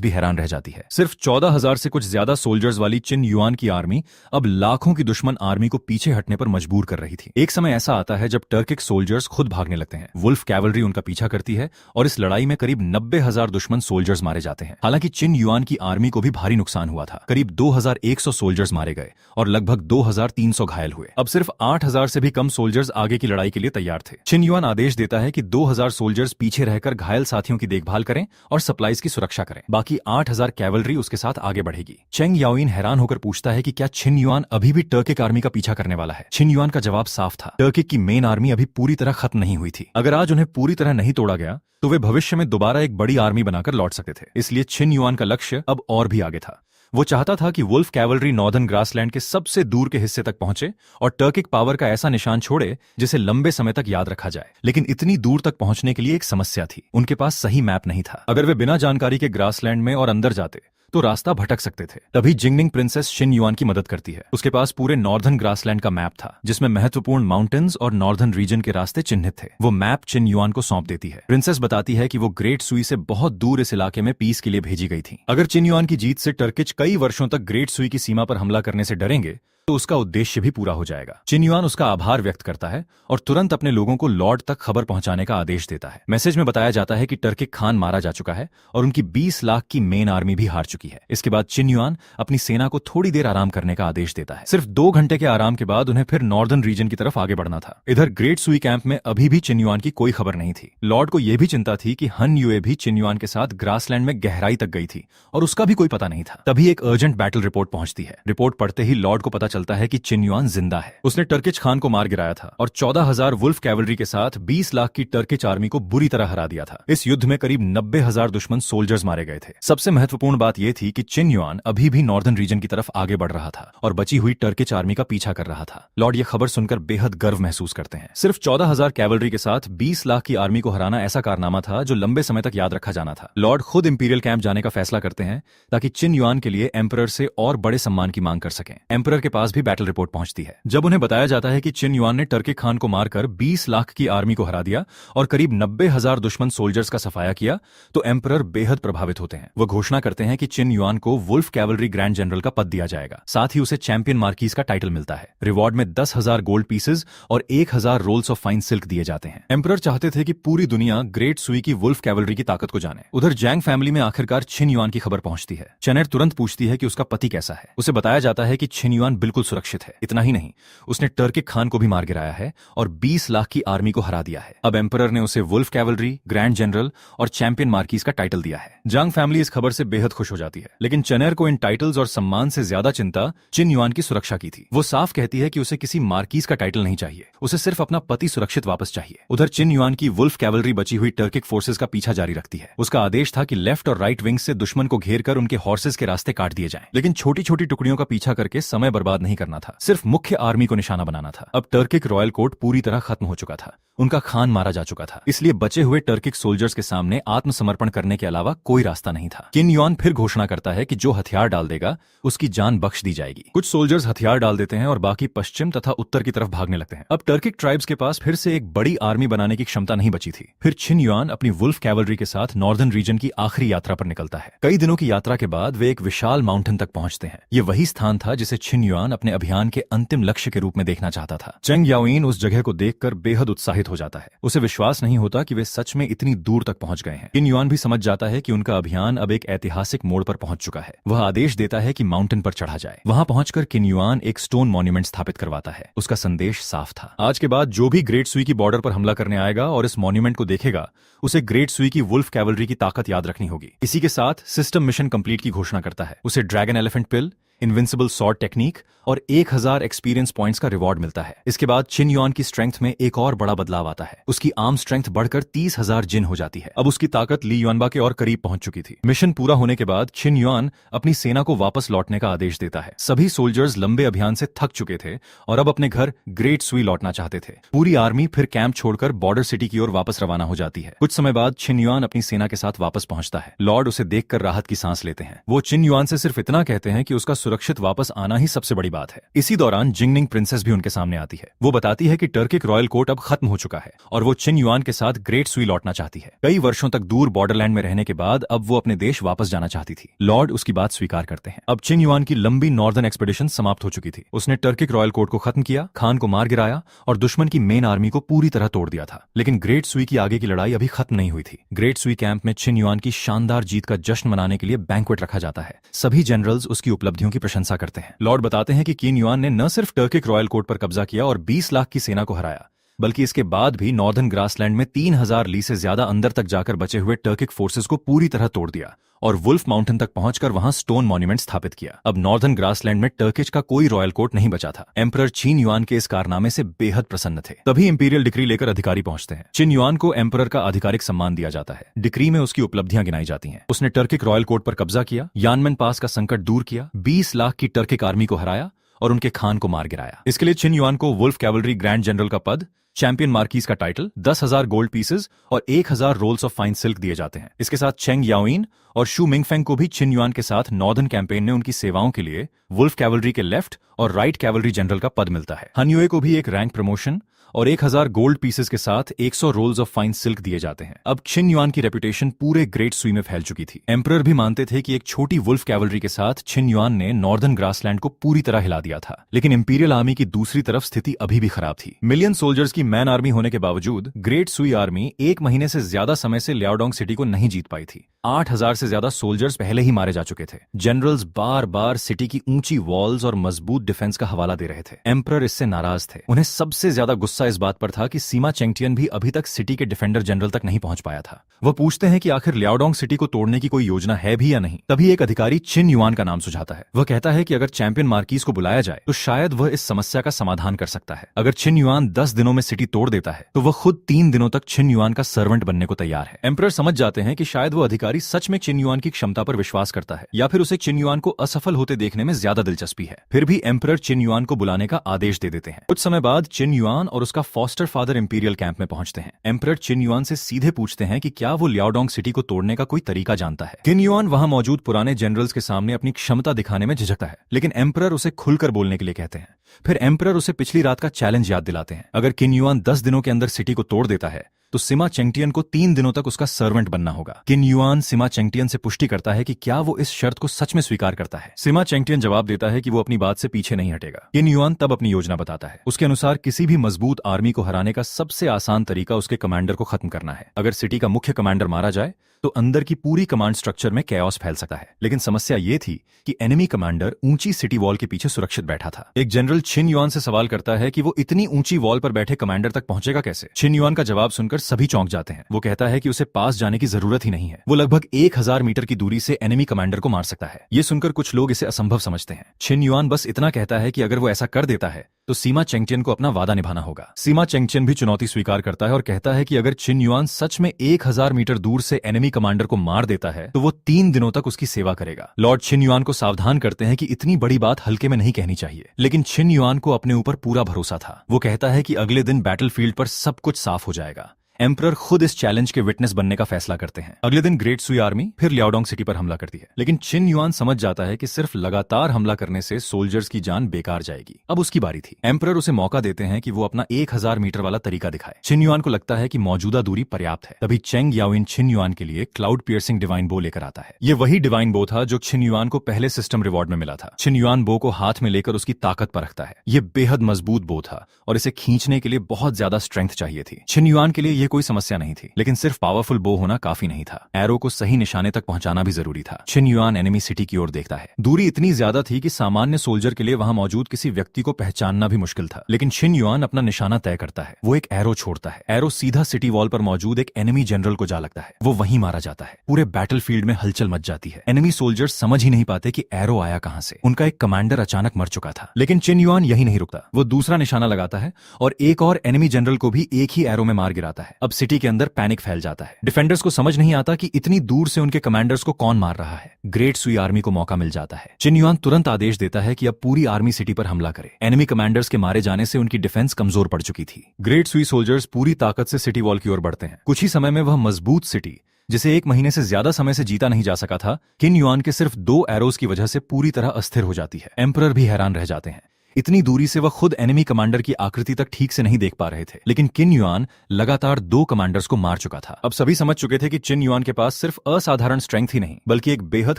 भी हैरान रह जाती है। सिर्फ 14,000 से कुछ ज्यादा सोल्जर्स वाली चिन युआन की आर्मी आर्मी अब लाखों की दुश्मन आर्मी को पीछे हटने पर मजबूर कर रही थी। एक समय ऐसा आता है जब टर्किक सोल्जर्स खुद भागने लगते हैं। वुल्फ कैवलरी उनका पीछा करती है और इस लड़ाई में करीब 90,000 दुश्मन सोल्जर्स मारे जाते हैं। हालांकि चिन युआन की आर्मी को भी भारी नुकसान हुआ था। करीब 2100 सोल्जर्स मारे गए और लगभग 2300 घायल हुए। अब सिर्फ 8000 से भी कम सोल्जर्स आगे की लड़ाई के लिए तैयार थे। चिन युआन आदेश देता है कि 2000 सोल्जर्स पीछे रहकर घायल साथियों की देखभाल करें और सप्लाईज की सुरक्षा करें। बाकी 8000 कैवलरी उसके साथ आगे बढ़ेगी। चेंग याओइन हैरान होकर पूछता है कि क्या छिन युआन अभी भी टर्किक आर्मी का पीछा करने वाला है। छिन युआन का जवाब साफ था, टर्किक की मेन आर्मी अभी पूरी तरह खत्म नहीं हुई थी। अगर आज उन्हें पूरी तरह नहीं तोड़ा गया तो वे भविष्य में दोबारा एक बड़ी आर्मी बनाकर लौट सकते थे। इसलिए छिन युआन का लक्ष्य अब और भी आगे था। वो चाहता था कि वुल्फ कैवलरी नॉर्दर्न ग्रासलैंड के सबसे दूर के हिस्से तक पहुंचे और टर्किक पावर का ऐसा निशान छोड़े जिसे लंबे समय तक याद रखा जाए। लेकिन इतनी दूर तक पहुंचने के लिए एक समस्या थी, उनके पास सही मैप नहीं था। अगर वे बिना जानकारी के ग्रासलैंड में और अंदर जाते तो रास्ता भटक सकते थे। तभी जिंगनिंग प्रिंसेस छिन युआन की मदद करती है। उसके पास पूरे नॉर्दर्न ग्रासलैंड का मैप था जिसमें महत्वपूर्ण माउंटेन्स और नॉर्दर्न रीजन के रास्ते चिन्हित थे। वो मैप छिन युआन को सौंप देती है। प्रिंसेस बताती है कि वो ग्रेट सुई से बहुत दूर इस इलाके में पीस के लिए भेजी गई थी। अगर छिन युआन की जीत से टर्किच कई वर्षों तक ग्रेट सुई की सीमा पर हमला करने से डरेंगे तो उसका उद्देश्य भी पूरा हो जाएगा। छिन युआन उसका आभार व्यक्त करता है और तुरंत अपने लोगों को लॉर्ड तक खबर पहुंचाने का आदेश देता है। मैसेज में बताया जाता है कि टर्किक खान मारा जा चुका है और उनकी 20 लाख की मेन आर्मी भी हार चुकी है। इसके बाद छिन युआन अपनी सेना को थोड़ी देर आराम करने का आदेश देता है। सिर्फ 2 घंटे के आराम के बाद उन्हें फिर नॉर्दर्न रीजन की तरफ आगे बढ़ना था। इधर ग्रेट सुई कैंप में अभी भी छिन युआन की कोई खबर नहीं थी। लॉर्ड को यह भी चिंता थी कि हन युए भी छिन युआन के साथ ग्रासलैंड में गहराई तक गई थी और उसका भी कोई पता नहीं था। तभी एक अर्जेंट बैटल रिपोर्ट पहुंचती है। रिपोर्ट पढ़ते ही लॉर्ड को पता चलता है कि छिन जिंदा है। उसने टर्किच खान को मार गिराया था और 14,000 वुल्फ कैवलरी के साथ 20 लाख की टर्किच आर्मी को बुरी तरह हरा दिया था। इस युद्ध में करीब 90,000 दुश्मन सोल्जर्स मारे गए थे। सबसे महत्वपूर्ण बात यह थी कि छिन युआन अभी भी नॉर्दर्न रीजन की तरफ आगे बढ़ रहा था और बची हुई टर्किच आर्मी का पीछा कर रहा था। लॉर्ड ये खबर सुनकर बेहद गर्व महसूस करते हैं। सिर्फ 14,000 कैवलरी के साथ 20 लाख की आर्मी को हराना ऐसा कारनामा था जो लंबे समय तक याद रखा जाना था। लॉर्ड खुद इंपीरियल कैंप जाने का फैसला करते हैं ताकि छिन युआन के लिए एम्परर से और बड़े सम्मान की मांग कर सकें। एम्परर के पास भी बैटल रिपोर्ट पहुंचती है। जब उन्हें बताया जाता है कि छिन युआन ने टर्किक खान को मारकर 20 लाख की आर्मी को हरा दिया और करीब 90,000 दुश्मन सोल्जर्स का सफाया किया तो एम्परर बेहद प्रभावित होते हैं। वो घोषणा करते हैं कि छिन युआन को वुल्फ कैवलरी ग्रैंड जनरल का पद दिया जाएगा। साथ ही उसे चैंपियन मार्कीज का टाइटल मिलता है। रिवॉर्ड में 10,000 गोल्ड पीसेज और 1,000 रोल्स ऑफ फाइन सिल्क दिए जाते हैं। एम्परर चाहते थे कि पूरी दुनिया ग्रेट सुई की वुल्फ कैवलरी की ताकत को जाने। उधर जैंग फैमिली में आखिरकार छिन युआन की खबर पहुंचती है। चेनेर तुरंत पूछती है कि उसका पति कैसा है। उसे बताया जाता है कि छिन युआन बिल्कुल सुरक्षित है। इतना ही नहीं, उसने टर्किक खान को भी मार गिराया है और 20 लाख की आर्मी को हरा दिया है। अब एम्परर ने उसे वुल्फ कैवलरी, ग्रैंड जनरल और चैंपियन मार्कीज का टाइटल दिया है। जांग फैमिली इस खबर से बेहद खुश हो जाती है, लेकिन चेनेर को इन टाइटल्स और सम्मान से ज्यादा चिंता छिन युआन की सुरक्षा की थी। वो साफ कहती है कि उसे किसी मार्कीज का टाइटल नहीं चाहिए, उसे सिर्फ अपना पति सुरक्षित वापस चाहिए। उधर छिन युआन की वुल्फ कैवलरी बची हुई टर्किक फोर्सेज का पीछा जारी रखती है। उसका आदेश था कि लेफ्ट और राइट विंग से दुश्मन को घेर कर उनके हॉर्सेज के रास्ते काट दिए जाएं। लेकिन छोटी छोटी टुकड़ियों का पीछा करके समय बर्बाद नहीं करना था, सिर्फ मुख्य आर्मी को निशाना बनाना था। अब टर्किक रॉयल कोर्ट पूरी तरह खत्म हो चुका था, उनका खान मारा जा चुका था। इसलिए बचे हुए टर्किक सोल्जर्स के सामने आत्मसमर्पण करने के अलावा कोई रास्ता नहीं था। छिन युआन फिर घोषणा करता है कि जो हथियार डाल देगा उसकी जान बख्श दी जाएगी। कुछ सोल्जर्स हथियार डाल देते हैं और बाकी पश्चिम तथा उत्तर की तरफ भागने लगते हैं। अब टर्किक ट्राइब्स के पास फिर से एक बड़ी आर्मी बनाने की क्षमता नहीं बची थी। फिर छिन युआन अपनी वुल्फ कैवलरी के साथ नॉर्दर्न रीजन की आखिरी यात्रा पर निकलता है। कई दिनों की यात्रा के बाद वे एक विशाल माउंटेन तक पहुंचते हैं। ये वही स्थान था जिसे छिन युआन अपने अभियान के अंतिम लक्ष्य के रूप में देखना चाहता था। चेंग याओइन उस जगह को देखकर बेहद उत्साहित हो जाता है। उसे विश्वास नहीं होता कि वे सच में इतनी दूर तक पहुंच गए हैं। छिन युआन भी समझ जाता है कि उनका अभियान अब एक ऐतिहासिक मोड़ पर पहुंच चुका है। वह आदेश देता है कि माउंटेन पर चढ़ा जाए। वहां पहुंचकर छिन युआन एक स्टोन मॉन्यूमेंट स्थापित करवाता है। उसका संदेश साफ था, आज के बाद जो भी ग्रेट सुई की बॉर्डर पर हमला करने आएगा और इस मॉन्यूमेंट को देखेगा उसे ग्रेट सुई की वुल्फ कैवलरी की ताकत याद रखनी होगी। इसी के साथ सिस्टम मिशन कंप्लीट की घोषणा करता है। उसे ड्रैगन एलिफेंट पिल, इनविंसिबल सॉर्ड टेक्निक और 1000 एक्सपीरियंस पॉइंट्स का रिवॉर्ड मिलता है। इसके बाद छिन युआन की स्ट्रेंथ में एक और बड़ा बदलाव आता है। उसकी आर्म स्ट्रेंथ बढ़कर 30,000 जिन हो जाती है। अब उसकी ताकत ली युआनबा के और करीब पहुंच चुकी थी। मिशन पूरा होने के बाद छिन युआन अपनी सेना को वापस लौटने का आदेश देता है। सभी सोल्जर्स लंबे अभियान से थक चुके थे और अब अपने घर ग्रेट सुई लौटना चाहते थे। पूरी आर्मी फिर कैंप छोड़कर बॉर्डर सिटी की ओर वापस रवाना हो जाती है। कुछ समय बाद छिन युआन अपनी सेना के साथ वापस पहुंचता है। लॉर्ड उसे देखकर राहत की सांस लेते हैं। वो छिन युआन से सिर्फ इतना कहते हैं कि उसका सुरक्षित वापस आना ही सबसे बड़ी बात है। इसी दौरान जिंगनिंग प्रिंसेस भी उनके सामने आती है। वो बताती है कि टर्किक रॉयल कोर्ट अब खत्म हो चुका है और वो चिन युआन के साथ ग्रेट सुई लौटना चाहती है। कई वर्षों तक दूर बॉर्डरलैंड में रहने के बाद अब वो अपने देश वापस जाना चाहती थी। लॉर्ड उसकी बात स्वीकार करते हैं। अब चिन युआन की लंबी नॉर्दर्न एक्सपेडिशन समाप्त हो चुकी थी। उसने टर्किक रॉयल कोर्ट को खत्म किया, खान को मार गिराया और दुश्मन की मेन आर्मी को पूरी तरह तोड़ दिया था। लेकिन ग्रेट सुई की आगे की लड़ाई अभी खत्म नहीं हुई थी। ग्रेट सुई कैंप में चिन युआन की शानदार जीत का जश्न मनाने के लिए बैंक्वेट रखा जाता है। सभी जनरल्स उसकी उपलब्धियों की प्रशंसा करते हैं। लॉर्ड बताते हैं कि किन युआन ने न सिर्फ टर्किक रॉयल कोर्ट पर कब्जा किया और 20 लाख की सेना को हराया, बल्कि इसके बाद भी नॉर्दर्न ग्रासलैंड में 3000 ली से ज्यादा अंदर तक जाकर बचे हुए टर्किक फोर्सेस को पूरी तरह तोड़ दिया और वुल्फ माउंटेन तक पहुंचकर वहां स्टोन मॉन्यूमेंट स्थापित किया। अब नॉर्दर्न ग्रासलैंड में टर्किश का कोई रॉयल कोर्ट नहीं बचा था। एम्परर चिन युआन के इस कारनामे से बेहद प्रसन्न थे। तभी इंपीरियल डिक्री लेकर अधिकारी पहुंचते हैं। चिन युआन को एम्परर का आधिकारिक सम्मान दिया जाता है। डिक्री में उसकी उपलब्धियां गिनाई जाती हैं। उसने टर्किक रॉयल कोर्ट पर कब्जा किया, यानमेन पास का संकट दूर किया, 20 लाख की टर्किक आर्मी को हराया और उनके खान को मार गिराया। इसके लिए चिन युआन को वुल्फ कैवलरी ग्रैंड जनरल का पद, चैंपियन मार्कीज का टाइटल, 10,000 गोल्ड पीसेस और 1000 रोल्स ऑफ फाइन सिल्क दिए जाते हैं। इसके साथ चेंग याओइन और शू मिंगफेंग को भी चिन युआन के साथ नॉर्दर्न कैंपेन में उनकी सेवाओं के लिए वुल्फ कैवलरी के लेफ्ट और राइट कैवलरी जनरल का पद मिलता है। हन युए को भी एक रैंक प्रमोशन और 1000 गोल्ड पीसेस के साथ 100 रोल्स ऑफ फाइन सिल्क दिए जाते हैं। अब चिन युआन की रेपुटेशन पूरे ग्रेट सुई में फैल चुकी थी। एम्परर भी मानते थे कि एक छोटी वुल्फ कैवलरी के साथ चिन युआन ने नॉर्दर्न ग्रासलैंड को पूरी तरह हिला दिया था। लेकिन इंपीरियल आर्मी की दूसरी तरफ स्थिति अभी भी खराब थी। मिलियन सोल्जर्स की मैन आर्मी होने के बावजूद ग्रेट सुई आर्मी 1 महीने से ज्यादा समय से लियाओडोंग सिटी को नहीं जीत पाई थी। 8000 से ज्यादा सोल्जर्स पहले ही मारे जा चुके थे। जनरल्स बार बार सिटी की ऊंची वॉल्स और मजबूत डिफेंस का हवाला दे रहे थे। एम्परर इससे नाराज थे। उन्हें सबसे ज्यादा गुस्सा इस बात पर था कि सीमा चेंगटियन भी अभी तक सिटी के डिफेंडर जनरल तक नहीं पहुंच पाया था। वह पूछते हैं कि आखिर लियाओडोंग सिटी को तोड़ने की कोई योजना है भी या नहीं। तभी एक अधिकारी चिन युआन का नाम सुझाता है। वह कहता है कि अगर चैंपियन मार्कीज को बुलाया जाए तो शायद वह इस समस्या का समाधान कर सकता है। अगर चिन युआन 10 दिनों में सिटी तोड़ देता है तो वह खुद 3 दिनों तक चिन युआन का सर्वेंट बनने को तैयार है। एम्परर समझ जाते हैं कि शायद वो अधिकारी सच में चिन युआन की क्षमता पर विश्वास करता है या फिर उसे चिन युआन को असफल होते देखने में ज्यादा दिलचस्पी है। फिर भी एम्परर चिन युआन को बुलाने का आदेश दे देते हैं। कुछ समय बाद चिन युआन और उसका फॉस्टर फादर इंपीरियल कैंप में पहुंचते हैं। एम्परर चिन युआन से सीधे पूछते हैं कि क्या वो लियाओडोंग सिटी को तोड़ने का कोई तरीका जानता है। किन युआन वहां मौजूद पुराने जनरल्स के सामने अपनी क्षमता दिखाने में झिझकता है, लेकिन एम्परर उसे खुलकर बोलने के लिए कहते हैं। फिर एम्परर उसे पिछली रात का चैलेंज याद दिलाते हैं। अगर किन युआन 10 दिनों के अंदर सिटी को तोड़ देता है तो सिमा चेंगटियन को 3 दिनों तक उसका सर्वेंट बनना होगा। किन युआन सिमा चेंगटियन से पुष्टि करता है कि क्या वो इस शर्त को सच में स्वीकार करता है। सिमा चेंगटियन जवाब देता है कि वो अपनी बात से पीछे नहीं हटेगा। किन युआन तब अपनी योजना बताता है। उसके अनुसार किसी भी मजबूत आर्मी को हराने का सबसे आसान तरीका उसके कमांडर को खत्म करना है। अगर सिटी का मुख्य कमांडर मारा जाए तो अंदर की पूरी कमांड स्ट्रक्चर में कैओस फैल सकता है। लेकिन समस्या ये थी कि एनिमी कमांडर ऊंची सिटी वॉल के पीछे सुरक्षित बैठा था। एक जनरल चिन युआन से सवाल करता है कि वो इतनी ऊंची वॉल पर बैठे कमांडर तक पहुंचेगा कैसे। चिन युआन का जवाब सुनकर सभी चौंक जाते हैं। वो कहता है कि उसे पास जाने की जरूरत ही नहीं है। वो लगभग 1000 मीटर की दूरी से एनिमी कमांडर को मार सकता है। ये सुनकर कुछ लोग इसे असंभव समझते हैं। चिन युआन बस इतना कहता है कि अगर वो ऐसा कर देता है तो सीमा चेंगटियन को अपना वादा निभाना होगा। सीमा चेंगटियन भी चुनौती स्वीकार करता है और कहता है कि अगर चिन युआन सच में 1000 मीटर दूर से एनिमी कमांडर को मार देता है तो वो 3 दिनों तक उसकी सेवा करेगा। लॉर्ड चिन युआन को सावधान करते हैं कि इतनी बड़ी बात हल्के में नहीं कहनी चाहिए, लेकिन चिन युआन को अपने ऊपर पूरा भरोसा था। वो कहता है कि अगले दिन बैटलफील्ड पर सब कुछ साफ हो जाएगा। एम्परर खुद इस चैलेंज के विटनेस बनने का फैसला करते हैं। अगले दिन ग्रेट सुई आर्मी फिर लियाओडोंग सिटी पर हमला करती है, लेकिन चिन युआन समझ जाता है कि सिर्फ लगातार हमला करने से सोल्जर्स की जान बेकार जाएगी। अब उसकी बारी थी। एम्परर उसे मौका देते हैं कि वो अपना 1000 मीटर वाला तरीका दिखाए। चिन युआन को लगता है कि मौजूदा दूरी पर्याप्त है। तभी चेंग याओइन चिन युआन के लिए क्लाउड पियर्सिंग डिवाइन बो लेकर आता है। ये वही डिवाइन बो था जो चिन युआन को पहले सिस्टम रिवॉर्ड में मिला था। चिन युआन बो को हाथ में लेकर उसकी ताकत परखता है। ये बेहद मजबूत बो था और इसे खींचने के लिए बहुत ज्यादा स्ट्रेंथ चाहिए थी। चिन युआन के लिए यह कोई समस्या नहीं थी, लेकिन सिर्फ पावरफुल बो होना काफी नहीं था। एरो को सही निशाने तक पहुंचाना भी जरूरी था। चिन युआन एनिमी सिटी की ओर देखता है। दूरी इतनी ज्यादा थी कि सामान्य सोल्जर के लिए वहां मौजूद किसी व्यक्ति को पहचानना भी मुश्किल था, लेकिन चिन युआन अपना निशाना तय करता है। वो एक एरो छोड़ता है। एरो सीधा सिटी वॉल पर मौजूद एक एनिमी जनरल को जा लगता है। वो वहीं मारा जाता है। पूरे बैटलफील्ड में हलचल मच जाती है। एनिमी सोल्जर्स समझ ही नहीं पाते कि एरो आया कहां से। उनका एक कमांडर अचानक मर चुका था। लेकिन चिन युआन यही नहीं रुकता। वो दूसरा निशाना लगाता है और एक और एनिमी जनरल को भी एक ही एरो में मार गिराता है। अब सिटी के अंदर पैनिक फैल जाता है। डिफेंडर्स को समझ नहीं आता कि इतनी दूर से उनके कमांडर्स को कौन मार रहा है। ग्रेट सुई आर्मी को मौका मिल जाता है। चिन युआन तुरंत आदेश देता है कि अब पूरी आर्मी सिटी पर हमला करे। एनिमी कमांडर्स के मारे जाने से उनकी डिफेंस कमजोर पड़ चुकी थी। ग्रेट सुई सोल्जर्स पूरी ताकत से सिटी वॉल की ओर बढ़ते हैं। कुछ ही समय में वह मजबूत सिटी जिसे 1 महीने से ज्यादा समय से जीता नहीं जा सका था, किन युआन के सिर्फ 2 एरोज की वजह से पूरी तरह अस्थिर हो जाती है। एम्परर भी हैरान रह जाते हैं। इतनी दूरी से वह खुद एनिमी कमांडर की आकृति तक ठीक से नहीं देख पा रहे थे, लेकिन किन युआन लगातार 2 कमांडर्स को मार चुका था। अब सभी समझ चुके थे कि चिन युआन के पास सिर्फ असाधारण स्ट्रेंथ ही नहीं, बल्कि एक बेहद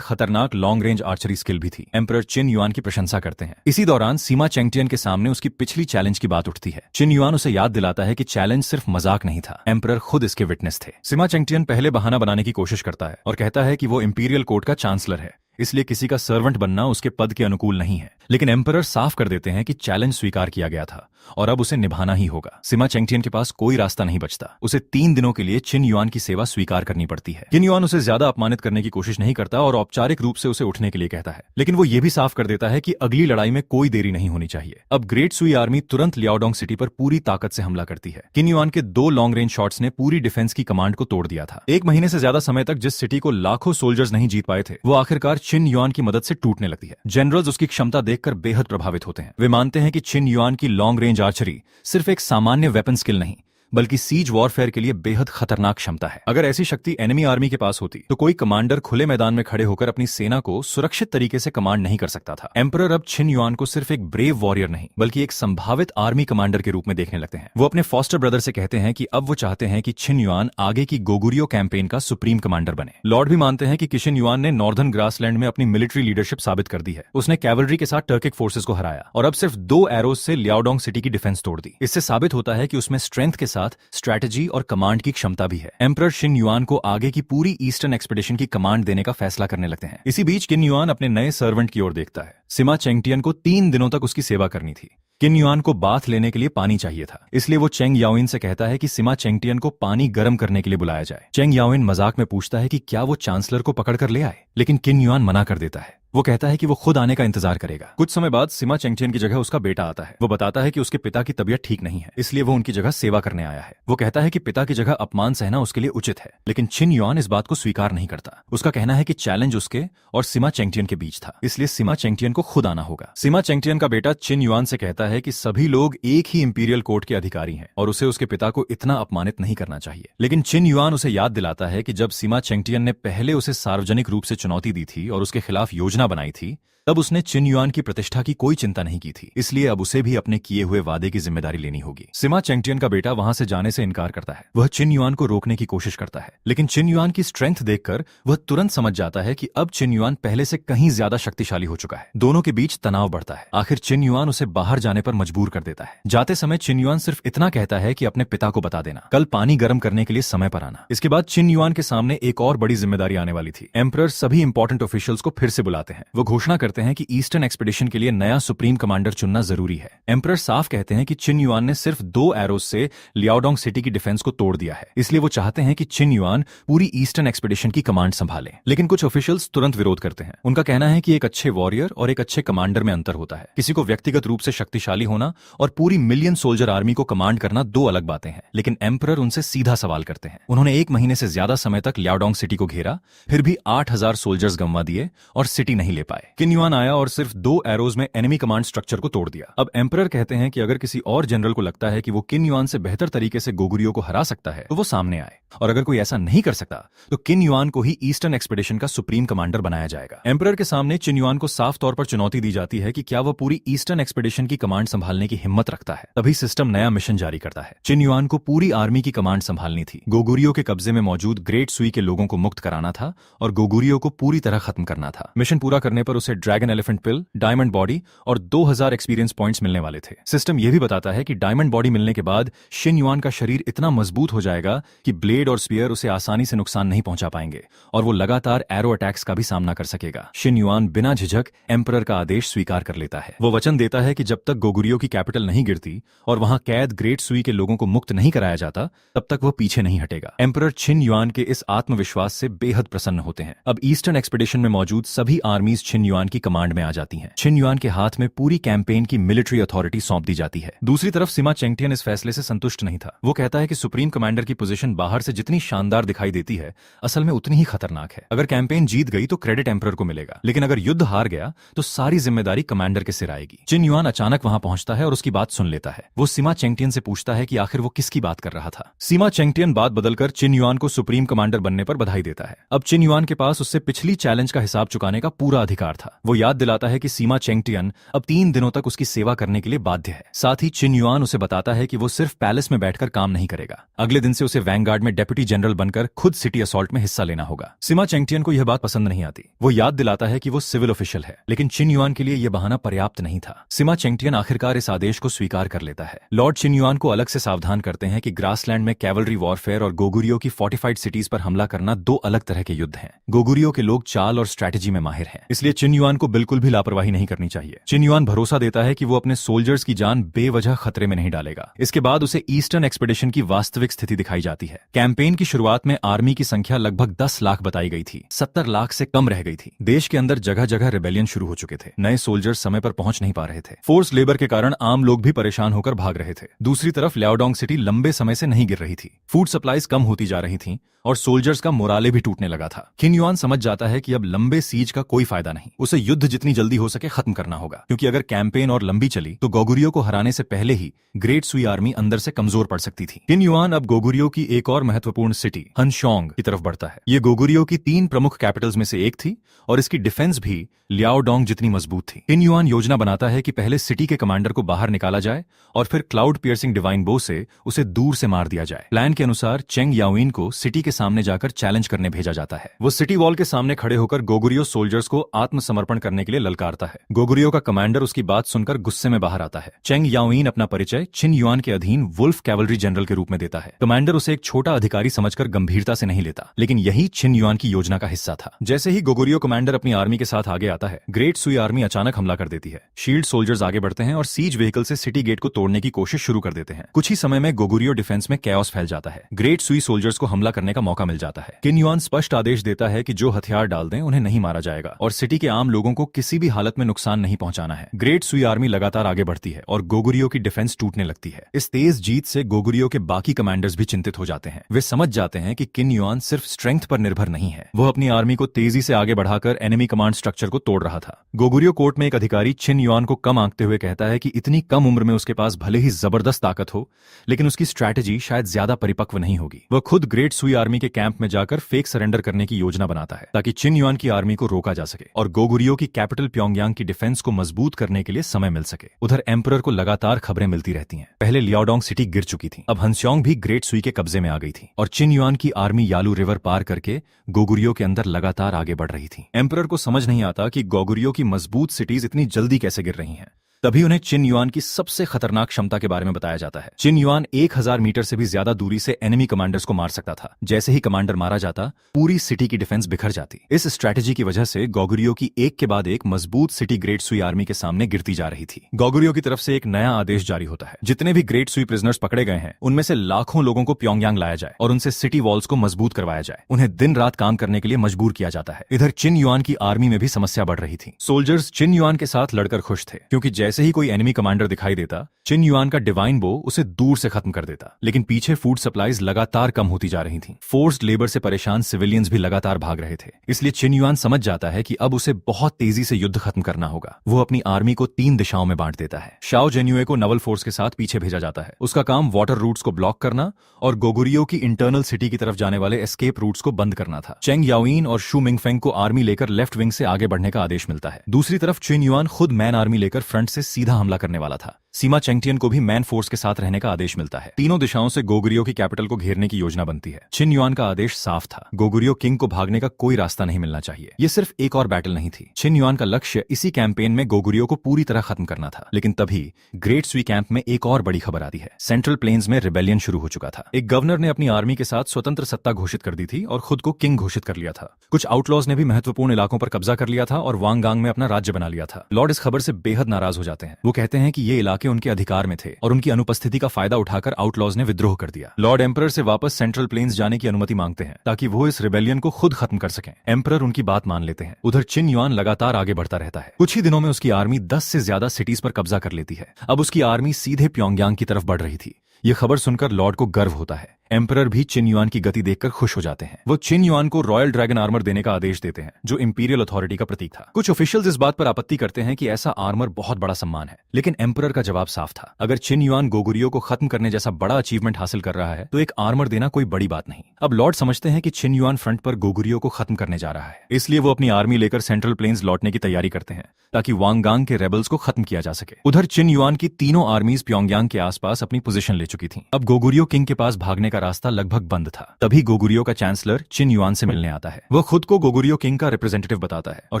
खतरनाक लॉन्ग रेंज आर्चरी स्किल भी थी। एम्परर चिन युआन की प्रशंसा करते हैं। इसी दौरान सीमा चेंगटियन के सामने उसकी पिछली चैलेंज की बात उठती है। चिन युआन उसे याद दिलाता है कि चैलेंज सिर्फ मजाक नहीं था। एम्परर खुद इसके विटनेस थे। सीमा चेंगटियन पहले बहाना बनाने की कोशिश करता है और कहता है कि वो इंपीरियल कोर्ट का चांसलर है, इसलिए किसी का सर्वेंट बनना उसके पद के अनुकूल नहीं है। लेकिन एम्परर साफ कर देते हैं कि चैलेंज स्वीकार किया गया था और अब उसे निभाना ही होगा। सीमा चेंगटियन के पास कोई रास्ता नहीं बचता। उसे 3 दिनों के लिए चिन युआन की सेवा स्वीकार करनी पड़ती है। किन युआन उसे ज्यादा अपमानित करने की कोशिश नहीं करता और औपचारिक रूप से उसे उठने के लिए कहता है, लेकिन वो ये भी साफ कर देता है कि अगली लड़ाई में कोई देरी नहीं होनी चाहिए। अब ग्रेट सुई आर्मी तुरंत लियाओडोंग सिटी पर पूरी ताकत से हमला करती है। किन युआन के 2 लॉन्ग रेंज शॉट्स ने पूरी डिफेंस की कमांड को तोड़ दिया था। 1 महीने से ज्यादा समय तक जिस सिटी को लाखों सोल्जर्स नहीं जीत पाए थे, वो आखिरकार चिन युआन की मदद से टूटने लगती है। जनरल्स उसकी क्षमता देखकर बेहद प्रभावित होते हैं। वे मानते हैं कि चिन युआन की लॉन्ग रेंज आर्चरी सिर्फ एक सामान्य वेपन स्किल नहीं, बल्कि सीज वॉरफेयर के लिए बेहद खतरनाक क्षमता है। अगर ऐसी शक्ति एनिमी आर्मी के पास होती तो कोई कमांडर खुले मैदान में खड़े होकर अपनी सेना को सुरक्षित तरीके से कमांड नहीं कर सकता था। एम्परर अब चिन युआन को सिर्फ एक ब्रेव वॉरियर नहीं, बल्कि एक संभावित आर्मी कमांडर के रूप में देखने लगते हैं। वो अपने फॉस्टर ब्रदर से कहते हैं कि अब वो चाहते हैं कि चिन युआन आगे की गोगुरियो कैंपेन का सुप्रीम कमांडर बने। लॉर्ड भी मानते हैं कि किशन युआन ने नॉर्दर्न ग्रासलैंड में अपनी मिलिट्री लीडरशिप साबित कर दी है। उसने कैवलरी के साथ टर्किक फोर्सेस को हराया और अब सिर्फ 2 एरोज से लियाओडोंग सिटी की डिफेंस तोड़ दी। इससे साबित होता है कि उसमें स्ट्रेंथ के साथ स्ट्रैटेजी और कमांड की क्षमता भी है। एम्परर शिन युआन को आगे की पूरी ईस्टर्न एक्सपेडिशन की कमांड देने का फैसला करने लगते हैं। इसी बीच किन युआन अपने नए सर्वेंट की ओर देखता है। सिमा चेंगटियन को 3 दिनों तक उसकी सेवा करनी थी। किन युआन को बाथ लेने के लिए पानी चाहिए था, इसलिए वो चेंग याओइन से कहता है कि सिमा चेंगटियन को पानी गर्म करने के लिए बुलाया जाए। चेंग याओइन मजाक में पूछता है कि क्या वो चांसलर को पकड़कर ले आए, लेकिन किन युआन मना कर देता है। वो कहता है कि वो खुद आने का इंतजार करेगा। कुछ समय बाद सिमा चेंगटियन की जगह उसका बेटा आता है। वो बताता है कि उसके पिता की तबीयत ठीक नहीं है, इसलिए वो उनकी जगह सेवा करने आया है। वो कहता है कि पिता की जगह अपमान सहना उसके लिए उचित है, लेकिन चिन युआन इस बात को स्वीकार नहीं करता। उसका कहना है कि चैलेंज उसके और सिमा चेंगटियन के बीच था, इसलिए सिमा चेंगटियन को खुद आना होगा। सिमा चेंगटियन का बेटा चिन युआन से कहता है कि सभी लोग एक ही इंपीरियल कोर्ट के अधिकारी हैं और उसे उसके पिता को इतना अपमानित नहीं करना चाहिए। लेकिन चिन युआन उसे याद दिलाता है कि जब सिमा चेंगटियन ने पहले उसे सार्वजनिक रूप से चुनौती दी थी और उसके खिलाफ योजना बनाई थी, तब उसने चिन युआन की प्रतिष्ठा की कोई चिंता नहीं की थी, इसलिए अब उसे भी अपने किए हुए वादे की जिम्मेदारी लेनी होगी। सिमा चेंगटियन का बेटा वहां से जाने से इनकार करता है। वह चिन युआन को रोकने की कोशिश करता है, लेकिन चिन युआन की स्ट्रेंथ देखकर वह तुरंत समझ जाता है कि अब चिन युआन पहले से कहीं ज्यादा शक्तिशाली हो चुका है। दोनों के बीच तनाव बढ़ता है। आखिर चिन युआन उसे बाहर जाने पर मजबूर कर देता है। जाते समय चिन युआन सिर्फ इतना कहता है कि अपने पिता को बता देना, कल पानी गर्म करने के लिए समय पर आना। इसके बाद चिन युआन के सामने एक और बड़ी जिम्मेदारी आने वाली थी। एम्परर सभी इंपॉर्टेंट ऑफिशियल्स को फिर से बुलाते हैं। वो घोषणा करते हैं कि ईस्टर्न एक्सपेडिशन के लिए नया सुप्रीम कमांडर चुनना जरूरी है। एम्परर साफ कहते हैं कि चिन युआन ने सिर्फ 2 एरोज से लियाओडोंग सिटी की डिफेंस को तोड़ दिया है, इसलिए वो चाहते हैं कि चिन युआन पूरी ईस्टर्न एक्सपेडिशन की कमांड संभाले। लेकिन कुछ ऑफिशियल्स तुरंत विरोध करते हैं। उनका कहना है कि एक अच्छे वॉरियर और एक अच्छे कमांडर में अंतर होता है। किसी को व्यक्तिगत रूप से शक्तिशाली होना और पूरी मिलियन सोल्जर आर्मी को कमांड करना 2 अलग बातें हैं। लेकिन एम्परर उनसे सीधा सवाल करते हैं। उन्होंने 1 महीने से ज्यादा समय तक लियाओडोंग सिटी को घेरा, फिर भी 8000 सोल्जर्स गंवा दिए और सिटी नहीं ले पाए। किन युआन आया और सिर्फ 2 एरोज में एनिमी कमांड स्ट्रक्चर को तोड़ दिया। अब एम्परर कहते हैं कि अगर किसी और जनरल को लगता है कि वो किन युआन से बेहतर तरीके से गोगुरियो को हरा सकता है तो वो सामने आए, और अगर कोई ऐसा नहीं कर सकता तो किन युआन को ही ईस्टर्न एक्सपेडिशन का सुप्रीम कमांडर बनाया जाएगा। एम्परर के सामने चिन युआन को साफ तौर पर चुनौती दी जाती है कि क्या वह पूरी ईस्टर्न एक्सपेडिशन की कमांड संभालने की हिम्मत रखता है। तभी सिस्टम नया मिशन जारी करता है। चिन युआन को पूरी आर्मी की कमांड संभालनी थी। गोगुरियो के कब्जे में मौजूद ग्रेट सुई के लोगों को मुक्त कराना था और गोगुरियो को पूरी तरह खत्म करना था। मिशन पूरा करने पर उसे ड्रैगन एलिफेंट पिल, डायमंड बॉडी और 2000 एक्सपीरियंस पॉइंट्स मिलने वाले थे। सिस्टम यह भी बताता है कि डायमंड बॉडी मिलने के बाद शिन युआन का शरीर इतना मजबूत हो जाएगा कि ब्लेड और स्पीयर उसे आसानी से नुकसान नहीं पहुंचा पाएंगे और वो लगातार एरो अटैक्स का भी सामना कर सकेगा। शिन युआन बिना झिझक एम्परर का आदेश स्वीकार कर लेता है। वो वचन देता है कि जब तक गोगुरियो की कैपिटल नहीं गिरती और वहां कैद ग्रेट सुई के लोगों को मुक्त नहीं कराया जाता, तब तक वो पीछे नहीं हटेगा। एम्परर चिन युआन के इस आत्मविश्वास से बेहद प्रसन्न होते हैं। अब ईस्टर्न एक्सपेडिशन में मौजूद सभी आर्मीज चिन युआन की कमांड में आ जाती हैं। चिन युआन के हाथ में पूरी कैंपेन की मिलिट्री अथॉरिटी सौंप दी जाती है। दूसरी तरफ सिमा चेंगटियन इस फैसले से संतुष्ट नहीं था। वो कहता है कि सुप्रीम कमांडर की पोजीशन बाहर से जितनी शानदार दिखाई देती है, असल में उतनी ही खतरनाक है। अगर कैंपेन जीत गई तो क्रेडिट एम्परर को मिलेगा, लेकिन अगर युद्ध हार गया तो सारी जिम्मेदारी कमांडर के सिर आएगी। चिन युआन अचानक वहां पहुंचता है और उसकी बात सुन लेता है। वो सिमा चेंगटियन से पूछता है कि आखिर वो किसकी बात कर रहा था। सिमा चेंगटियन बात बदलकर चिन युआन को सुप्रीम कमांडर बनने पर बधाई देता है। अब चिन युआन के पास उससे पिछली चैलेंज का हिसाब चुकाने का पूरा अधिकार था। वो याद दिलाता है कि सीमा चेंगटियन अब 3 दिनों तक उसकी सेवा करने के लिए बाध्य है। साथ ही चिन युआन उसे बताता है कि वो सिर्फ पैलेस में बैठकर काम नहीं करेगा। अगले दिन से उसे वैंगार्ड में डेप्यूटी जनरल बनकर खुद सिटी असॉल्ट में हिस्सा लेना होगा। सिमा चेंगटियन को यह बात पसंद नहीं आती। वो याद दिलाता है कि वो सिविल ऑफिशियल है, लेकिन चिन युआन के लिए यह बहाना पर्याप्त नहीं था। सिमा चेंगटियन आखिरकार इस आदेश को स्वीकार कर लेता है। लॉर्ड चिन युआन को अलग से सावधान करते हैं कि ग्रासलैंड में कैवलरी वॉरफेयर और गोगुरियो की फोर्टिफाइड सिटीज पर हमला करना 2 अलग तरह के युद्ध हैं। गोगुरियो के लोग चाल और स्ट्रैटेजी में माहिर हैं, इसलिए चिन युआन को बिल्कुल भी लापरवाही नहीं करनी चाहिए। चिन युआन भरोसा देता है कि वो अपने सोल्जर्स की जान बेवजह खतरे में नहीं डालेगा। इसके बाद उसे ईस्टर्न एक्सपेडिशन की वास्तविक स्थिति दिखाई जाती है। कैंपेन की शुरुआत में आर्मी की संख्या लगभग 10 लाख बताई गई थी, 70 लाख से कम रह गई थी। देश के अंदर जगह जगह रिबेलियन शुरू हो चुके थे। नए सोल्जर्स समय पर पहुंच नहीं पा रहे थे। फोर्स लेबर के कारण आम लोग भी परेशान होकर भाग रहे थे। दूसरी तरफ लियाओडोंग सिटी लंबे समय से नहीं गिर रही थी। फूड सप्लाईज कम होती जा रही थीं और सोल्जर्स का मोराले भी टूटने लगा था। चिन युआन समझ जाता है कि अब लंबे सीज का कोई फायदा नहीं। उसे युद्ध जितनी जल्दी हो सके खत्म करना होगा, क्योंकि अगर कैंपेन और लंबी चली तो गोगुरियो को हराने से पहले ही ग्रेट सुई आर्मी अंदर से कमजोर पड़ सकती थी। चिन युआन अब गोगुरियो की एक और महत्वपूर्ण सिटी हनशोंग की तरफ बढ़ता है। ये गोगुरियो की 3 प्रमुख कैपिटल्स में से एक थी और इसकी डिफेंस भी लियाओडोंग जितनी मजबूत थी। चिन युआन योजना बनाता है कि पहले सिटी के कमांडर को बाहर निकाला जाए और फिर क्लाउड पियर्सिंग डिवाइन बो से उसे दूर से मार दिया जाए। प्लान के अनुसार चेंग याओइन को सिटी के सामने जाकर चैलेंज करने भेजा जाता है। वो सिटी वॉल के सामने खड़े होकर गोगुरियो सोल्जर्स को आत्मसमर्पण करने के लिए ललकारता है। गोगुरियो का कमांडर उसकी बात सुनकर गुस्से में बाहर आता है। चेंग याओइन अपना परिचय चिन युआन के अधीन वुल्फ कैवलरी जनरल के रूप में देता है। कमांडर उसे एक छोटा अधिकारी समझकर गंभीरता से नहीं लेता, लेकिन यही चिन युआन की योजना का हिस्सा था। जैसे ही गोगुरियो कमांडर अपनी आर्मी के साथ आगे आता है, ग्रेट सुई आर्मी अचानक हमला कर देती है। शील्ड सोल्जर्स आगे बढ़ते हैं और सीज व्हीकल से सिटी गेट को तोड़ने की कोशिश शुरू कर देते हैं। कुछ ही समय में गोगुरियो डिफेंस में कैओस फैल जाता है। ग्रेट सुई सोल्जर्स को हमला करने का मौका मिल जाता है। चिन युआन स्पष्ट आदेश देता है कि जो हथियार डाल दें उन्हें नहीं मारा जाएगा और सिटी के आम लोगों को किसी भी हालत में नुकसान नहीं पहुंचाना है। ग्रेट सुई आर्मी लगातार आगे बढ़ती है और गोगुरियो की डिफेंस टूटने लगती है। इस तेज जीत से गोगुरियो के बाकी कमांडर्स भी चिंतित हो जाते हैं। वे समझ जाते हैं कि चिन युआन सिर्फ स्ट्रेंथ पर निर्भर नहीं है, वो अपनी आर्मी को तेजी से आगे बढ़ाकर एनिमी कमांड स्ट्रक्चर को तोड़ रहा था। गोगुरियो कोर्ट में एक अधिकारी चिन युआन को कम आंकते हुए कहता है कि इतनी कम उम्र में उसके पास भले ही जबरदस्त ताकत हो, लेकिन उसकी स्ट्रैटेजी शायद ज्यादा परिपक्व नहीं होगी। वह खुद ग्रेट सुई आर्मी के कैंप में जाकर फेक सरेंडर करने की योजना बनाता है ताकि चिन युआन की आर्मी को रोका जा सके और गोगुरियो की कैपिटल प्योंगयांग की डिफेंस को मजबूत करने के लिए समय मिल सके। उधर एम्परर को लगातार खबरें मिलती रहती हैं। पहले लियाओडोंग सिटी गिर चुकी थी, अब हनस्योंग भी ग्रेट सुई के कब्जे में आ गई थी और चिन युआन की आर्मी यालू रिवर पार करके गोगुरियो के अंदर लगातार आगे बढ़ रही थी। एम्परर को समझ नहीं आता कि गोगुरियो की मजबूत सिटीज इतनी जल्दी कैसे गिर रही हैं। तभी उन्हें चिन युआन की सबसे खतरनाक क्षमता के बारे में बताया जाता है। चिन युआन 1000 मीटर से भी ज्यादा दूरी से एनिमी कमांडर्स को मार सकता था। जैसे ही कमांडर मारा जाता, पूरी सिटी की डिफेंस बिखर जाती। इस स्ट्रैटेजी की वजह से गोगुरियो की एक के बाद एक मजबूत सिटी ग्रेट सुई आर्मी के सामने गिरती जा रही थी। गोगुरियो की तरफ से एक नया आदेश जारी होता है, जितने भी ग्रेट सुई प्रिजनर्स पकड़े गए हैं उनमें से लाखों लोगों को प्योंगयांग लाया जाए और उनसे सिटी वॉल्स को मजबूत करवाया जाए। उन्हें दिन रात काम करने के लिए मजबूर किया जाता है। इधर चिन युआन की आर्मी में भी समस्या बढ़ रही थी। सोल्जर्स चिन युआन के साथ लड़कर खुश थे, क्योंकि जैसे ही कोई एनिमी कमांडर दिखाई देता, चिन युआन का डिवाइन बो उसे दूर से खत्म कर देता। लेकिन पीछे फूड सप्लाईज लगातार कम होती जा रही थीं। फोर्स्ड लेबर से परेशान सिविलियंस भी लगातार भाग रहे थे। इसलिए चिन युआन समझ जाता है कि अब उसे बहुत तेजी से युद्ध खत्म करना होगा। वो अपनी आर्मी को 3 दिशाओं में बांट देता है। शाओ जेन्युए को नवल फोर्स के साथ पीछे भेजा जाता है। उसका काम वाटर रूट्स को ब्लॉक करना और गोगुरियो की इंटरनल सिटी की तरफ जाने वाले एस्केप रूट्स को बंद करना था। चेंग याओइन और शू मिंगफेंग को आर्मी लेकर लेफ्ट विंग से आगे बढ़ने का आदेश मिलता है। दूसरी तरफ चिन युआन खुद मैन आर्मी लेकर फ्रंट से सीधा हमला करने वाला था। सीमा चेंगटियन को भी मैन फोर्स के साथ रहने का आदेश मिलता है। तीनों दिशाओं से गोगुरियो की कैपिटल को घेरने की योजना बनती है। चिन युआन का आदेश साफ था, गोगुरियो किंग को भागने का कोई रास्ता नहीं मिलना चाहिए। ये सिर्फ एक और बैटल नहीं थी। चिन युआन का लक्ष्य इसी कैंपेन में गोगुरियो को पूरी तरह खत्म करना था। लेकिन तभी ग्रेट सुई कैंप में एक और बड़ी खबर आती है। सेंट्रल प्लेन्स में रिबेलियन शुरू हो चुका था। एक गवर्नर ने अपनी आर्मी के साथ स्वतंत्र सत्ता घोषित कर दी थी और खुद को किंग घोषित कर लिया था। कुछ आउटलॉज ने भी महत्वपूर्ण इलाकों पर कब्जा कर लिया था और वांगगांग में अपना राज्य बना लिया था। लॉर्ड इस खबर से बेहद नाराज हो जाते हैं। वो कहते हैं कि ये इलाके इलाके उनके अधिकार में थे और उनकी अनुपस्थिति का फायदा उठाकर आउटलॉज ने विद्रोह कर दिया। लॉर्ड एम्परर से वापस सेंट्रल प्लेन्स जाने की अनुमति मांगते हैं ताकि वो इस रिबेलियन को खुद खत्म कर सकें। एम्परर उनकी बात मान लेते हैं। उधर चिन युआन लगातार आगे बढ़ता रहता है। कुछ ही दिनों में उसकी आर्मी 10 से ज्यादा सिटीज पर कब्जा कर लेती है। अब उसकी आर्मी सीधे प्योंगयांग की तरफ बढ़ रही थी। ये खबर सुनकर लॉर्ड को गर्व होता है। एम्परर भी चिन युआन की गति देखकर खुश हो जाते हैं। वो चिन युआन को रॉयल ड्रैगन आर्मर देने का आदेश देते हैं, जो इंपीरियल अथॉरिटी का प्रतीक था। कुछ ऑफिशियल्स इस बात पर आपत्ति करते हैं कि ऐसा आर्मर बहुत बड़ा सम्मान है, लेकिन एम्परर का जवाब साफ था। अगर चिन युआन गोगुरियो को खत्म करने जैसा बड़ा अचीवमेंट हासिल कर रहा है तो एक आर्मर देना कोई बड़ी बात नहीं। अब लॉर्ड समझते हैं कि चिन युआन फ्रंट पर गोगुरियो को खत्म करने जा रहा है, इसलिए वो अपनी आर्मी लेकर सेंट्रल प्लेन्स लौटने की तैयारी करते हैं ताकि वांगगांग के रेबल्स को खत्म किया जा सके। उधर चिन युआन की तीनों आर्मीज प्योंगयांग के आसपास अपनी पोजीशन ले चुकी थीं। अब गोगुरियो किंग के पास भागने का रास्ता लगभग बंद था। तभी गोगुरियो का चांसलर चिन युआन से मिलने आता है। वह खुद को गोगुरियो किंग का रिप्रेजेंटेटिव बताता है और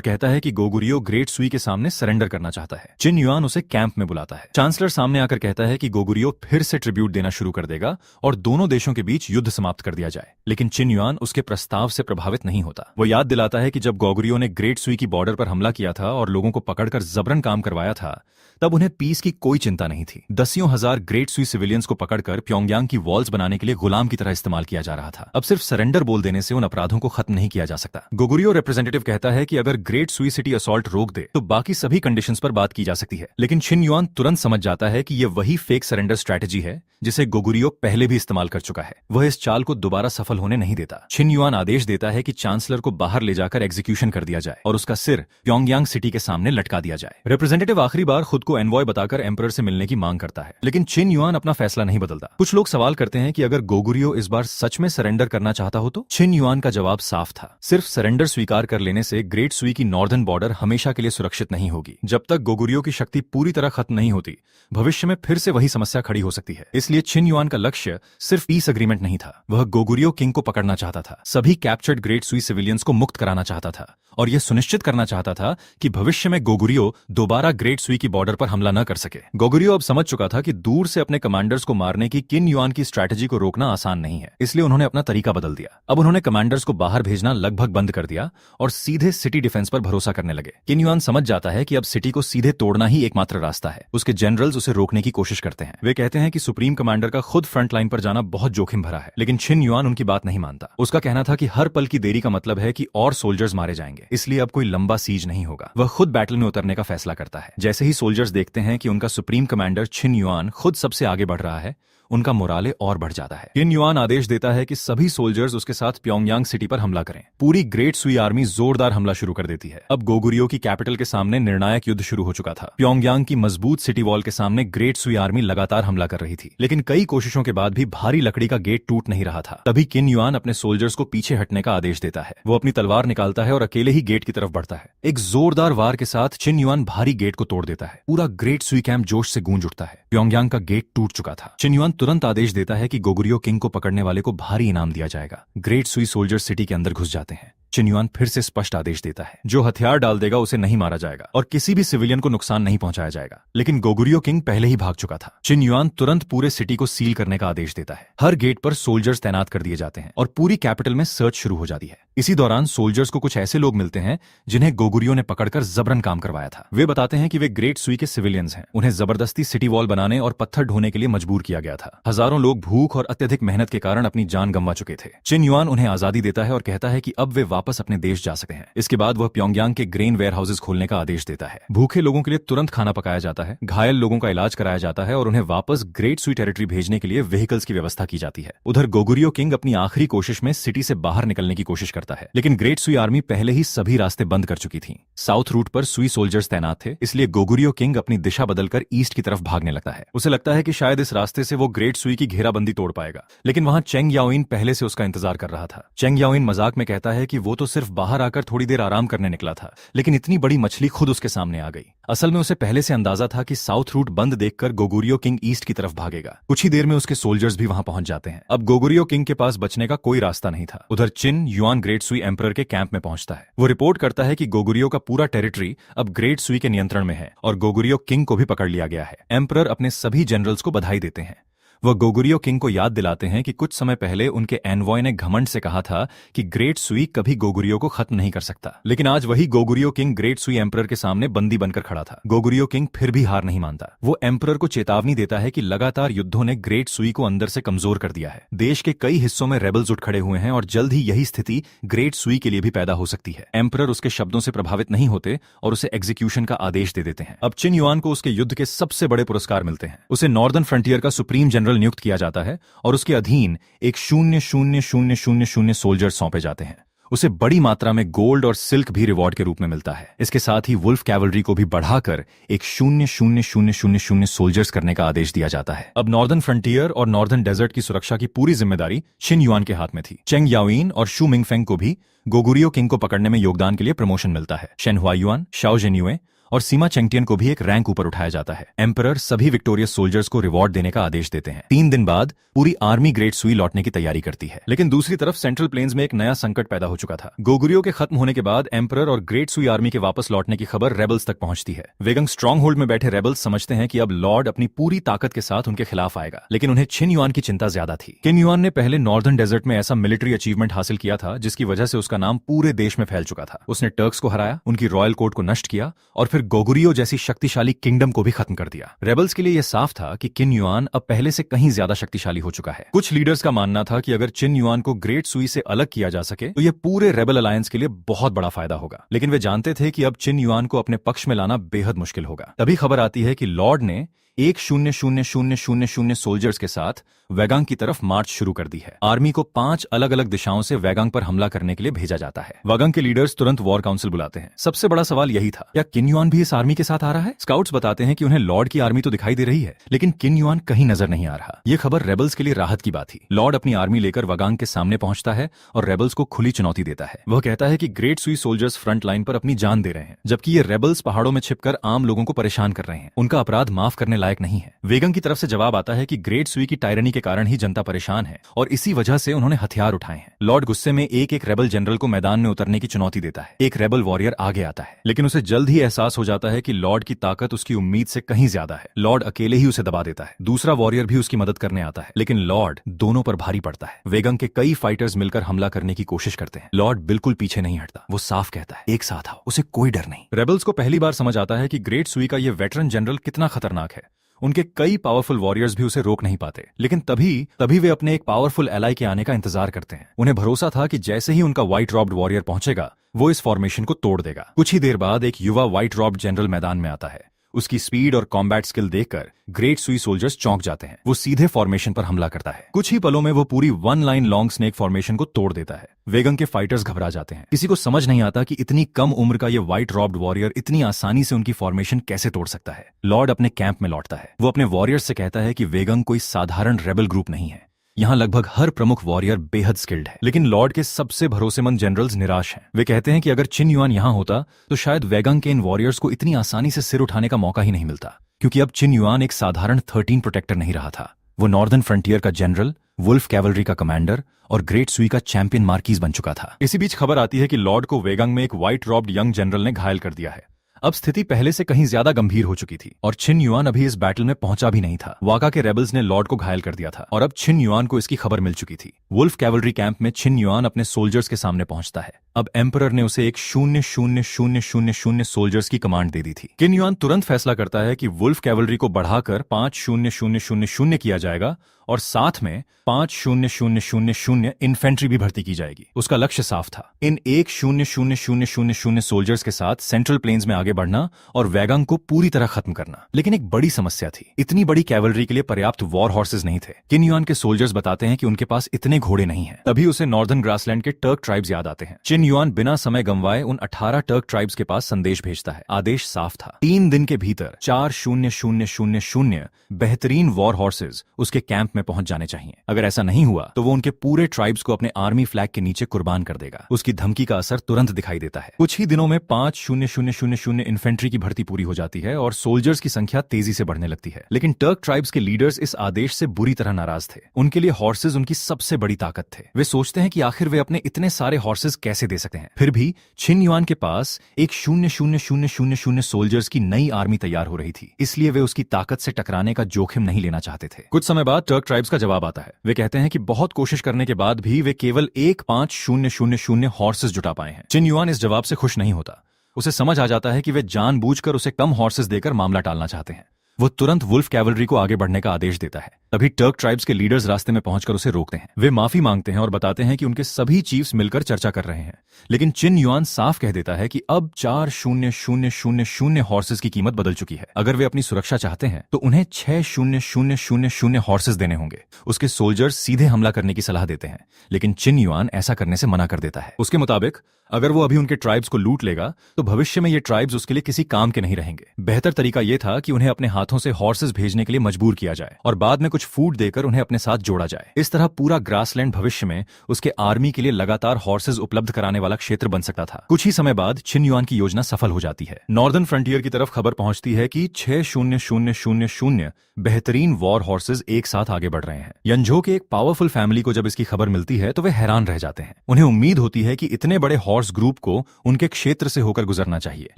कहता है कि गोगुरियो ग्रेट सुई के सामने सरेंडर करना चाहता है। चिन युआन उसे कैंप में बुलाता है। चांसलर सामने आकर कहता है कि गोगुरियो फिर से ट्रिब्यूट देना शुरू कर देगा और दोनों देशों के बीच युद्ध समाप्त कर दिया जाए, लेकिन चिन युआन उसके प्रस्ताव से प्रभावित नहीं होता। वो याद दिलाता है कि जब गोगुरियो ने ग्रेट सुई की बॉर्डर पर हमला किया था और लोगों को पकड़कर जबरन काम करवाया था, तब उन्हें पीस की कोई चिंता नहीं थी। दसियों हजार ग्रेट सुई सिविलियंस को पकड़कर प्योंगयांग की वॉल्स बनाने के लिए गुलाम की तरह इस्तेमाल किया जा रहा था। अब सिर्फ सरेंडर बोल देने से उन अपराधों को खत्म नहीं किया जा सकता। गोगुरियो रिप्रेजेंटेटिव कहता है कि अगर ग्रेट सुई सिटी असॉल्ट रोक दे तो बाकी सभी कंडीशंस पर बात की जा सकती है, लेकिन चिन युआन तुरंत समझ जाता है कि यह वही फेक सरेंडर स्ट्रैटेजी है जिसे गोगुरियो पहले भी इस्तेमाल कर चुका है। वह इस चाल को दोबारा सफल होने नहीं देता। चिन युआन आदेश देता है कि चांसलर को बाहर ले जाकर एग्जीक्यूशन कर दिया जाए और उसका सिर प्योंगयांग सिटी के सामने लटका दिया जाए। रिप्रेजेंटेटिव आखिरी बार खुद को एनवॉय बताकर एम्परर से मिलने की मांग करता है, लेकिन चिन युआन अपना फैसला नहीं बदलता। कुछ लोग सवाल करते हैं कि अगर गोगुरियो इस बार सच में सरेंडर करना चाहता हो तो? चिन युआन का जवाब साफ था। सिर्फ सरेंडर स्वीकार कर लेने से ग्रेट सुई की नॉर्दर्न बॉर्डर हमेशा के लिए सुरक्षित नहीं होगी। जब तक गोगुरियो की शक्ति पूरी तरह खत्म नहीं होती, भविष्य में फिर से वही समस्या खड़ी हो सकती है। इसलिए चिन युआन का लक्ष्य सिर्फ पीस अग्रीमेंट नहीं था, वह गोगुरियो किंग को पकड़ना चाहता था, सभी कैप्चर्ड ग्रेट सुई सिविलियंस को मुक्त कराना चाहता था और यह सुनिश्चित करना चाहता था कि भविष्य में गोगुरियो दोबारा ग्रेट सुई की बॉर्डर पर हमला न कर सके। गोगुरियो अब समझ चुका था कि दूर से अपने कमांडर्स को मारने की किन युआन की स्ट्रैटेजी को रोकना आसान नहीं है, इसलिए उन्होंने अपना तरीका बदल दिया। अब उन्होंने कमांडर्स को बाहर भेजना लगभग बंद कर दिया और सीधे सिटी डिफेंस पर भरोसा करने लगे। किन युआन समझ जाता है कि अब सिटी को सीधे तोड़ना ही एकमात्र रास्ता है। उसके जनरल्स उसे रोकने की कोशिश करते हैं। वे कहते हैं कि सुप्रीम कमांडर का खुद फ्रंट लाइन पर जाना बहुत जोखिम भरा है, लेकिन चिन युआन उनकी बात नहीं मानता। उसका कहना था कि हर पल की देरी का मतलब है कि और सोल्जर्स मारे जाएंगे, इसलिए अब कोई लंबा सीज नहीं होगा। वह खुद बैटल में उतरने का फैसला करता है। जैसे ही सोल्जर्स देखते हैं कि उनका सुप्रीम कमांडर चिन युआन खुद सबसे आगे बढ़ रहा है, उनका मोराले और बढ़ जाता है। किन युआन आदेश देता है कि सभी सोल्जर्स उसके साथ प्योंगयांग सिटी पर हमला करें। पूरी ग्रेट सुई आर्मी जोरदार हमला शुरू कर देती है। अब गोगुरियो की कैपिटल के सामने निर्णायक युद्ध शुरू हो चुका था। प्योंगयांग की मजबूत सिटी वॉल के सामने ग्रेट सुई आर्मी लगातार हमला कर रही थी, लेकिन कई कोशिशों के बाद भी भारी लकड़ी का गेट टूट नहीं रहा था। तभी किन युआन अपने सोल्जर्स को पीछे हटने का आदेश देता है। वो अपनी तलवार निकालता है और अकेले ही गेट की तरफ बढ़ता है। एक जोरदार वार के साथ चिन युआन भारी गेट को तोड़ देता है। पूरा ग्रेट सुई कैंप जोश से गूंज उठता है। प्योंगयांग का गेट टूट चुका था। चिन युआन तुरंत आदेश देता है कि गोगुरियो किंग को पकड़ने वाले को भारी इनाम दिया जाएगा। ग्रेट सुई सोल्जर्स सिटी के अंदर घुस जाते हैं। चिन युआन फिर से स्पष्ट आदेश देता है, जो हथियार डाल देगा उसे नहीं मारा जाएगा और किसी भी सिविलियन को नुकसान नहीं पहुंचाया जाएगा। लेकिन गोगुरियो किंग पहले ही भाग चुका था। चिन युआन तुरंत पूरे सिटी को सील करने का आदेश देता है। हर गेट पर सोल्जर्स तैनात कर दिए जाते हैं और पूरी कैपिटल में सर्च शुरू हो जाती है। इसी दौरान सोल्जर्स को कुछ ऐसे लोग मिलते हैं जिन्हें गोगुरियो ने पकड़कर जबरन काम करवाया था। वे बताते हैं कि वे ग्रेट सुई के सिविलियंस हैं। उन्हें जबरदस्ती सिटी वॉल बनाने और पत्थर ढोने के लिए मजबूर किया गया था। हजारों लोग भूख और अत्यधिक मेहनत के कारण अपनी जान गंवा चुके थे। चिन युआन उन्हें आजादी देता है और कहता है कि अब वे वापस अपने देश जा सकते हैं। इसके बाद वह प्योंगयांग के ग्रेन वेयर हाउसेज खोलने का आदेश देता है। भूखे लोगों के लिए तुरंत खाना पकाया जाता है, घायल लोगों का इलाज कराया जाता है और उन्हें वापस ग्रेट सुई टेरिटरी भेजने के लिए व्हीकल्स की व्यवस्था की जाती है। उधर गोगुरियो किंग अपनी आखिरी कोशिश में सिटी से बाहर निकलने की कोशिश करता है, लेकिन ग्रेट सुई आर्मी पहले ही सभी रास्ते बंद कर चुकी थी। साउथ रूट पर सुई सोल्जर्स तैनात थे, इसलिए गोगुरियो किंग अपनी दिशा बदलकर ईस्ट की तरफ भागने लगता है। उसे लगता है कि शायद इस रास्ते से वो ग्रेट सुई की घेराबंदी तोड़ पाएगा, लेकिन वहां चेंग याओइन पहले से उसका इंतजार कर रहा था। चेंग याओइन मजाक में कहता है कि वो तो सिर्फ बाहर आकर थोड़ी देर आराम करने निकला था, लेकिन इतनी बड़ी मछली खुद उसके सामने आ गई। असल में उसे पहले से अंदाजा था कि साउथ रूट बंद देखकर गोगुरियो किंग ईस्ट की तरफ भागेगा। कुछ ही देर में उसके सोल्जर्स भी वहां पहुंच जाते हैं। अब गोगुरियो किंग के पास बचने का कोई रास्ता नहीं था। उधर चिन युआन ग्रेट सुई एम्परर के कैंप में पहुंचता है। वो रिपोर्ट करता है कि गोगुरियो का पूरा टेरिटरी अब ग्रेट सुई के नियंत्रण में है और गोगुरियो किंग को भी पकड़ लिया गया है। एम्परर अपने सभी जनरल्स को बधाई देते हैं। वह गोगुरियो किंग को याद दिलाते हैं कि कुछ समय पहले उनके एनवॉय ने घमंड से कहा था कि ग्रेट सुई कभी गोगुरियो को खत्म नहीं कर सकता, लेकिन आज वही गोगुरियो किंग ग्रेट सुई एम्परर के सामने बंदी बनकर खड़ा था। गोगुरियो किंग फिर भी हार नहीं मानता। वो एम्परर को चेतावनी देता है कि लगातार युद्धों ने ग्रेट सुई को अंदर से कमजोर कर दिया है। देश के कई हिस्सों में रेबल्स उठ खड़े हुए हैं और जल्द ही यही स्थिति ग्रेट सुई के लिए भी पैदा हो सकती है। एम्परर उसके शब्दों से प्रभावित नहीं होते और उसे एग्जीक्यूशन का आदेश दे देते हैं। अब चिन युआन को उसके युद्ध के सबसे बड़े पुरस्कार मिलते हैं। उसे नॉर्दर्न फ्रंटियर का सुप्रीम जनरल नियुक्त किया जाता है और उसके अधीन एक 0,000 सोल्जर सौंपे जाते हैं। उसे बड़ी मात्रा में गोल्ड और सिल्क भी रिवॉर्ड के रूप में मिलता है। इसके साथ ही वुल्फ कैवलरी को भी बढ़ाकर एक 0,000 सोल्जर्स करने का आदेश दिया जाता है। अब नॉर्दर्न फ्रंटियर और नॉर्दर्न डेजर्ट की सुरक्षा की पूरी जिम्मेदारी चिन युआन के हाथ में थी। चेंग याओइन और शू मिंगफेंग को भी गोगुरियो किंग को पकड़ने में योगदान के लिए प्रमोशन मिलता है। शेन हुआयुआन, शाओ जेन्युए और सीमा चेंगटियन को भी एक रैंक ऊपर उठाया जाता है। एम्परर सभी विक्टोरियस सोल्जर्स को रिवॉर्ड देने का आदेश देते हैं। 3 दिन बाद पूरी आर्मी ग्रेट सुई लौटने की तैयारी करती है, लेकिन दूसरी तरफ सेंट्रल प्लेन्स में एक नया संकट पैदा हो चुका था। गोगुरियो के खत्म होने के बाद एम्परर और ग्रेट सुई आर्मी के वापस लौटने की खबर रेबल्स तक पहुंचती है। वेगंग स्ट्रॉन्ग होल्ड में बैठे रेबल्स समझते हैं कि अब लॉर्ड अपनी पूरी ताकत के साथ उनके खिलाफ आएगा, लेकिन उन्हें चिन युआन की चिंता ज्यादा थी। किन युआन ने पहले नॉर्दर्न डेजर्ट में ऐसा मिलिट्री अचीवमेंट हासिल किया था जिसकी वजह से उसका नाम पूरे देश में फैल चुका था। उसने टर्क्स को हराया, उनकी रॉयल कोर्ट को नष्ट किया और फिर गोगुरियो जैसी शक्तिशाली किंगडम को भी खत्म कर दिया। रेबल्स के लिए यह साफ था कि किन युआन अब पहले से कहीं ज्यादा शक्तिशाली हो चुका है। कुछ लीडर्स का मानना था कि अगर चिन युआन को ग्रेट सुई से अलग किया जा सके तो यह पूरे रेबल अलायंस के लिए बहुत बड़ा फायदा होगा, लेकिन वे जानते थे कि अब चिन युआन को अपने पक्ष में लाना बेहद मुश्किल होगा। तभी खबर आती है कि लॉर्ड ने 1,000 सोल्जर्स के साथ वेगांग की तरफ मार्च शुरू कर दी है। आर्मी को 5 अलग अलग दिशाओं से वेगांग पर हमला करने के लिए भेजा जाता है। वेगांग के लीडर्स तुरंत वॉर काउंसिल बुलाते हैं। सबसे बड़ा सवाल यही था, क्या किन युआन भी इस आर्मी के साथ आ रहा है? स्काउट्स बताते हैं कि उन्हें लॉर्ड की आर्मी तो दिखाई दे रही है, लेकिन किन युआन कहीं नजर नहीं आ रहा। यह खबर रेबल्स के लिए राहत की बात थी। लॉर्ड अपनी आर्मी लेकर वेगांग के सामने पहुंचता है और रेबल्स को खुली चुनौती देता है। वह कहता है कि ग्रेट सुई सोल्जर्स फ्रंट लाइन पर अपनी जान दे रहे हैं, जबकि ये रेबल्स पहाड़ों में छिपकर आम लोगों को परेशान कर रहे हैं। उनका अपराध माफ करने लायक नहीं है। वेगंग की तरफ से जवाब आता है कि ग्रेट सुई की टायरनी के कारण ही जनता परेशान है और इसी वजह से उन्होंने हथियार उठाए हैं। लॉर्ड गुस्से में एक एक रेबल जनरल को मैदान में उतरने की चुनौती देता है। एक रेबल वॉरियर आगे आता है, लेकिन उसे जल्द ही एहसास हो जाता है कि लॉर्ड की ताकत उसकी उम्मीद से कहीं ज्यादा है। लॉर्ड अकेले ही उसे दबा देता है। दूसरा वॉरियर भी उसकी मदद करने आता है, लेकिन लॉर्ड दोनों पर भारी पड़ता है। वेगंग के कई फाइटर्स मिलकर हमला करने की कोशिश करते हैं। लॉर्ड बिल्कुल पीछे नहीं हटता। वो साफ कहता है, एक साथ आओ, उसे कोई डर नहीं। रेबल्स को पहली बार समझ आता है कि ग्रेट सुई का ये वेटरन जनरल कितना खतरनाक है। उनके कई पावरफुल वॉरियर्स भी उसे रोक नहीं पाते, लेकिन तभी वे अपने एक पावरफुल एलाई के आने का इंतजार करते हैं। उन्हें भरोसा था कि जैसे ही उनका व्हाइट रॉब्ड वॉरियर पहुंचेगा वो इस फॉर्मेशन को तोड़ देगा। कुछ ही देर बाद एक युवा व्हाइट रॉब्ड जनरल मैदान में आता है। उसकी स्पीड और कॉम्बैट स्किल देखकर ग्रेट सुई सोल्जर्स चौंक जाते हैं। वो सीधे फॉर्मेशन पर हमला करता है। कुछ ही पलों में वो पूरी 1 लाइन लॉन्ग स्नेक फॉर्मेशन को तोड़ देता है। वेगंग के फाइटर्स घबरा जाते हैं। किसी को समझ नहीं आता कि इतनी कम उम्र का ये व्हाइट रॉब्ड वॉरियर इतनी आसानी से उनकी फॉर्मेशन कैसे तोड़ सकता है। लॉर्ड अपने कैंप में लौटता है। वो अपने वॉरियर्स से कहता है कि वेगंग कोई साधारण रेबल ग्रुप नहीं है। यहाँ लगभग हर प्रमुख वॉरियर बेहद स्किल्ड है, लेकिन लॉर्ड के सबसे भरोसेमंद जनरल्स निराश हैं। वे कहते हैं कि अगर चिन युआन यहाँ होता तो शायद वेगंग के इन वॉरियर्स को इतनी आसानी से सिर उठाने का मौका ही नहीं मिलता, क्योंकि अब चिन युआन एक साधारण 13 प्रोटेक्टर नहीं रहा था। वो नॉर्दर्न फ्रंटियर का जनरल, वुल्फ कैवलरी का कमांडर और ग्रेट सुई का चैंपियन मार्कीज बन चुका था। इसी बीच खबर आती है कि लॉर्ड को वेगंग में एक व्हाइट रॉब्ड यंग जनरल ने घायल कर दिया है। अब स्थिति पहले से कहीं ज्यादा गंभीर हो चुकी थी और चिन युआन अभी इस बैटल में पहुंचा भी नहीं था। वाका के रेबल्स ने लॉर्ड को घायल कर दिया था और अब चिन युआन को इसकी खबर मिल चुकी थी। वुल्फ कैवलरी कैंप में चिन युआन अपने सोल्जर्स के सामने पहुंचता है। अब एम्परर ने उसे एक 0,000 सोल्जर्स की कमांड दे दी थी। किन युआन तुरंत फैसला करता है कि वुल्फ कैवलरी को बढ़ाकर 5,000 किया जाएगा और साथ में 5,000 इन्फेंट्री भी भर्ती की जाएगी। उसका लक्ष्य साफ था, इन 1,000 सोल्जर्स के साथ सेंट्रल प्लेन्स में आगे बढ़ना और वेगांग को पूरी तरह खत्म करना। लेकिन एक बड़ी समस्या थी, इतनी बड़ी कैवलरी के लिए पर्याप्त वॉर हॉर्सेस नहीं थे। किन युआन के सोल्जर्स बताते हैं कि उनके पास इतने घोड़े नहीं हैं। तभी उसे नॉर्दर्न ग्रासलैंड के टर्क ट्राइब्स याद आते हैं। चिन युआन बिना समय गंवाए उन 18 टर्क ट्राइब्स के पास संदेश भेजता है। आदेश साफ था, 3 दिन के भीतर 4,000 बेहतरीन वॉर हॉर्सेस उसके कैंप में पहुंच जाने चाहिए। अगर ऐसा नहीं हुआ तो वो उनके पूरे ट्राइब्स को अपने आर्मी फ्लैग के नीचे कुर्बान कर देगा। उसकी धमकी का असर तुरंत दिखाई देता है। कुछ ही दिनों में 5,000 शून्य इन्फेंट्री की भर्ती पूरी हो जाती है और सोल्जर्स की संख्या तेजी से बढ़ने लगती है। लेकिन टर्क ट्राइब्स के लीडर्स इस आदेश से बुरी तरह नाराज थे। उनके लिए हॉर्सेज उनकी सबसे बड़ी ताकत थे। वे सोचते हैं कि आखिर वे अपने इतने सारे हॉर्सेज कैसे दे सकते हैं। फिर भी छिन युआन के पास एक 0,000 सोल्जर्स की नई आर्मी तैयार हो रही थी, इसलिए वे उसकी ताकत से टकराने का जोखिम नहीं लेना चाहते थे। कुछ समय बाद टर्क ट्राइब्स का जवाब आता है। वे कहते हैं कि बहुत कोशिश करने के बाद भी वे केवल 1,5,000 हॉर्सेज जुटा पाए हैं। छिन युआन इस जवाब से खुश नहीं होता। उसे समझ आ जाता है कि वे जानबूझकर उसे कम हॉर्सेज देकर मामला टालना चाहते हैं। वो तुरंत वुल्फ कैवलरी को आगे बढ़ने का आदेश देता है। तभी टर्क ट्राइब्स के लीडर्स रास्ते में पहुंचकर उसे रोकते हैं। वे माफी मांगते हैं और बताते हैं कि उनके सभी चीफ्स मिलकर चर्चा कर रहे हैं। लेकिन छिन युआन साफ कह देता है कि अब 4,000 हॉर्सेज की कीमत बदल चुकी है। अगर वे अपनी सुरक्षा चाहते हैं तो उन्हें 6,000 हॉर्सेज देने होंगे। उसके सोल्जर्स सीधे हमला करने की सलाह देते हैं, लेकिन छिन युआन ऐसा करने से मना कर देता है। उसके मुताबिक अगर वो अभी उनके ट्राइब्स को लूट लेगा तो भविष्य में ये ट्राइब्स उसके लिए किसी काम के नहीं रहेंगे। बेहतर तरीका यह था कि उन्हें अपने हाथों से हॉर्सेज भेजने के लिए मजबूर किया जाए और बाद में कुछ फूड देकर उन्हें अपने साथ जोड़ा जाए। इस तरह पूरा ग्रासलैंड भविष्य में उसके आर्मी के लिए लगातार हॉर्सेज उपलब्ध कराने वाला क्षेत्र बन सकता था। कुछ ही समय बाद छिन युआन की योजना सफल हो जाती है। नॉर्दर्न फ्रंटियर की तरफ खबर पहुंचती है कि 6,000 बेहतरीन वॉर हॉर्सेज एक साथ आगे बढ़ रहे हैं। यंझो के एक पावरफुल फैमिली को जब इसकी खबर मिलती है तो वे हैरान रह जाते हैं। उन्हें उम्मीद होती है कि इतने बड़े हॉर्स ग्रुप को उनके क्षेत्र से होकर गुजरना चाहिए,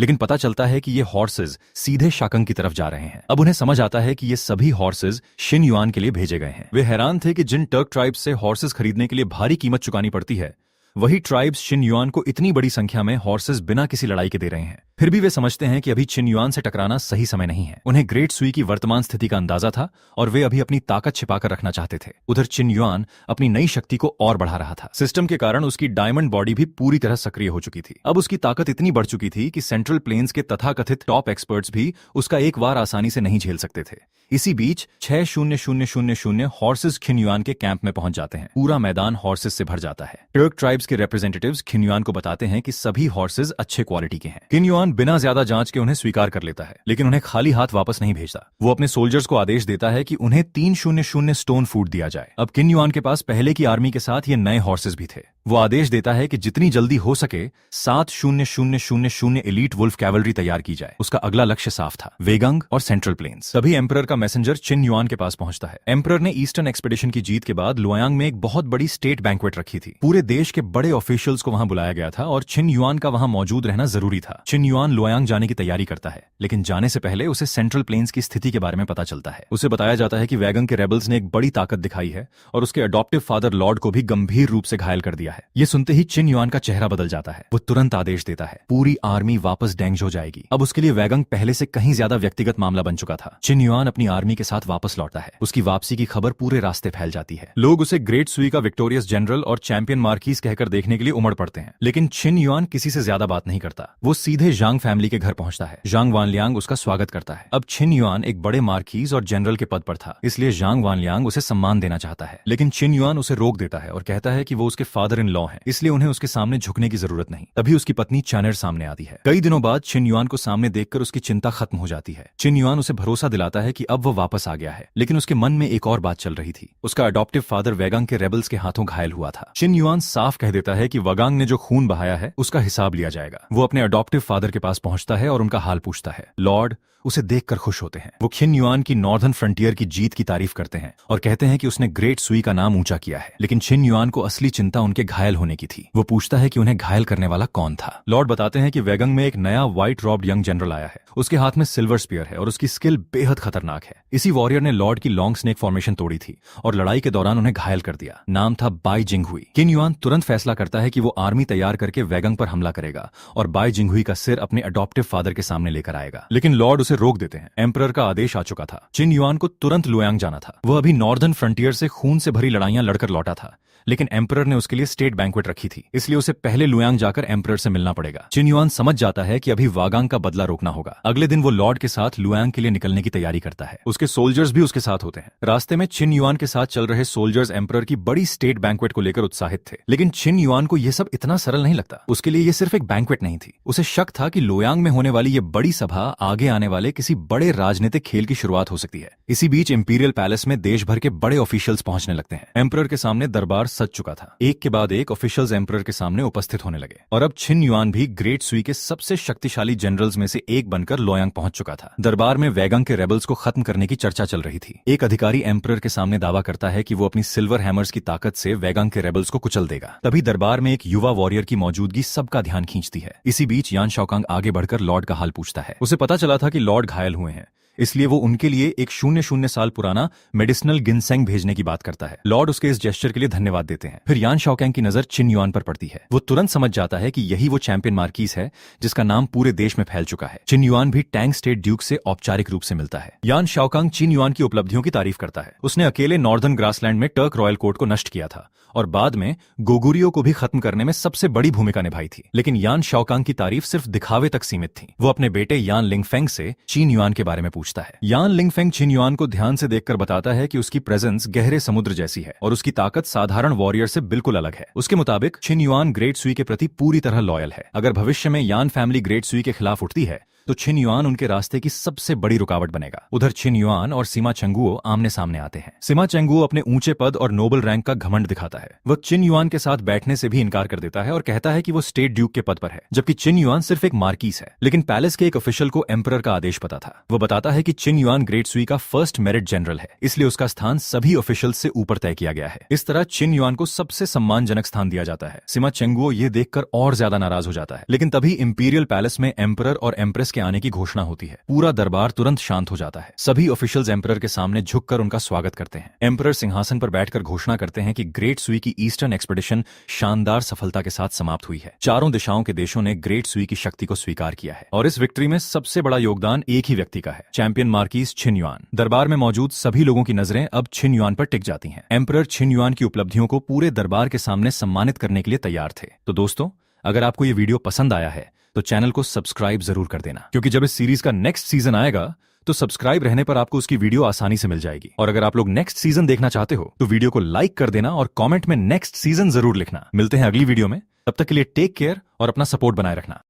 लेकिन पता चलता है कि ये हॉर्सेज सीधे शाकंग की तरफ जा रहे हैं। अब उन्हें समझ आता है कि ये सभी हॉर्सेज छिन युआन के लिए भेजे गए हैं। वे हैरान थे कि जिन टर्क ट्राइब्स से हॉर्सेज खरीदने के लिए भारी कीमत चुकानी पड़ती है, वही ट्राइब्स छिन युआन को इतनी बड़ी संख्या में हॉर्सेज बिना किसी लड़ाई के दे रहे हैं। फिर भी वे समझते हैं कि अभी छिन युआन से टकराना सही समय नहीं है। उन्हें ग्रेट सुई की वर्तमान स्थिति का अंदाजा था और वे अभी अपनी ताकत छिपाकर रखना चाहते थे। उधर छिन युआन अपनी नई शक्ति को और बढ़ा रहा था। सिस्टम के कारण उसकी डायमंड बॉडी भी पूरी तरह सक्रिय हो चुकी थी। अब उसकी ताकत इतनी बढ़ चुकी थी कि सेंट्रल प्लेन्स के तथाकथित टॉप एक्सपर्ट्स भी उसका एक वार आसानी से नहीं झेल सकते थे। इसी बीच 6,000 हॉर्सेज छिन युआन के कैंप में पहुंच जाते हैं। पूरा मैदान हॉर्सेज से भर जाता है। टर्क ट्राइब्स के रिप्रेजेंटेटिव्स छिन युआन को बताते हैं कि सभी हॉर्सेज अच्छे क्वालिटी के हैं। छिन युआन बिना ज्यादा जांच के उन्हें स्वीकार कर लेता है, लेकिन उन्हें खाली हाथ वापस नहीं भेजता। वो अपने सोल्जर्स को आदेश देता है कि उन्हें 3,000 स्टोन फूड दिया जाए। अब छिन युआन के पास पहले की आर्मी के साथ ये नए हॉर्सेज भी थे। वो आदेश देता है कि जितनी जल्दी हो सके 7,000 एलीट वुल्फ कैवलरी तैयार की जाए। उसका अगला लक्ष्य साफ था, वेगंग और सेंट्रल प्लेन्स। तभी एम्परर का मैसेंजर छिन युआन के पास पहुंचता है। एम्परर ने ईस्टर्न एक्सपेडिशन की जीत के बाद लुआयांग में एक बहुत बड़ी स्टेट बैंक्वेट रखी थी। पूरे देश के बड़े ऑफिशियल्स को वहां बुलाया गया था और छिन युआन का वहां मौजूद रहना जरूरी था। छिन युआन लुआयांग जाने की तैयारी करता है, लेकिन जाने से पहले उसे सेंट्रल प्लेन्स की स्थिति के बारे में पता चलता है। उसे बताया जाता है कि वेगंग के रेबल्स ने एक बड़ी ताकत दिखाई है और उसके अडॉप्टिव फादर लॉर्ड को भी गंभीर रूप से घायल कर दिया है। ये सुनते ही छिन युआन का चेहरा बदल जाता है। वो तुरंत आदेश देता है, पूरी आर्मी वापस डेंगजो जाएगी। अब उसके लिए वेगंग पहले से कहीं ज्यादा व्यक्तिगत मामला बन चुका था। छिन युआन अपनी आर्मी के साथ वापस लौटता है। उसकी वापसी की खबर पूरे रास्ते फैल जाती है। लोग उसे ग्रेट सुई का विक्टोरियस जनरल और चैंपियन मार्कीज कहकर देखने के लिए उमड़ पड़ते हैं, लेकिन छिन युआन किसी से ज्यादा बात नहीं करता। वो सीधे जांग फैमिली के घर पहुंचता है। जांग वानलियांग उसका स्वागत करता है। अब छिन युआन एक बड़े मार्कीज और जनरल के पद पर था, इसलिए जांग वानलियांग उसे सम्मान देना चाहता है, लेकिन छिन युआन उसे रोक देता है और कहता है कि वो उसके फादर इन लॉ हैं, इसलिए उन्हें उसके सामने झुकने की जरूरत नहीं। तभी उसकी पत्नी चैनर सामने आती है। कई दिनों बाद छिन युआन को सामने देखकर उसकी चिंता खत्म हो जाती है। छिन युआन उसे भरोसा दिलाता है कि अब वो वापस आ गया है, लेकिन उसके मन में एक और बात चल रही थी। उसका अडॉप्टिव फादर वेगांग के रेबल्स के हाथों घायल हुआ था। छिन युआन साफ कह देता है कि वेगांग ने जो खून बहाया है उसका हिसाब लिया जाएगा। वो अपने अडॉप्टिव फादर के पास पहुंचता है और उनका हाल पूछता है। लॉर्ड उसे देखकर खुश होते हैं। वो छिन युआन की नॉर्दर्न फ्रंटियर की जीत की तारीफ करते हैं और कहते हैं कि उसने ग्रेट सुई का नाम ऊंचा किया है, लेकिन छिन युआन को असली चिंता उनके घायल होने की थी। वो पूछता है कि उन्हें घायल करने वाला कौन था। लॉर्ड बताते हैं कि वेगंग में एक नया व्हाइट रॉब्ड यंग जनरल आया है। उसके हाथ में सिल्वर स्पीयर है और उसकी स्किल बेहद खतरनाक है। इसी वॉरियर ने लॉर्ड की लॉन्ग स्नेक फॉर्मेशन तोड़ी थी और लड़ाई के दौरान उन्हें घायल कर दिया। नाम था बाई जिंगहुई। छिन युआन तुरंत फैसला करता है कि वो आर्मी तैयार करके वेगंग पर हमला करेगा और बाई जिंगहुई का सिर अपने अडॉप्टिव फादर के सामने लेकर आएगा, लेकिन लॉर्ड उसे रोक देते हैं। एम्परर का आदेश आ चुका था। छिन युआन को तुरंत लुआयांग जाना था। वह अभी नॉर्दर्न फ्रंटियर से खून से भरी लड़ाइयां लड़कर लौटा था, लेकिन एम्परर ने उसके लिए स्टेट बैंक्वेट रखी थी, इसलिए उसे पहले लुआयांग जाकर एम्परर से मिलना पड़ेगा। छिन युआन समझ जाता है कि अभी वागांग का बदला रोकना होगा। अगले दिन वो लॉर्ड के साथ लुआयांग के लिए निकलने की तैयारी करता है। उसके सोल्जर्स भी उसके साथ होते हैं। रास्ते में छिन युआन के साथ चल रहे सोल्जर्स एम्परर की बड़ी स्टेट बैंक्वेट को लेकर उत्साहित थे, लेकिन छिन युआन को यह सब इतना सरल नहीं लगता। उसके लिए यह सिर्फ एक बैंक्वेट नहीं थी। उसे शक था कि लुआयांग में होने वाली यह बड़ी सभा आगे आने वाले किसी बड़े राजनीतिक खेल की शुरुआत हो सकती है। इसी बीच इंपीरियल पैलेस में देश भर के बड़े ऑफिशियल्स पहुंचने लगते हैं। एम्परर के सामने दरबार सज चुका था। एक के बाद एक ऑफिशियल्स एम्परर के सामने उपस्थित होने लगे और अब छिन युआन भी ग्रेट सुई के सबसे शक्तिशाली जनरल्स में से एक बनकर लोयांग पहुंच चुका था। दरबार में वैगंग के रेबल्स को खत्म करने की चर्चा चल रही थी। एक अधिकारी एम्परर के सामने दावा करता है कि वो अपनी सिल्वर हैमर्स की ताकत से वैगंग के रेबल्स को कुचल देगा। तभी दरबार में एक युवा वॉरियर की मौजूदगी सबका ध्यान खींचती है। इसी बीच यान शाओकांग आगे बढ़कर लॉर्ड का हाल पूछता है। उसे पता चला था कि लॉर्ड घायल हुए हैं, इसलिए वो उनके लिए एक 0 साल पुराना मेडिसिनल गिनसेंग भेजने की बात करता है। लॉर्ड उसके इस जेस्चर के लिए धन्यवाद देते हैं। फिर यान शाओकैंग की नजर छिन युआन पर पड़ती है। वो तुरंत समझ जाता है कि यही वो चैंपियन मार्कीस है जिसका नाम पूरे देश में फैल चुका है। छिन युआन भी टैंग स्टेट ड्यूक से औपचारिक रूप से मिलता है। यान शाओकांग छिन युआन की उपलब्धियों की तारीफ करता है। उसने अकेले नॉर्दर्न ग्रासलैंड में टर्क रॉयल कोर्ट को नष्ट किया था और बाद में गोगुरियो को भी खत्म करने में सबसे बड़ी भूमिका निभाई थी। लेकिन यान शाओकांग की तारीफ सिर्फ दिखावे तक सीमित थी। वो अपने बेटे यान लिंगफेंग से छिन युआन के बारे में पूछता है। यान लिंगफेंग छिन युआन को ध्यान से देखकर बताता है कि उसकी प्रेजेंस गहरे समुद्र जैसी है और उसकी ताकत साधारण वॉरियर से बिल्कुल अलग है। उसके मुताबिक छिन युआन ग्रेट सुई के प्रति पूरी तरह लॉयल है। अगर भविष्य में यान फैमिली ग्रेट सुई के खिलाफ उठती है तो छिन युआन उनके रास्ते की सबसे बड़ी रुकावट बनेगा। उधर छिन युआन और सिमा चंगुओ आमने सामने आते हैं। सिमा चंगुओ अपने ऊंचे पद और नोबल रैंक का घमंड दिखाता है। वह छिन युआन के साथ बैठने से भी इनकार कर देता है और कहता है कि वो स्टेट ड्यूक के पद पर है, जबकि छिन युआन सिर्फ एक मार्कीस है। लेकिन पैलेस के एक ऑफिशियल को एम्परर का आदेश पता था। वो बताता है कि छिन युआन ग्रेट सुई का फर्स्ट मेरिट जनरल है, इसलिए उसका स्थान सभी ऑफिशियल से ऊपर तय किया गया है। इस तरह छिन युआन को सबसे सम्मानजनक स्थान दिया जाता है। सिमा चंगुओ ये देखकर और ज्यादा नाराज हो जाता है। लेकिन तभी इंपीरियल पैलेस में एम्परर और एम्प्रेस के आने की घोषणा होती है। पूरा दरबार तुरंत शांत हो जाता है। सभी ऑफिशियल्स एम्परर के सामने झुककर उनका स्वागत करते हैं। एम्परर सिंहासन पर बैठकर घोषणा करते हैं कि ग्रेट सुई की ईस्टर्न एक्सपेडिशन शानदार सफलता के साथ समाप्त हुई है। चारों दिशाओं के देशों ने ग्रेट सुई की शक्ति को स्वीकार किया है और इस विक्ट्री में सबसे बड़ा योगदान एक ही व्यक्ति का है, चैंपियन मार्कीस छिन युआन। दरबार में मौजूद सभी लोगों की नजरें अब छिन युआन पर टिक जाती हैं। एम्परर छिन युआन की उपलब्धियों को पूरे दरबार के सामने सम्मानित करने के लिए तैयार थे। तो दोस्तों, अगर आपको ये वीडियो पसंद आया है तो चैनल को सब्सक्राइब जरूर कर देना, क्योंकि जब इस सीरीज का नेक्स्ट सीजन आएगा तो सब्सक्राइब रहने पर आपको उसकी वीडियो आसानी से मिल जाएगी। और अगर आप लोग नेक्स्ट सीजन देखना चाहते हो तो वीडियो को लाइक कर देना और कमेंट में नेक्स्ट सीजन जरूर लिखना। मिलते हैं अगली वीडियो में, तब तक के लिए टेक केयर और अपना सपोर्ट बनाए रखना।